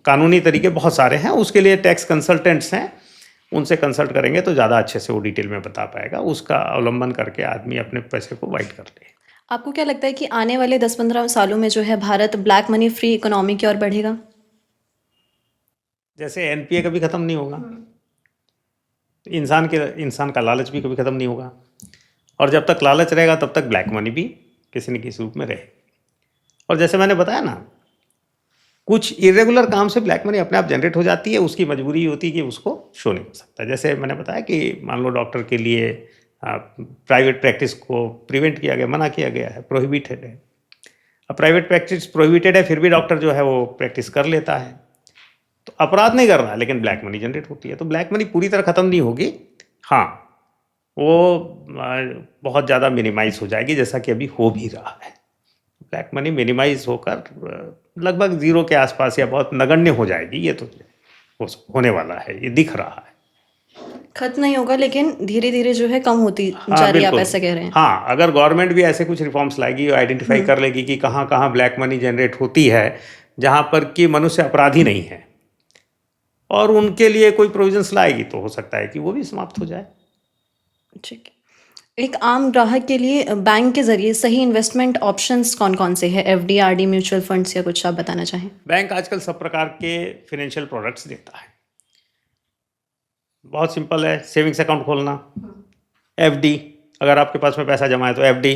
Speaker 1: कानूनी तरीके बहुत सारे हैं, उसके लिए टैक्स कंसल्टेंट्स हैं, उनसे कंसल्ट करेंगे तो ज़्यादा अच्छे से वो डिटेल में बता पाएगा। उसका अवलंबन करके आदमी अपने पैसे को वाइट कर ले।
Speaker 2: आपको क्या लगता है कि आने वाले 10-15 सालों में जो है Bharat black money free economy की ओर बढ़ेगा?
Speaker 1: जैसे एनपीए कभी ख़त्म नहीं होगा, इंसान का लालच भी कभी ख़त्म नहीं होगा, और जब तक लालच रहेगा तब तक ब्लैक मनी भी किसी न किसी रूप में रहे। और जैसे मैंने बताया ना, कुछ इरेगुलर काम से ब्लैक मनी अपने आप जनरेट हो जाती है, उसकी मजबूरी होती है कि उसको शो नहीं हो सकता। जैसे मैंने बताया कि मान लो डॉक्टर के लिए प्राइवेट प्रैक्टिस को प्रिवेंट किया गया, मना किया गया है, प्रोहिबिटेड है। अब प्राइवेट प्रैक्टिस प्रोहिबिटेड है फिर भी डॉक्टर जो है वो प्रैक्टिस कर लेता है, तो अपराध नहीं कर रहा है लेकिन ब्लैक मनी जनरेट होती है। तो ब्लैक मनी पूरी तरह ख़त्म नहीं होगी, हाँ वो बहुत ज़्यादा मिनिमाइज हो जाएगी जैसा कि अभी हो भी रहा है। ब्लैक मनी मिनिमाइज होकर लगभग जीरो के आसपास या बहुत नगण्य हो जाएगी। ये तो होने वाला है, ये दिख रहा है।
Speaker 2: खत्म नहीं होगा लेकिन धीरे धीरे जो है कम होती जा रही है, आप ऐसा कह रहे हैं?
Speaker 1: हाँ, अगर गवर्नमेंट भी ऐसे कुछ रिफॉर्म्स लाएगी, आइडेंटिफाई कर लेगी कि कहाँ कहाँ ब्लैक मनी जनरेट होती है जहाँ पर कि मनुष्य अपराधी नहीं है, और उनके लिए कोई प्रोविजंस लाएगी, तो हो सकता है कि वो भी समाप्त हो जाए।
Speaker 2: ठीक है। एक आम ग्राहक के लिए बैंक के जरिए सही इन्वेस्टमेंट ऑप्शंस कौन कौन से हैं? एफडी, आरडी, म्यूचुअल फंड्स या कुछ आप बताना चाहें?
Speaker 1: बैंक आजकल सब प्रकार के फिनेंशियल प्रोडक्ट्स देता है। बहुत सिंपल है, सेविंग्स अकाउंट खोलना, एफडी, अगर आपके पास में पैसा जमा है तो एफडी।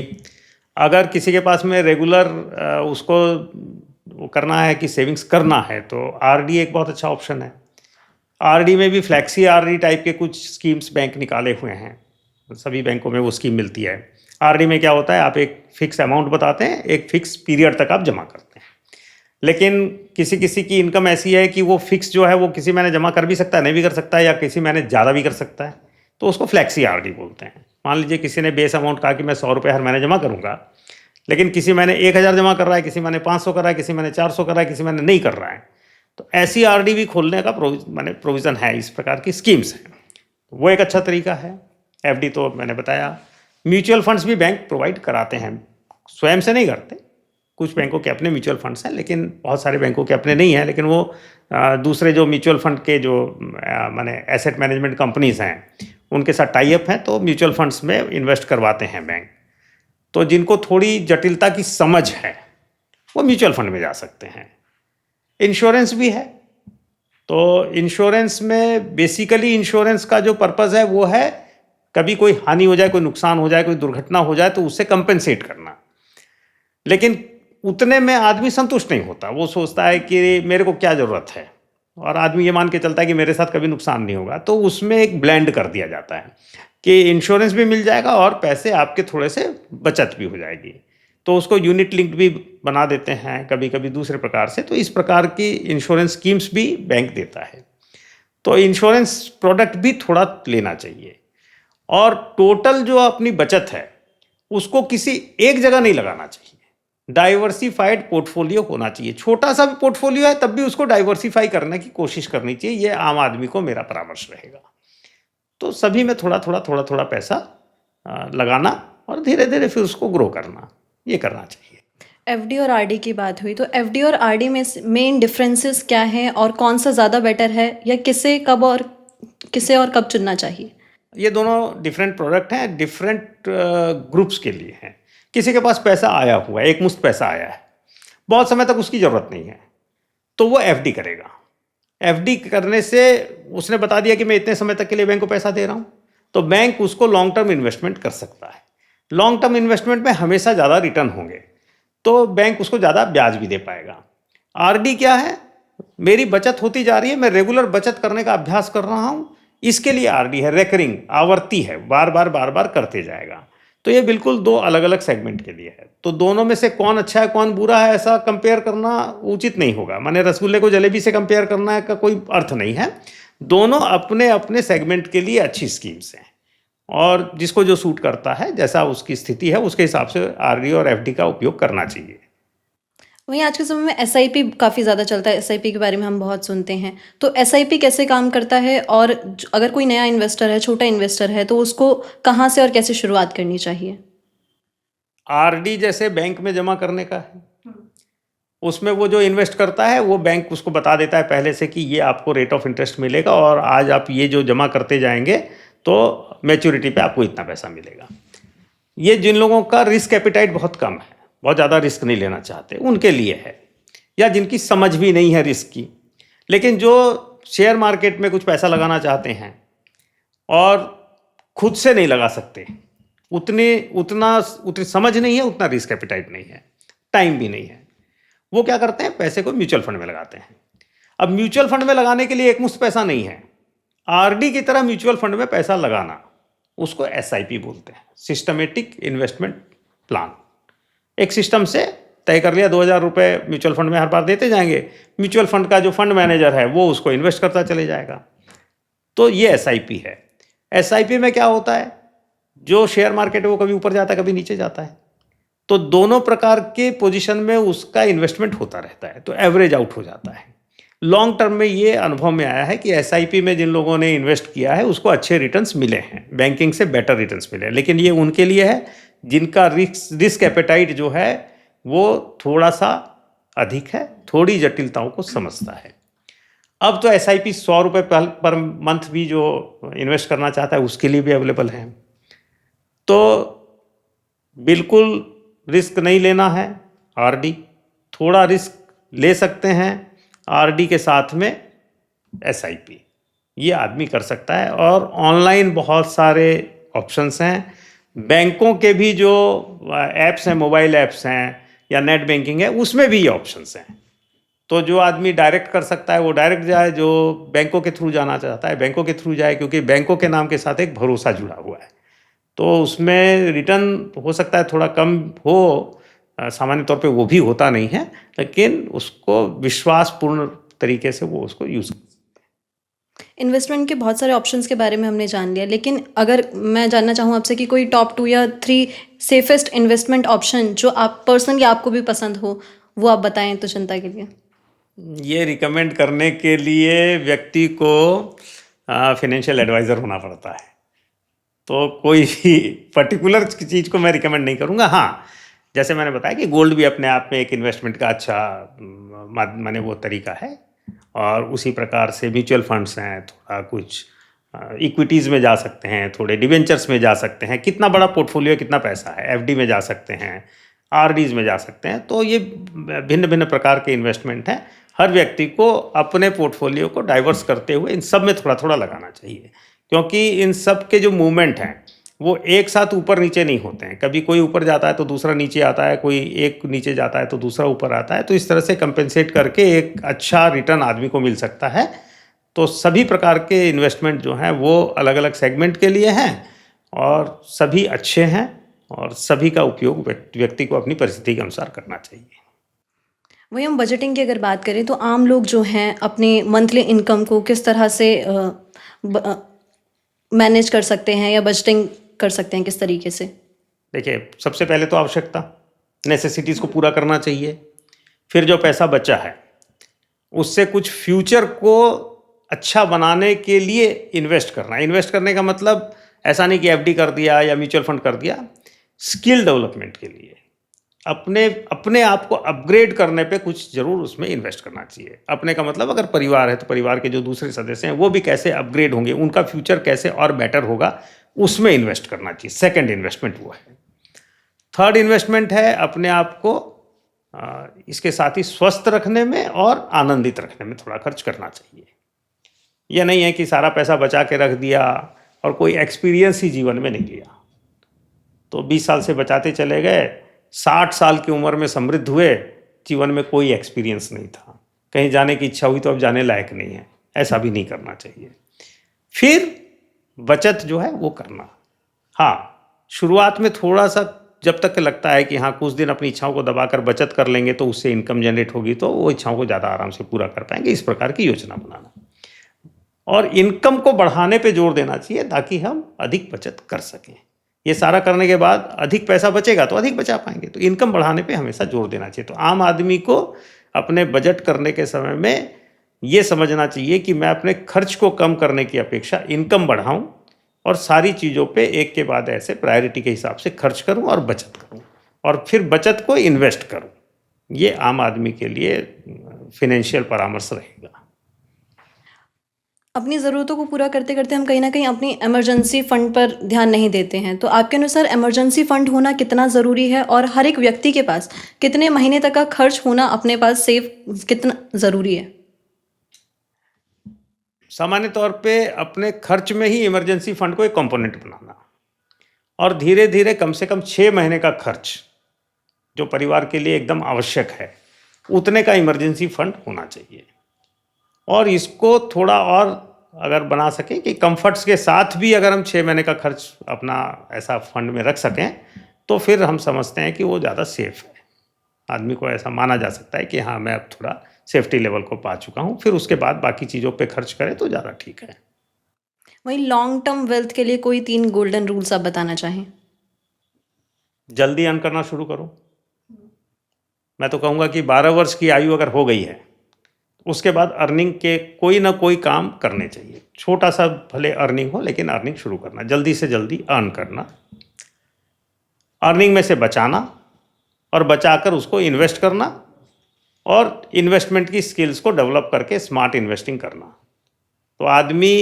Speaker 1: अगर किसी के पास में रेगुलर उसको वो करना है कि सेविंग्स करना है तो आरडी एक बहुत अच्छा ऑप्शन है। आरडी में भी फ्लैक्सी आरडी टाइप के कुछ स्कीम्स बैंक निकाले हुए हैं, सभी बैंकों में वो स्कीम मिलती है। आरडी में क्या होता है, आप एक फ़िक्स अमाउंट बताते हैं, एक फ़िक्स पीरियड तक आप जमा करते हैं, लेकिन किसी किसी की इनकम ऐसी है कि वो फिक्स जो है वो किसी महीने जमा कर भी सकता है, नहीं भी कर सकता है, या किसी महीने ज़्यादा भी कर सकता है, तो उसको फ्लैक्सी आरडी बोलते हैं। मान लीजिए किसी ने बेस अमाउंट कहा कि मैं 100 रुपये हर महीने जमा करूँगा, लेकिन किसी महीने 1000 जमा कर रहा है, किसी महीने 500 कर रहा है, किसी महीने 400 कर रहा है, किसी महीने नहीं कर रहा है, तो ऐसी आरडी भी खोलने का प्रोविज़न है। इस प्रकार की स्कीम्स हैं, वो एक अच्छा तरीका है। एफडी तो मैंने बताया। म्यूचुअल फंड्स भी बैंक प्रोवाइड कराते हैं, स्वयं से नहीं करते, कुछ बैंकों के अपने म्यूचुअल फंड्स हैं, लेकिन बहुत सारे बैंकों के अपने नहीं हैं, लेकिन वो दूसरे जो म्यूचुअल फंड के जो माने एसेट मैनेजमेंट कंपनीज हैं उनके साथ टाई अप हैं, तो म्यूचुअल फंड्स में इन्वेस्ट करवाते हैं बैंक। तो जिनको थोड़ी जटिलता की समझ है वो म्यूचुअल फंड में जा सकते हैं। इंश्योरेंस भी है, तो इंश्योरेंस में बेसिकली इंश्योरेंस का जो पर्पज़ है वो है कभी कोई हानि हो जाए, कोई नुकसान हो जाए, कोई दुर्घटना हो जाए तो उससे कंपेंसेट करना। लेकिन उतने में आदमी संतुष्ट नहीं होता, वो सोचता है कि मेरे को क्या ज़रूरत है, और आदमी ये मान के चलता है कि मेरे साथ कभी नुकसान नहीं होगा, तो उसमें एक ब्लेंड कर दिया जाता है कि इंश्योरेंस भी मिल जाएगा और पैसे आपके थोड़े से बचत भी हो जाएगी। तो उसको यूनिट लिंक्ड भी बना देते हैं कभी कभी दूसरे प्रकार से। तो इस प्रकार की इंश्योरेंस स्कीम्स भी बैंक देता है। तो इंश्योरेंस प्रोडक्ट भी थोड़ा लेना चाहिए, और टोटल जो अपनी बचत है उसको किसी एक जगह नहीं लगाना चाहिए। डाइवर्सिफाइड पोर्टफोलियो होना चाहिए। छोटा सा भी पोर्टफोलियो है तब भी उसको डाइवर्सिफाई करने की कोशिश करनी चाहिए। ये आम आदमी को मेरा परामर्श रहेगा। तो सभी में थोड़ा थोड़ा पैसा लगाना और धीरे धीरे फिर उसको ग्रो करना, ये करना चाहिए।
Speaker 2: एफडी और आरडी की बात हुई, तो एफडी और आरडी में मेन डिफरेंसेस क्या हैं और कौन सा ज़्यादा बेटर है, या किसे और कब चुनना चाहिए?
Speaker 1: ये दोनों डिफरेंट प्रोडक्ट हैं, डिफरेंट ग्रुप्स के लिए हैं। किसी के पास पैसा आया हुआ है, एक मुश्त पैसा आया है, बहुत समय तक उसकी ज़रूरत नहीं है, तो वो एफडी करेगा। एफडी करने से उसने बता दिया कि मैं इतने समय तक के लिए बैंक को पैसा दे रहा हूँ, तो बैंक उसको लॉन्ग टर्म इन्वेस्टमेंट कर सकता है। लॉन्ग टर्म इन्वेस्टमेंट में हमेशा ज़्यादा रिटर्न होंगे, तो बैंक उसको ज़्यादा ब्याज भी दे पाएगा। आरडी क्या है? मेरी बचत होती जा रही है, मैं रेगुलर बचत करने का अभ्यास कर रहा हूँ, इसके लिए आरडी है। रेकरिंग, आवर्ती है, बार बार करते जाएगा। तो ये बिल्कुल दो अलग अलग सेगमेंट के लिए है। तो दोनों में से कौन अच्छा है कौन बुरा है ऐसा कंपेयर करना उचित नहीं होगा। माने रसगुल्ले को जलेबी से कंपेयर करना का कोई अर्थ नहीं है। दोनों अपने अपने सेगमेंट के लिए अच्छी स्कीम्स हैं, और जिसको जो सूट करता है, जैसा उसकी स्थिति है, उसके हिसाब से आरडी और एफडी का उपयोग करना चाहिए।
Speaker 2: वहीं आज के समय में एसआईपी काफ़ी ज़्यादा चलता है। एसआईपी के बारे में हम बहुत सुनते हैं, तो एसआईपी कैसे काम करता है, और अगर कोई नया इन्वेस्टर है, छोटा इन्वेस्टर है, तो उसको कहाँ से और कैसे शुरुआत करनी चाहिए?
Speaker 1: आरडी जैसे बैंक में जमा करने का है, उसमें वो जो इन्वेस्ट करता है वो बैंक उसको बता देता है पहले से कि ये आपको रेट ऑफ इंटरेस्ट मिलेगा, और आज आप ये जो जमा करते जाएंगे तो मैच्योरिटी पे आपको इतना पैसा मिलेगा। ये जिन लोगों का रिस्क एपिटाइट बहुत कम है, बहुत ज़्यादा रिस्क नहीं लेना चाहते, उनके लिए है, या जिनकी समझ भी नहीं है रिस्क की, लेकिन जो शेयर मार्केट में कुछ पैसा लगाना चाहते हैं और खुद से नहीं लगा सकते, उतनी समझ नहीं है, उतना रिस्क एपिटाइट नहीं है, टाइम भी नहीं है, वो क्या करते हैं, पैसे को म्यूचुअल फंड में लगाते हैं। अब म्यूचुअल फंड में लगाने के लिए एक मुश्त पैसा नहीं है। आरडी की तरह म्यूचुअल फंड में पैसा लगाना, उसको एसआईपी बोलते हैं, सिस्टमेटिक इन्वेस्टमेंट प्लान। एक सिस्टम से तय कर लिया 2000 रुपये म्यूचुअल फंड में हर बार देते जाएंगे, म्यूचुअल फंड का जो फंड मैनेजर है वो उसको इन्वेस्ट करता चले जाएगा। तो ये एसआईपी है। एसआईपी में क्या होता है, जो शेयर मार्केट है वो कभी ऊपर जाता है कभी नीचे जाता है, तो दोनों प्रकार के पोजीशन में उसका इन्वेस्टमेंट होता रहता है, तो एवरेज आउट हो जाता है। लॉन्ग टर्म में ये अनुभव में आया है कि एसआईपी में जिन लोगों ने इन्वेस्ट किया है उसको अच्छे रिटर्न्स मिले हैं, बैंकिंग से बेटर रिटर्न्स मिले हैं, लेकिन ये उनके लिए है जिनका रिस्क एपेटाइट जो है वो थोड़ा सा अधिक है, थोड़ी जटिलताओं को समझता है। अब तो एसआईपी 100 रुपये पर मंथ भी जो इन्वेस्ट करना चाहता है उसके लिए भी अवेलेबल है। तो बिल्कुल रिस्क नहीं लेना है, आरडी थोड़ा रिस्क ले सकते हैं, आरडी के साथ में एसआईपी ये आदमी कर सकता है। और ऑनलाइन बहुत सारे ऑप्शंस हैं, बैंकों के भी जो ऐप्स हैं, मोबाइल ऐप्स हैं या नेट बैंकिंग है, उसमें भी ये ऑप्शंस हैं। तो जो आदमी डायरेक्ट कर सकता है वो डायरेक्ट जाए, जो बैंकों के थ्रू जाना चाहता है बैंकों के थ्रू जाए, क्योंकि बैंकों के नाम के साथ एक भरोसा जुड़ा हुआ है। तो उसमें रिटर्न हो सकता है थोड़ा कम हो, सामान्य तौर पे वो भी होता नहीं है, लेकिन उसको विश्वासपूर्ण तरीके से वो उसको यूज़।
Speaker 2: इन्वेस्टमेंट के बहुत सारे ऑप्शंस के बारे में हमने जान लिया, लेकिन अगर मैं जानना चाहूँ आपसे कि कोई टॉप 2 या 3 सेफेस्ट इन्वेस्टमेंट ऑप्शन जो आप पर्सनली आपको भी पसंद हो, वो आप बताएं तो जनता के लिए।
Speaker 1: ये रिकमेंड करने के लिए व्यक्ति को फाइनेंशियल एडवाइज़र होना पड़ता है, तो कोई भी पर्टिकुलर चीज़ को मैं रिकमेंड नहीं करूँगा। हाँ, जैसे मैंने बताया कि गोल्ड भी अपने आप में एक इन्वेस्टमेंट का अच्छा माने वो तरीका है, और उसी प्रकार से म्यूचुअल फंड्स हैं, थोड़ा कुछ इक्विटीज़ में जा सकते हैं, थोड़े डिवेंचर्स में जा सकते हैं, कितना बड़ा पोर्टफोलियो कितना पैसा है, एफडी में जा सकते हैं, आरडीज़ में जा सकते हैं। तो ये भिन्न भिन्न प्रकार के इन्वेस्टमेंट हैं। हर व्यक्ति को अपने पोर्टफोलियो को डाइवर्स करते हुए इन सब में थोड़ा थोड़ा लगाना चाहिए, क्योंकि इन सब के जो मूवमेंट हैं वो एक साथ ऊपर नीचे नहीं होते हैं। कभी कोई ऊपर जाता है तो दूसरा नीचे आता है, कोई एक नीचे जाता है तो दूसरा ऊपर आता है। तो इस तरह से कंपेंसेट करके एक अच्छा रिटर्न आदमी को मिल सकता है। तो सभी प्रकार के इन्वेस्टमेंट जो हैं वो अलग अलग सेगमेंट के लिए हैं और सभी अच्छे हैं और सभी का उपयोग व्यक्ति को अपनी परिस्थिति के अनुसार करना चाहिए।
Speaker 2: वही हम बजटिंग की अगर बात करें तो आम लोग जो हैं अपने मंथली इनकम को किस तरह से मैनेज कर सकते हैं या बजटिंग कर सकते हैं, किस तरीके से?
Speaker 1: देखिए, सबसे पहले तो आवश्यकता नेसेसिटीज़ को पूरा करना चाहिए। फिर जो पैसा बचा है उससे कुछ फ्यूचर को अच्छा बनाने के लिए इन्वेस्ट करना। इन्वेस्ट करने का मतलब ऐसा नहीं कि एफडी कर दिया या म्यूचुअल फंड कर दिया। स्किल डेवलपमेंट के लिए अपने आप को अपग्रेड करने पे कुछ ज़रूर उसमें इन्वेस्ट करना चाहिए। अपने का मतलब अगर परिवार है तो परिवार के जो दूसरे सदस्य हैं वो भी कैसे अपग्रेड होंगे, उनका फ्यूचर कैसे और बेटर होगा, उसमें इन्वेस्ट करना चाहिए। सेकंड इन्वेस्टमेंट वो है। थर्ड इन्वेस्टमेंट है अपने आप को इसके साथ ही स्वस्थ रखने में और आनंदित रखने में थोड़ा खर्च करना चाहिए। यह नहीं है कि सारा पैसा बचा के रख दिया और कोई एक्सपीरियंस ही जीवन में नहीं लिया। तो 20 साल से बचाते चले गए, 60 साल की उम्र में समृद्ध हुए, जीवन में कोई एक्सपीरियंस नहीं था, कहीं जाने की इच्छा हुई तो अब जाने लायक नहीं है। ऐसा भी नहीं करना चाहिए। फिर बचत जो है वो करना। हाँ, शुरुआत में थोड़ा सा जब तक लगता है कि हाँ कुछ दिन अपनी इच्छाओं को दबाकर बचत कर लेंगे तो उससे इनकम जनरेट होगी तो वो इच्छाओं को ज़्यादा आराम से पूरा कर पाएंगे। इस प्रकार की योजना बनाना और इनकम को बढ़ाने पे जोर देना चाहिए ताकि हम अधिक बचत कर सकें। ये सारा करने के बाद अधिक पैसा बचेगा तो अधिक बचा पाएंगे। तो इनकम बढ़ाने पे हमेशा जोर देना चाहिए। तो आम आदमी को अपने बजट करने के समय में ये समझना चाहिए कि मैं अपने खर्च को कम करने की अपेक्षा इनकम बढ़ाऊं और सारी चीज़ों पे एक के बाद ऐसे प्रायोरिटी के हिसाब से खर्च करूं और बचत करूं और फिर बचत को इन्वेस्ट करूं। ये आम आदमी के लिए फिनेंशियल परामर्श रहेगा।
Speaker 2: अपनी ज़रूरतों को पूरा करते करते हम कहीं ना कहीं अपनी इमरजेंसी फ़ंड पर ध्यान नहीं देते हैं। तो आपके अनुसार इमरजेंसी फ़ंड होना कितना ज़रूरी है और हर एक व्यक्ति के पास कितने महीने तक का खर्च होना अपने पास सेव कितना ज़रूरी है?
Speaker 1: सामान्य तौर पे अपने खर्च में ही इमरजेंसी फंड को एक कंपोनेंट बनाना और धीरे धीरे कम से कम 6 महीने का खर्च जो परिवार के लिए एकदम आवश्यक है उतने का इमरजेंसी फंड होना चाहिए। और इसको थोड़ा और अगर बना सकें कि कंफर्ट्स के साथ भी अगर हम 6 महीने का खर्च अपना ऐसा फंड में रख सकें तो फिर हम समझते हैं कि वो ज़्यादा सेफ है। आदमी को ऐसा माना जा सकता है कि हाँ मैं अब थोड़ा सेफ्टी लेवल को पा चुका हूँ, फिर उसके बाद बाकी चीज़ों पे खर्च करें तो ज़्यादा ठीक है।
Speaker 2: वही लॉन्ग टर्म वेल्थ के लिए कोई 3 गोल्डन रूल्स आप बताना चाहें?
Speaker 1: जल्दी अर्न करना शुरू करो। मैं तो कहूँगा कि 12 वर्ष की आयु अगर हो गई है उसके बाद अर्निंग के कोई ना कोई काम करने चाहिए। छोटा सा भले अर्निंग हो लेकिन अर्निंग शुरू करना, जल्दी से जल्दी अर्न करना, अर्निंग में से बचाना और बचाकर उसको इन्वेस्ट करना और इन्वेस्टमेंट की स्किल्स को डेवलप करके स्मार्ट इन्वेस्टिंग करना। तो आदमी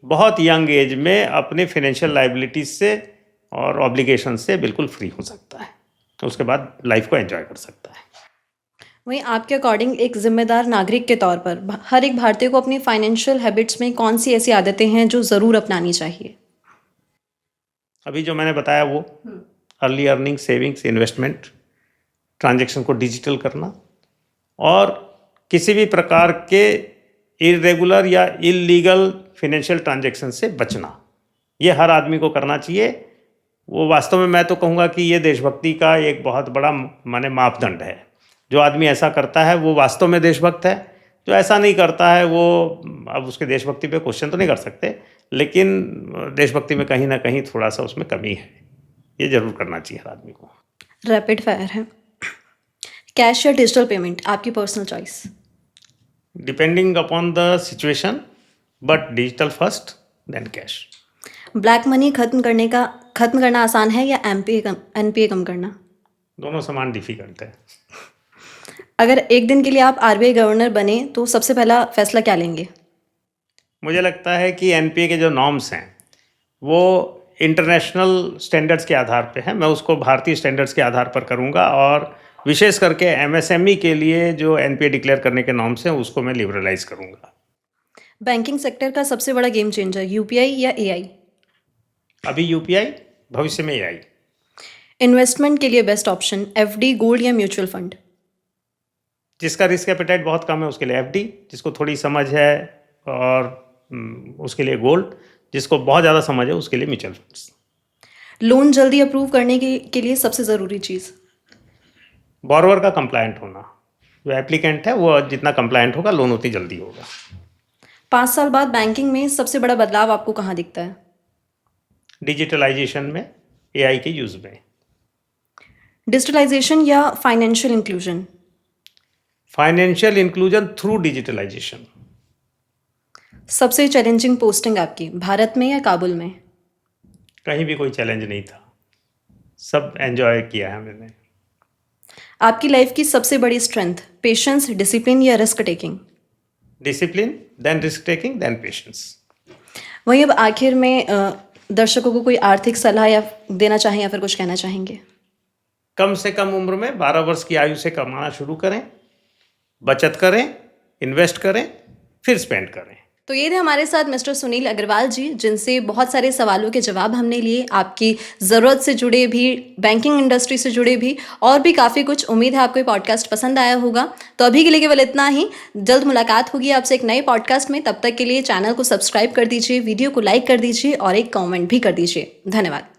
Speaker 1: बहुत यंग एज में अपने फाइनेंशियल लायबिलिटीज से और ऑब्लिगेशन से बिल्कुल फ्री हो सकता है, तो उसके बाद लाइफ को एंजॉय कर सकता है।
Speaker 2: वहीं आपके अकॉर्डिंग एक जिम्मेदार नागरिक के तौर पर हर एक भारतीय को अपनी फाइनेंशियल हैबिट्स में कौन सी ऐसी आदतें हैं जो ज़रूर अपनानी चाहिए?
Speaker 1: अभी जो मैंने बताया वो early earning, savings, investment, transaction को डिजिटल करना और किसी भी प्रकार के इरेगुलर या इलीगल फाइनेंशियल ट्रांजैक्शन से बचना, ये हर आदमी को करना चाहिए। वो वास्तव में मैं तो कहूँगा कि ये देशभक्ति का एक बहुत बड़ा माने मापदंड है। जो आदमी ऐसा करता है वो वास्तव में देशभक्त है, जो ऐसा नहीं करता है वो अब उसके देशभक्ति पे क्वेश्चन तो नहीं कर सकते, लेकिन देशभक्ति में कहीं ना कहीं थोड़ा सा उसमें कमी है। ये जरूर करना चाहिए हर आदमी को।
Speaker 2: रैपिड फायर है, कैश या डिजिटल पेमेंट, आपकी personal choice?
Speaker 1: Depending upon the situation, but digital first then cash.
Speaker 2: Black money खत्म करना आसान है या एनपीए कम करना?
Speaker 1: दोनों समान डिफिकल्ट है।
Speaker 2: अगर एक दिन के लिए आप आरबीआई गवर्नर बने तो सबसे पहला फैसला क्या लेंगे?
Speaker 1: मुझे लगता है कि एनपीए के जो नॉर्म्स हैं वो इंटरनेशनल स्टैंडर्ड्स के आधार पे है, मैं उसको भारतीय स्टैंडर्ड्स के आधार पर करूँगा और विशेष करके एमएसएमई के लिए जो एनपीए डिक्लेयर करने के नॉर्म्स हैं उसको मैं लिबरलाइज करूँगा।
Speaker 2: बैंकिंग सेक्टर का सबसे बड़ा गेम चेंजर यूपीआई या एआई?
Speaker 1: अभी यूपीआई भविष्य में AI।
Speaker 2: इन्वेस्टमेंट के लिए बेस्ट ऑप्शन एफडी, गोल्ड या म्यूचुअल फंड?
Speaker 1: जिसका रिस्क एपेटाइट बहुत कम है उसके लिए FD, जिसको थोड़ी समझ है और उसके लिए गोल्ड, जिसको बहुत ज़्यादा समझ है उसके लिए म्यूचुअल फंड्स।
Speaker 2: लोन जल्दी अप्रूव करने के लिए सबसे ज़रूरी चीज़?
Speaker 1: बॉरोवर का कंप्लायंट होना। जो एप्लीकेंट है वो जितना कंप्लायंट होगा लोन उतनी जल्दी होगा।
Speaker 2: 5 साल बाद बैंकिंग में सबसे बड़ा बदलाव आपको कहाँ दिखता है?
Speaker 1: डिजिटलाइजेशन में, AI के यूज़ में।
Speaker 2: डिजिटलाइजेशन या financial inclusion?
Speaker 1: Financial inclusion through digitalization.
Speaker 2: सबसे चैलेंजिंग पोस्टिंग आपकी भारत में या काबुल में?
Speaker 1: कहीं भी कोई चैलेंज नहीं था, सब एंजॉय किया है मैंने।
Speaker 2: आपकी लाइफ की सबसे बड़ी स्ट्रेंथ पेशेंस, डिसिप्लिन या risk taking?
Speaker 1: Discipline, then risk taking, then patience.
Speaker 2: वहीं अब आखिर में दर्शकों को कोई आर्थिक सलाह या देना चाहें या फिर कुछ कहना चाहेंगे?
Speaker 1: कम से कम उम्र में 12 वर्ष की आयु से कमाना शुरू करें, बचत करें, इन्वेस्ट करें, फिर स्पेंड करें।
Speaker 2: तो ये थे हमारे साथ मिस्टर सुनील अग्रवाल जी, जिनसे बहुत सारे सवालों के जवाब हमने लिए, आपकी ज़रूरत से जुड़े भी, बैंकिंग इंडस्ट्री से जुड़े भी, और भी काफ़ी कुछ। उम्मीद है आपको ये पॉडकास्ट पसंद आया होगा। तो अभी के लिए केवल इतना ही। जल्द मुलाकात होगी आपसे एक नए पॉडकास्ट में। तब तक के लिए चैनल को सब्सक्राइब कर दीजिए, वीडियो को लाइक कर दीजिए और एक कॉमेंट भी कर दीजिए। धन्यवाद।